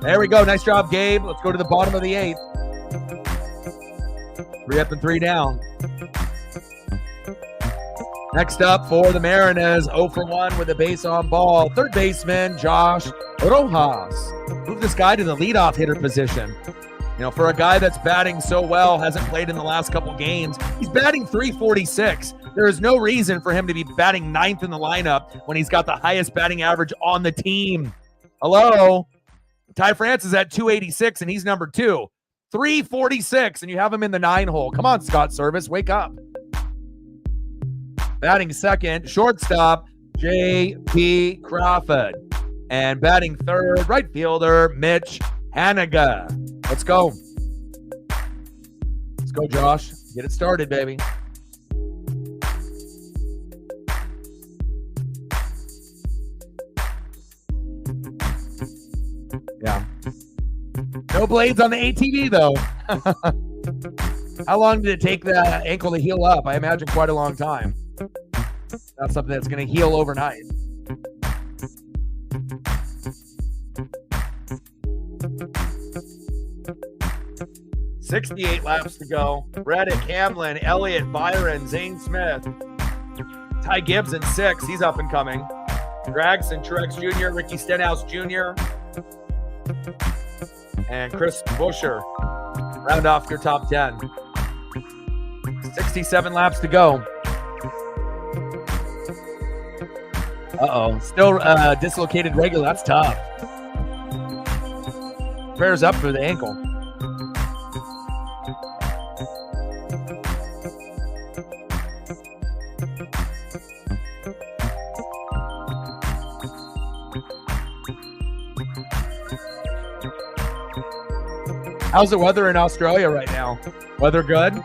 There we go. Nice job, Gabe. Let's go to the bottom of the 8th. 3 up and 3 down. Next up for the Mariners, 0 for 1 with a base on ball. Third baseman, Josh Rojas. Move this guy to the leadoff hitter position. For a guy that's batting so well, hasn't played in the last couple games, he's batting .346. There is no reason for him to be batting 9th in the lineup when he's got the highest batting average on the team. Hello? Ty France is at .286, and he's number 2. .346, and you have him in the 9 hole. Come on, Scott Service, wake up. Batting second, shortstop, J.P. Crawford. And batting third, right fielder, Mitch Haniga. Let's go. Let's go, Josh. Get it started, baby. Yeah. No blades on the ATV, though. How long did it take the ankle to heal up? I imagine quite a long time. Not something that's going to heal overnight. $68 laps to go. Reddick, Hamlin, Elliott, Byron, Zane Smith. Ty Gibbs in 6. He's up and coming. Gregson, Truex Jr., Ricky Stenhouse Jr., and Chris Buescher. Round off your top 10. 67 laps to go. Uh-oh. Still dislocated regular. That's tough. Prayers up for the ankle. How's the weather in Australia right now? Weather good?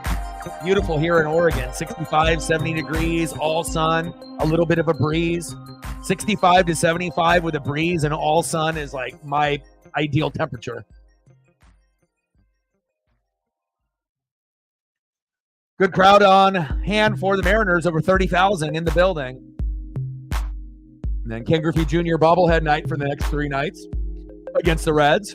Beautiful here in Oregon. 65, 70 degrees, all sun, a little bit of a breeze. 65 to 75 with a breeze and all sun is like my ideal temperature. Good crowd on hand for the Mariners, over 30,000 in the building. And then Ken Griffey Jr. bobblehead night for the next 3 nights against the Reds.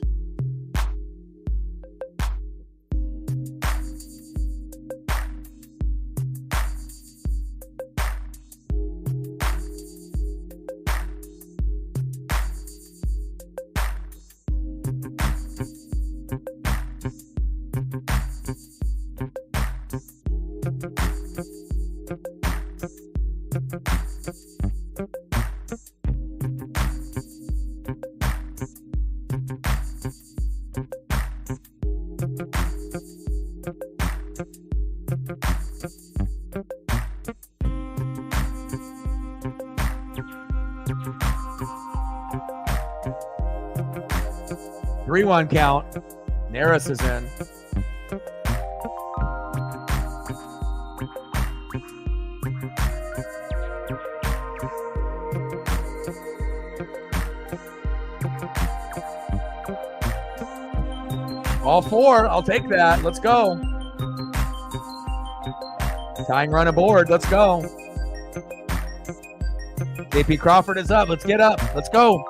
3-1 count. Neris is in. All four. I'll take that. Let's go. Tying run aboard. Let's go. JP Crawford is up. Let's get up. Let's go.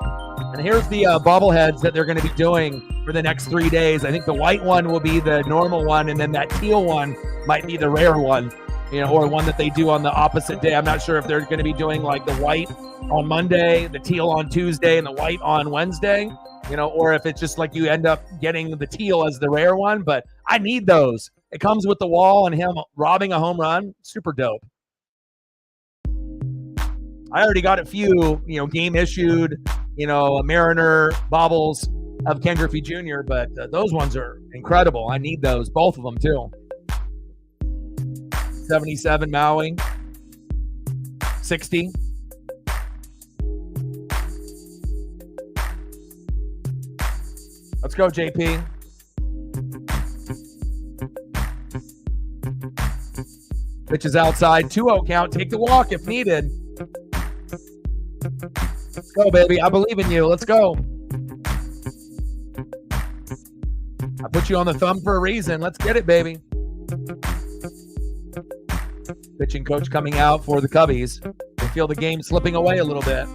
And here's the bobbleheads that they're going to be doing for the next 3 days. I think the white one will be the normal one, and then that teal one might be the rare one, or one that they do on the opposite day. I'm not sure if they're going to be doing like the white on Monday, the teal on Tuesday, and the white on Wednesday, or if it's just like you end up getting the teal as the rare one. But I need those. It comes with the wall and him robbing a home run. Super dope. I already got a few, game issued, Mariner bobbles of Ken Griffey Jr., but those ones are incredible. I need those, both of them too. 77 Maui, 60. Let's go, JP. Pitch is outside, 2-0 count. Take the walk if needed. Let's go, baby. I believe in you. Let's go. I put you on the thumb for a reason. Let's get it, baby. Pitching coach coming out for the Cubbies. They feel the game slipping away a little bit.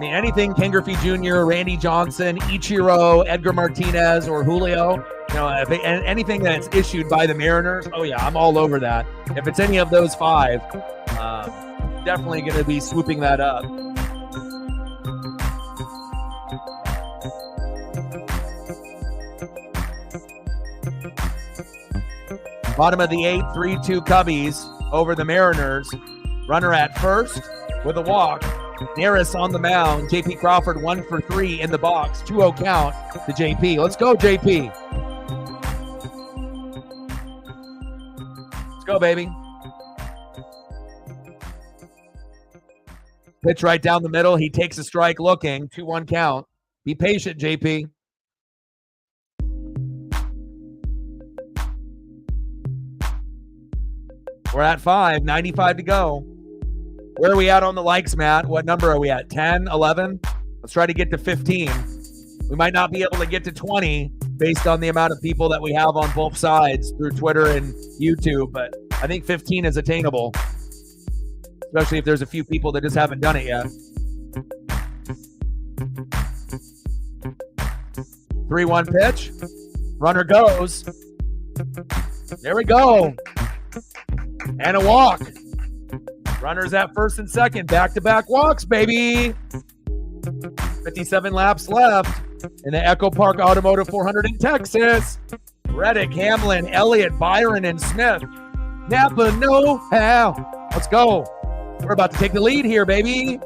Anything Ken Griffey Jr., Randy Johnson, Ichiro, Edgar Martinez, or Julio, anything that's issued by the Mariners, oh yeah, I'm all over that. If it's any of those five, definitely going to be swooping that up. Bottom of the 8th, 3-2 Cubbies over the Mariners. Runner at first with a walk. Neris on the mound. JP Crawford 1 for 3 in the box. 2-0 count to JP. Let's go, JP. Let's go, baby. Pitch right down the middle. He takes a strike looking. 2-1 count. Be patient, JP. We're at 5. 95 to go. Where are we at on the likes, Matt? What number are we at? 10, 11? Let's try to get to 15. We might not be able to get to 20 based on the amount of people that we have on both sides through Twitter and YouTube, but I think 15 is attainable, especially if there's a few people that just haven't done it yet. 3-1 pitch. Runner goes. There we go. And a walk. Runners at first and second. Back-to-back walks, baby. 57 laps left in the Echo Park Automotive 400 in Texas. Reddick, Hamlin, Elliott, Byron, and Smith. Napa know-how. Let's go. We're about to take the lead here, baby.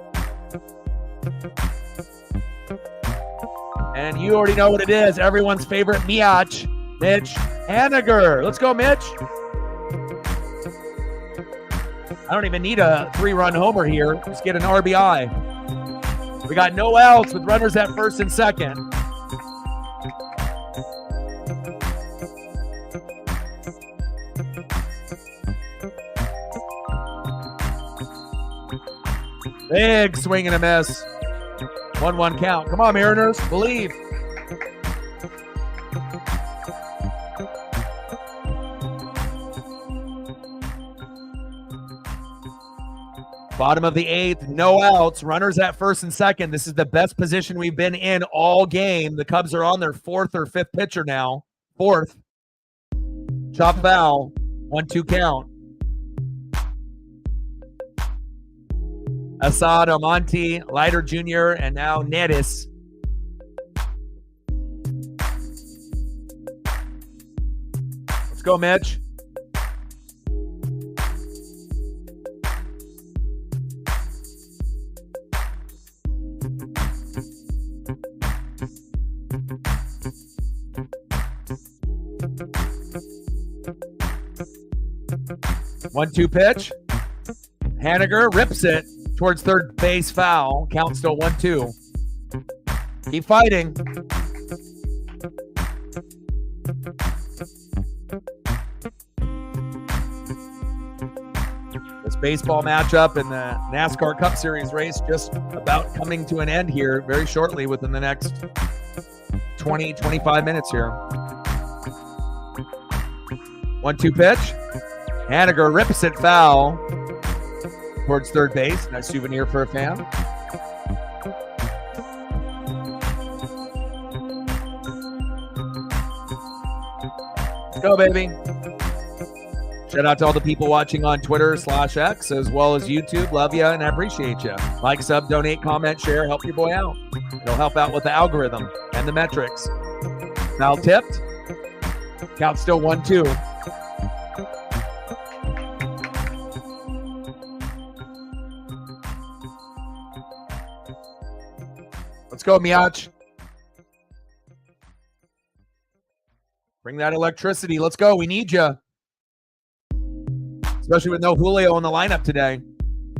And you already know what it is. Everyone's favorite Mitch Haniger. Let's go, Mitch. I don't even need a 3-run homer here. Just get an RBI. We got no outs with runners at first and second. Big swing and a miss. 1-1 count. Come on, Mariners. Believe. Bottom of the 8th, no outs, runners at first and second. This is the best position we've been in all game. The Cubs are on their 4th or 5th pitcher now. 4th. Chop foul. 1-2 count. Assad, Almonte, Leiter Jr., and now Neris. go, Mitch. One-two pitch. Haniger rips it towards third base, foul. Count still 1-2. Keep fighting. This baseball matchup in the NASCAR Cup Series race just about coming to an end here very shortly within the next 20, 25 minutes here. 1-2 pitch. Haniger rips it foul towards third base. Nice souvenir for a fan. Let's go, baby. Shout out to all the people watching on Twitter/X as well as YouTube. Love you and I appreciate you. Like, sub, donate, comment, share, help your boy out. It'll help out with the algorithm and the metrics. Foul tipped. Count still 1-2. Let's go, Miach. Bring that electricity. Let's go. We need you. Especially with no Julio in the lineup today.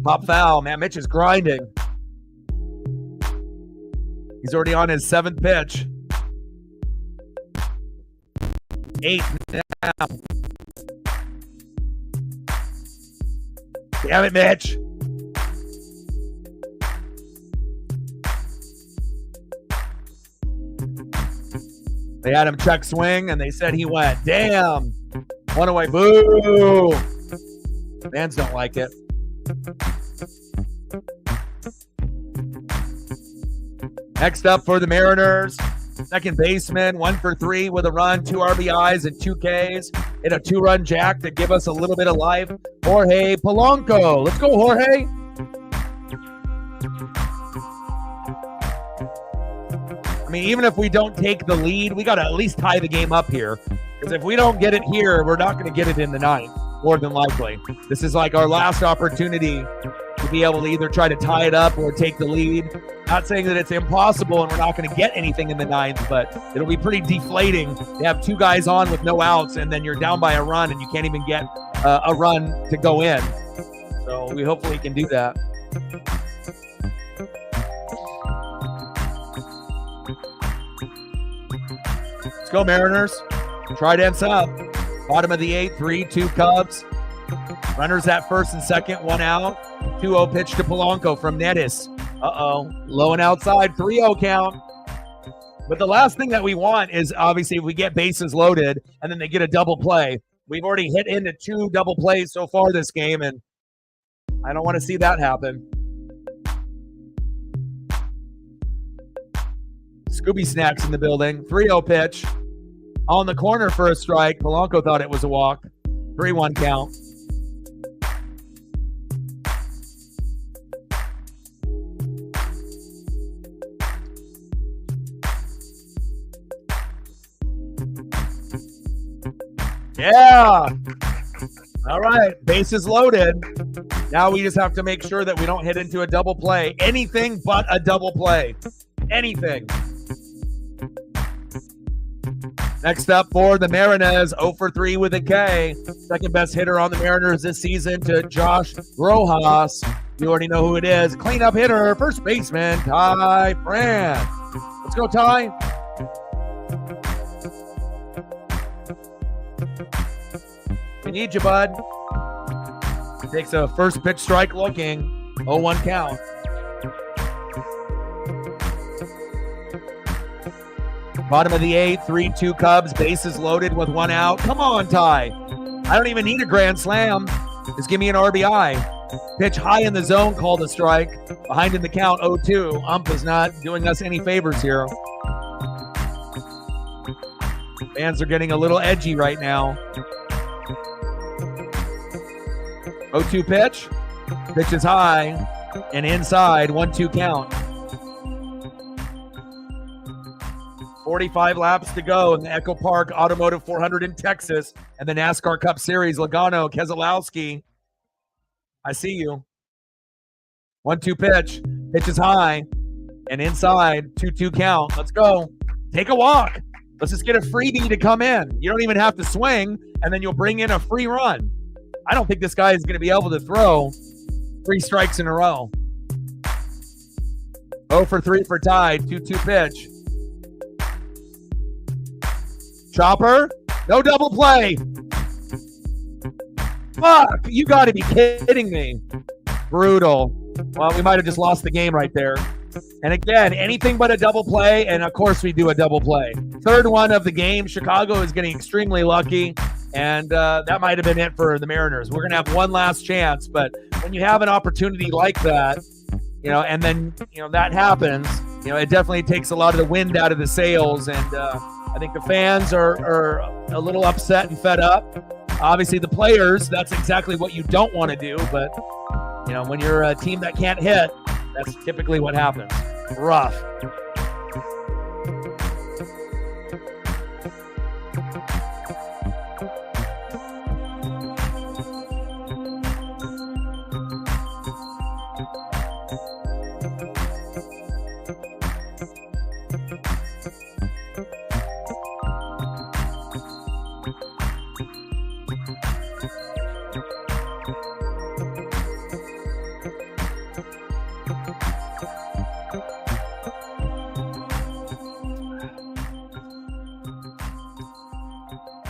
Pop foul. Man, Mitch is grinding. He's already on his 7th pitch. 8 now. Damn it, Mitch. They had him check swing, and they said he went. Damn. One away. Boo. Fans don't like it. Next up for the Mariners, second baseman, 1 for 3 with a run, 2 RBIs and 2 Ks. Hit a 2-run jack to give us a little bit of life. Jorge Polanco. Let's go, Jorge. I mean, even if we don't take the lead, we got to at least tie the game up here. Because if we don't get it here, we're not going to get it in the 9th, more than likely. This is like our last opportunity to be able to either try to tie it up or take the lead. Not saying that it's impossible and we're not going to get anything in the 9th, but it'll be pretty deflating to have 2 guys on with no outs and then you're down by a run and you can't even get a run to go in. So we hopefully can do that. Let's go, Mariners. Trident's up. Bottom of the 8th, 3-2 Cubs. Runners at first and second, 1 out. 2-0 pitch to Polanco from Nettis. Uh-oh. Low and outside, 3-0 count. But the last thing that we want is obviously if we get bases loaded and then they get a double play. We've already hit into 2 double plays so far this game, and I don't want to see that happen. Scooby Snacks in the building. 3-0 pitch. On the corner for a strike. Polanco thought it was a walk. 3-1 count. Yeah. All right. Bases loaded. Now we just have to make sure that we don't hit into a double play. Anything but a double play. Anything. Next up for the Mariners, 0 for 3 with a K. Second best hitter on the Mariners this season to Josh Rojas. You already know who it is. Cleanup hitter, first baseman, Ty France. Let's go, Ty. We need you, bud. Takes a first pitch strike looking. 0-1 count. Bottom of the 8th, 3-2 Cubs, bases loaded with 1 out. Come on, Ty. I don't even need a grand slam. Just give me an RBI. Pitch high in the zone, called a strike. Behind in the count, 0-2. Ump is not doing us any favors here. Fans are getting a little edgy right now. 0-2 pitch. Pitch is high and inside, 1-2 count. 45 laps to go in the Echo Park Automotive 400 in Texas and the NASCAR Cup Series. Logano, Keselowski. I see you. 1-2 pitch. Pitch is high and inside. 2-2 count. Let's go. Take a walk. Let's just get a freebie to come in. You don't even have to swing, and then you'll bring in a free run. I don't think this guy is going to be able to throw 3 strikes in a row. 0 for 3 for Ty. 2-2 pitch. Chopper. No double play. Fuck. You got to be kidding me. Brutal. Well, we might have just lost the game right there. And again, anything but a double play, and of course we do a double play. Third one of the game. Chicago is getting extremely lucky, and that might have been it for the Mariners. We're going to have one last chance, but when you have an opportunity like that, and then, that happens, it definitely takes a lot of the wind out of the sails, and I think the fans are a little upset and fed up. Obviously, the players, that's exactly what you don't want to do, but, when you're a team that can't hit, that's typically what happens. Rough.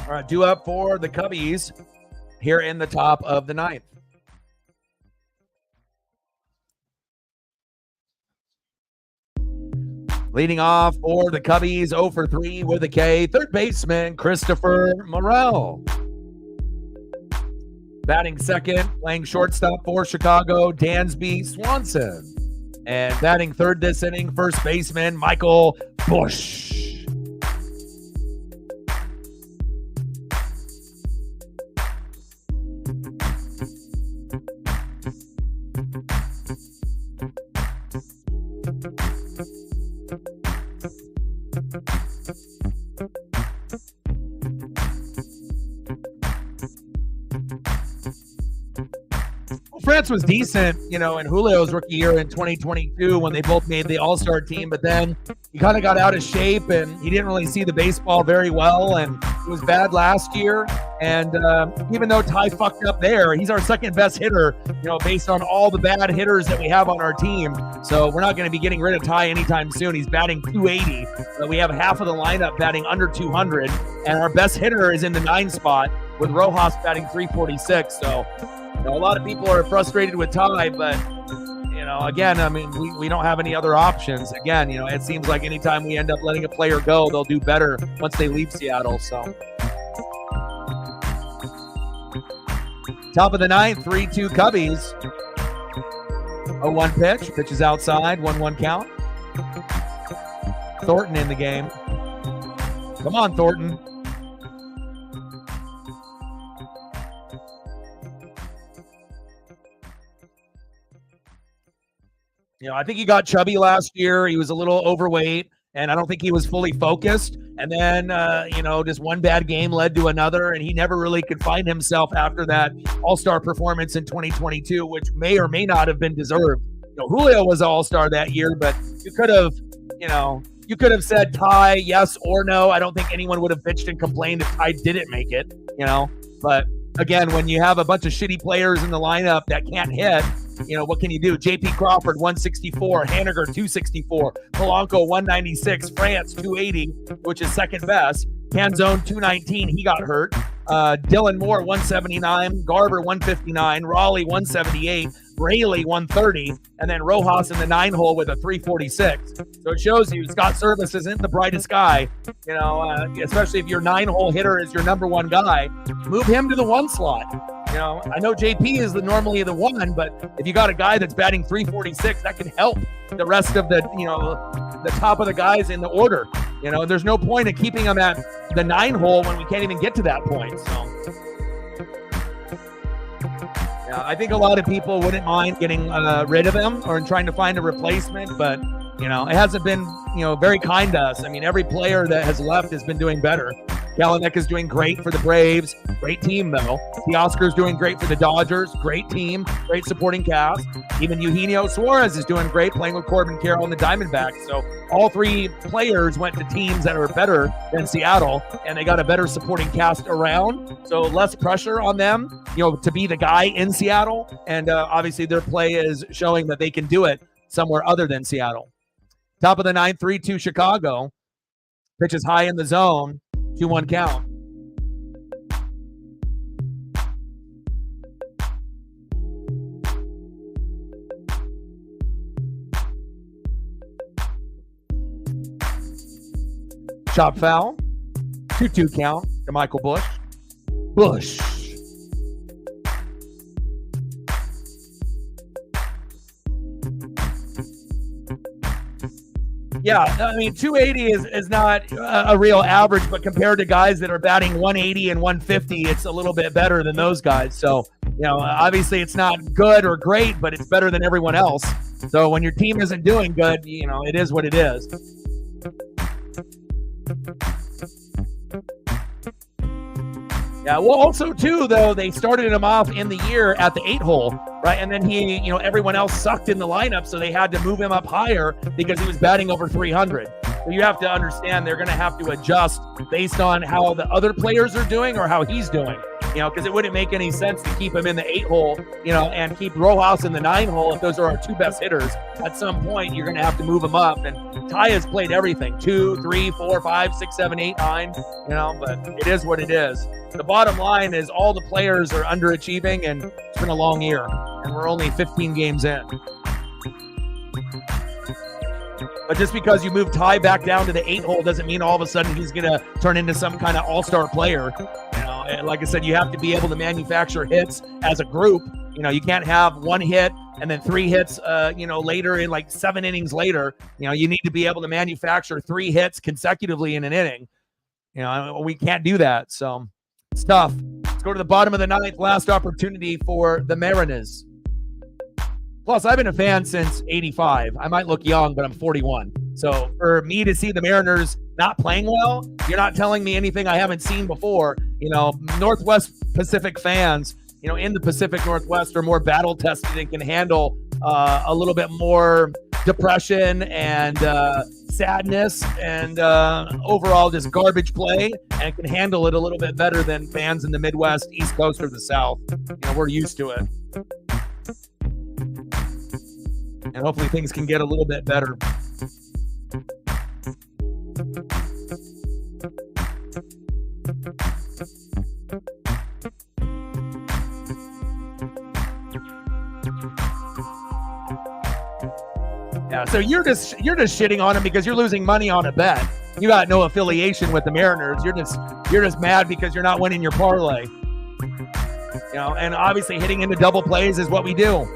All right, due up for the Cubbies here in the top of the ninth. Leading off for the Cubbies, 0 for 3 with a K, third baseman Christopher Morel. Batting second, playing shortstop for Chicago, Dansby Swanson. And batting third this inning, first baseman Michael Busch. France was decent, in Julio's rookie year in 2022 when they both made the All-Star team, but then he kind of got out of shape and he didn't really see the baseball very well, and it was bad last year. And even though Ty fucked up there, he's our second best hitter, based on all the bad hitters that we have on our team. So we're not going to be getting rid of Ty anytime soon. He's batting 280. We have half of the lineup batting under 200, and our best hitter is in the 9 spot with Rojas batting 346. So a lot of people are frustrated with Ty, but, again, we don't have any other options. Again, it seems like anytime we end up letting a player go, they'll do better once they leave Seattle. So top of the ninth, 3-2 Cubbies. 0-1 pitch. Pitch is outside. 1-1 count. Thornton in the game. Come on, Thornton. I think he got chubby last year. He was a little overweight, and I don't think he was fully focused. And then, just one bad game led to another, and he never really could find himself after that All-Star performance in 2022, which may or may not have been deserved. Julio was an All-Star that year, but you could have said Ty, yes or no. I don't think anyone would have bitched and complained if Ty didn't make it, But again, when you have a bunch of shitty players in the lineup that can't hit, what can you do? J.P. Crawford, 164. Haniger, 264. Polanco, 196. France, 280, which is second best. Canzone, 219. He got hurt. Dylan Moore, 179. Garver, 159. Raleigh, 178. Rayleigh, 130. And then Rojas in the 9-hole with a 346. So it shows you Scott Service isn't the brightest guy, especially if your 9-hole hitter is your number one guy. Move him to the 1 slot. I know JP is normally the 1, but if you got a guy that's batting 346, that can help the rest of the top of the guys in the order. There's no point in keeping him at the 9-hole when we can't even get to that point. So, I think a lot of people wouldn't mind getting rid of him or trying to find a replacement, but You know, it hasn't been, very kind to us. I mean, every player that has left has been doing better. Kalanick is doing great for the Braves. Great team, though. Teoscar's doing great for the Dodgers. Great team. Great supporting cast. Even Eugenio Suarez is doing great playing with Corbin Carroll and the Diamondbacks. So all three players went to teams that are better than Seattle, and they got a better supporting cast around. So less pressure on them, to be the guy in Seattle. And obviously their play is showing that they can do it somewhere other than Seattle. Top of the ninth, 3-2 Chicago. Pitches high in the zone. 2-1 count. Chop foul. 2-2 count to Michael Busch. Busch. Yeah, I mean, 280 is not a real average, but compared to guys that are batting 180 and 150, it's a little bit better than those guys. So, obviously it's not good or great, but it's better than everyone else. So when your team isn't doing good, it is what it is. Yeah, well, also, too, though, they started him off in the year at the 8-hole, right? And then he, everyone else sucked in the lineup, so they had to move him up higher because he was batting over 300. So you have to understand they're going to have to adjust based on how the other players are doing or how he's doing, because it wouldn't make any sense to keep him in the 8-hole, and keep Rojas in the 9-hole if those are our two best hitters. At some point, you're going to have to move him up. And Ty has played everything, 2, 3, 4, 5, 6, 7, 8, 9, but it is what it is. The bottom line is all the players are underachieving, and it's been a long year, and we're only 15 games in. But just because you move Ty back down to the 8-hole doesn't mean all of a sudden he's going to turn into some kind of all-star player. And like I said, you have to be able to manufacture hits as a group. You can't have one hit and then 3 hits, later in like 7 innings later. You need to be able to manufacture 3 hits consecutively in an inning. We can't do that. So it's tough. Let's go to the bottom of the ninth. Last opportunity for the Mariners. Plus, I've been a fan since 85. I might look young, but I'm 41. So for me to see the Mariners not playing well, you're not telling me anything I haven't seen before. Northwest Pacific fans, in the Pacific Northwest are more battle tested and can handle a little bit more depression and sadness and overall just garbage play, and can handle it a little bit better than fans in the Midwest, East Coast, or the South. We're used to it. And hopefully things can get a little bit better. Yeah, so you're just shitting on him because you're losing money on a bet. You got no affiliation with the Mariners. You're just mad because you're not winning your parlay. And obviously hitting into double plays is what we do.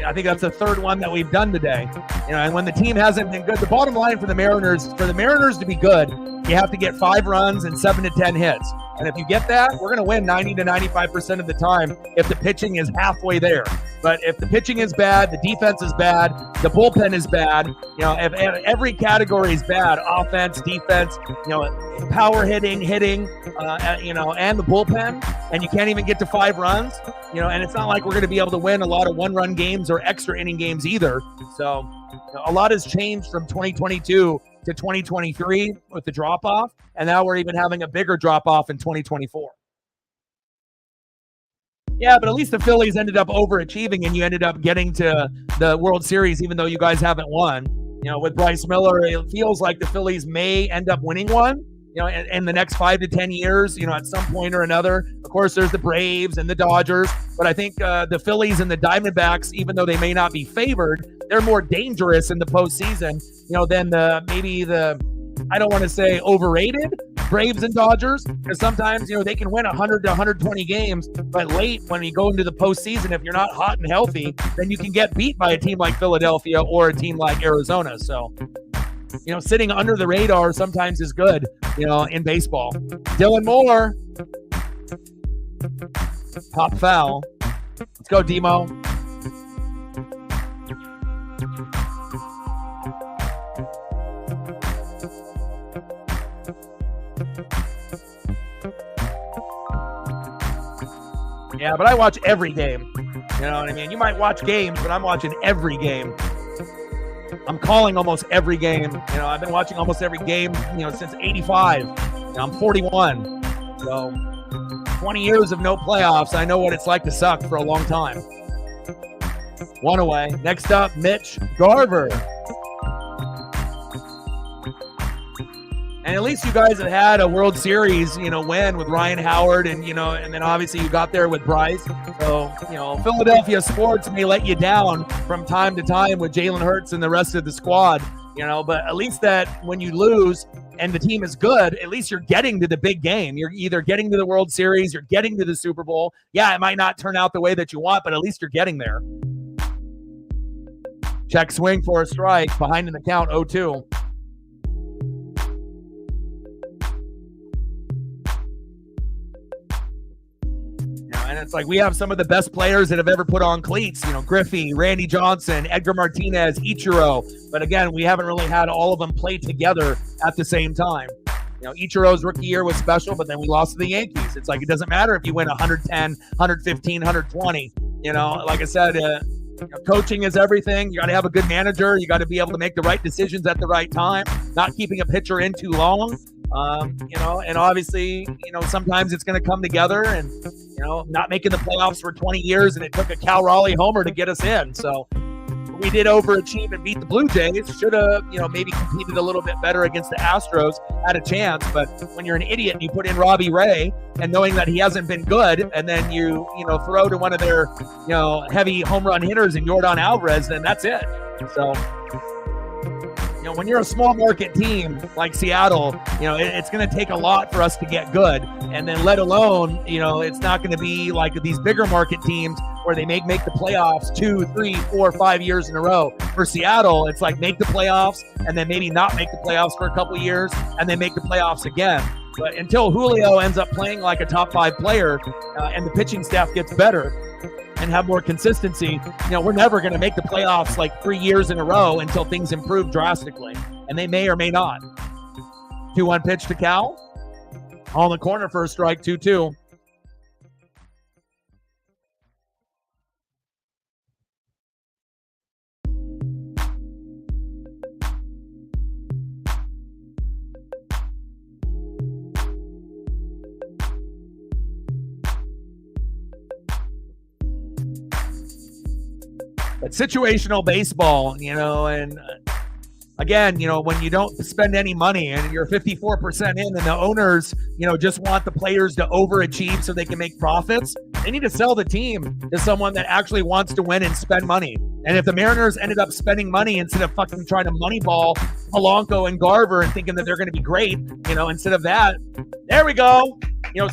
I think that's the third one that we've done today. And when the team hasn't been good, the bottom line for the Mariners to be good, you have to get 5 runs and 7 to 10 hits. And if you get that, we're going to win 90 to 95% of the time if the pitching is halfway there. But if the pitching is bad, the defense is bad, the bullpen is bad, if every category is bad, offense, defense, power hitting, and the bullpen, and you can't even get to 5 runs, and it's not like we're going to be able to win a lot of 1-run games or extra inning games either. So a lot has changed from 2022 to 2023 with the drop-off, and now we're even having a bigger drop-off in 2024. Yeah, but at least the Phillies ended up overachieving, and you ended up getting to the World Series, even though you guys haven't won. With Bryce Miller, it feels like the Phillies may end up winning one, in the next 5 to 10 years, at some point or another. Of course, there's the Braves and the Dodgers, but I think the Phillies and the Diamondbacks, even though they may not be favored, they're more dangerous in the postseason, than I don't want to say overrated Braves and Dodgers, because sometimes, they can win 100 to 120 games, but late when you go into the postseason, if you're not hot and healthy, then you can get beat by a team like Philadelphia or a team like Arizona. So, sitting under the radar sometimes is good, in baseball. Dylan Moore. Pop foul. Let's go, Demo. Yeah, but I watch every game. You know what I mean? You might watch games, but I'm watching every game. I'm calling almost every game. You know, I've been watching almost every game, since 85. I'm 41. So 20 years of no playoffs. I know what it's like to suck for a long time. One away. Next up, Mitch Garver. And at least you guys have had a World Series, win with Ryan Howard, and then obviously you got there with Bryce. So, Philadelphia sports may let you down from time to time with Jalen Hurts and the rest of the squad, but at least that when you lose and the team is good, at least you're getting to the big game. You're either getting to the World Series, you're getting to the Super Bowl. Yeah, it might not turn out the way that you want, but at least you're getting there. Check swing for a strike, behind in the count, 0-2. And it's like we have some of the best players that have ever put on cleats, Griffey, Randy Johnson, Edgar Martinez, Ichiro. But again, we haven't really had all of them play together at the same time. Ichiro's rookie year was special, but then we lost to the Yankees. It's like it doesn't matter if you win 110, 115, 120. Like I said, coaching is everything. You got to have a good manager. You got to be able to make the right decisions at the right time, not keeping a pitcher in too long. And obviously, sometimes it's going to come together and, not making the playoffs for 20 years, and it took a Cal Raleigh homer to get us in. So we did overachieve and beat the Blue Jays. Should have, maybe competed a little bit better against the Astros, had a chance. But when you're an idiot and you put in Robbie Ray and knowing that he hasn't been good, and then you throw to one of their, heavy home run hitters in Yordan Alvarez, then that's it. So, when you're a small market team like Seattle, it's going to take a lot for us to get good. And then let alone, it's not going to be like these bigger market teams where they make the playoffs 2, 3, 4, 5 years in a row. For Seattle, it's like make the playoffs and then maybe not make the playoffs for a couple years and then make the playoffs again. But until Julio ends up playing like a top 5 player and the pitching staff gets better and have more consistency, we're never going to make the playoffs like 3 years in a row until things improve drastically. And they may or may not. 2-1 pitch to Cal. On the corner for a strike, 2-2. But situational baseball, and again, when you don't spend any money and you're 54% in and the owners, just want the players to overachieve so they can make profits, they need to sell the team to someone that actually wants to win and spend money. And if the Mariners ended up spending money instead of fucking trying to moneyball Polanco and Garver and thinking that they're going to be great, instead of that, there we go.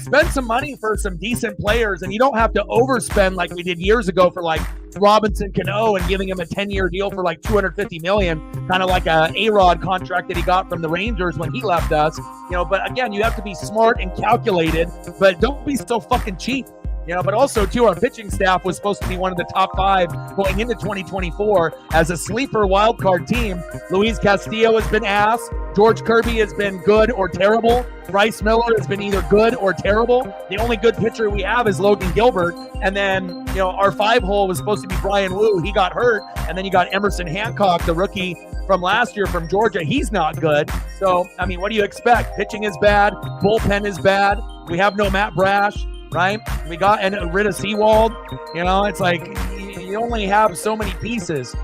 Spend some money for some decent players, and you don't have to overspend like we did years ago for like Robinson Cano and giving him a 10-year deal for like $250 million, kind of like a A-Rod contract that he got from the Rangers when he left us. But again, you have to be smart and calculated, but don't be so fucking cheap. But also, too, our pitching staff was supposed to be one of the top 5 going into 2024 as a sleeper wildcard team. Luis Castillo has been ass. George Kirby has been good or terrible. Bryce Miller has been either good or terrible. The only good pitcher we have is Logan Gilbert. And then, our 5-hole was supposed to be Brian Wu. He got hurt. And then you got Emerson Hancock, the rookie from last year from Georgia. He's not good. So, I mean, what do you expect? Pitching is bad. Bullpen is bad. We have no Matt Brash. Right? We got rid of Seawald. It's like you only have so many pieces.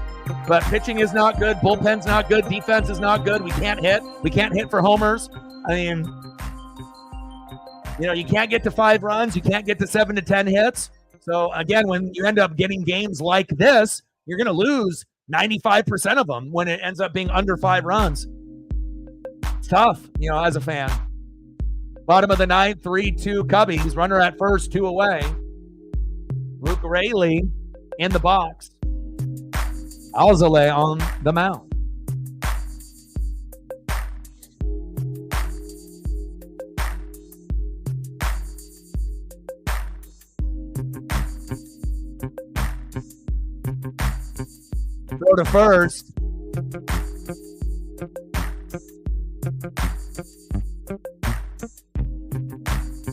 But pitching is not good. Bullpen's not good. Defense is not good. We can't hit. We can't hit for homers. I mean, you can't get to 5 runs. You can't get to 7 to 10 hits. So, again, when you end up getting games like this, you're going to lose 95% of them when it ends up being under 5 runs. It's tough, as a fan. Bottom of the 9th, 3-2 Cubbies. Runner at first, 2 away. Luke Raley in the box. Alzolay on the mound. Throw to first.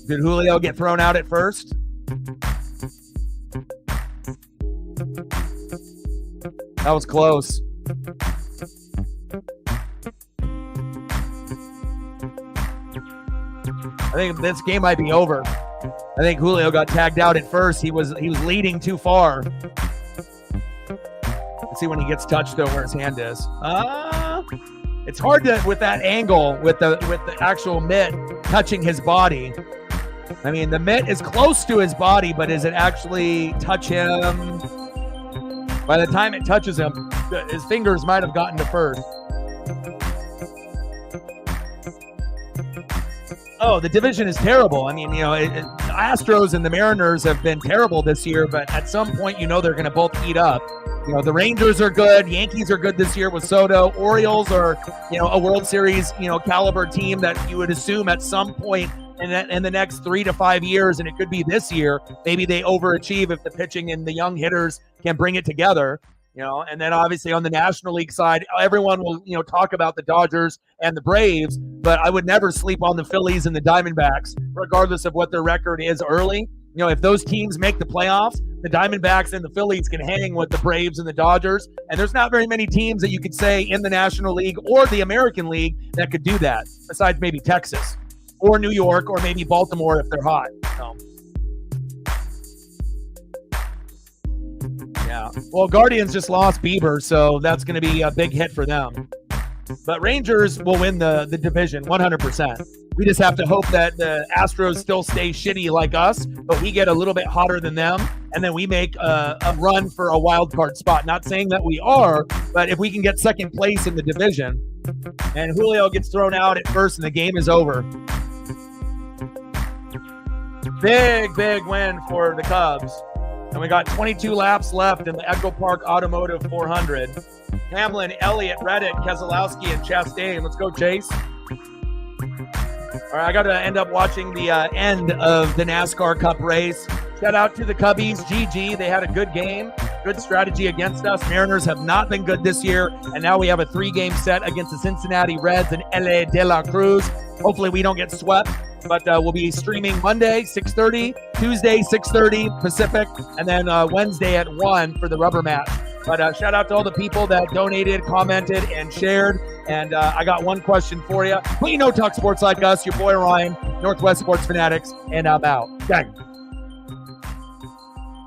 Did Julio get thrown out at first? That was close. I think this game might be over. I think Julio got tagged out at first. He was leading too far. Let's see when he gets touched though, where his hand is. It's hard to with that angle with the actual mitt touching his body. I mean, the mitt is close to his body, but does it actually touch him? By the time it touches him, his fingers might have gotten to first. Oh, the division is terrible. I mean, the Astros and the Mariners have been terrible this year, but at some point, they're going to both heat up. The Rangers are good. Yankees are good this year with Soto. Orioles are, a World Series, caliber team that you would assume at some point in the next 3 to 5 years, and it could be this year, maybe they overachieve if the pitching and the young hitters can bring it together. And then obviously on the National League side, everyone will, talk about the Dodgers and the Braves, but I would never sleep on the Phillies and the Diamondbacks, regardless of what their record is early. If those teams make the playoffs, the Diamondbacks and the Phillies can hang with the Braves and the Dodgers. And there's not very many teams that you could say in the National League or the American League that could do that, besides maybe Texas or New York or maybe Baltimore if they're hot. Yeah. Well, Guardians just lost Bieber, so that's going to be a big hit for them. But Rangers will win the division 100%. We just have to hope that the Astros still stay shitty like us, but we get a little bit hotter than them, and then we make a run for a wild card spot. Not saying that we are, but if we can get second place in the division, and Julio gets thrown out at first and the game is over. Big win for the Cubs. And we got 22 laps left in the Echo Park Automotive 400. Hamlin, Elliott, Reddick, Keselowski, and Chastain. Let's go, Chase. All right, I got to end up watching the end of the NASCAR Cup race. Shout out to the Cubbies, GG. They had a good game, good strategy against us. Mariners have not been good this year, and now we have a 3-game set against the Cincinnati Reds and LA de la Cruz. Hopefully we don't get swept, but we'll be streaming Monday, 6:30, Tuesday, 6:30 Pacific, and then Wednesday at 1 for the rubber match. But shout out to all the people that donated, commented, and shared. And I got one question for you. But talk sports like us, your boy Ryan, Northwest Sports Fanatics, and I'm out. Gang.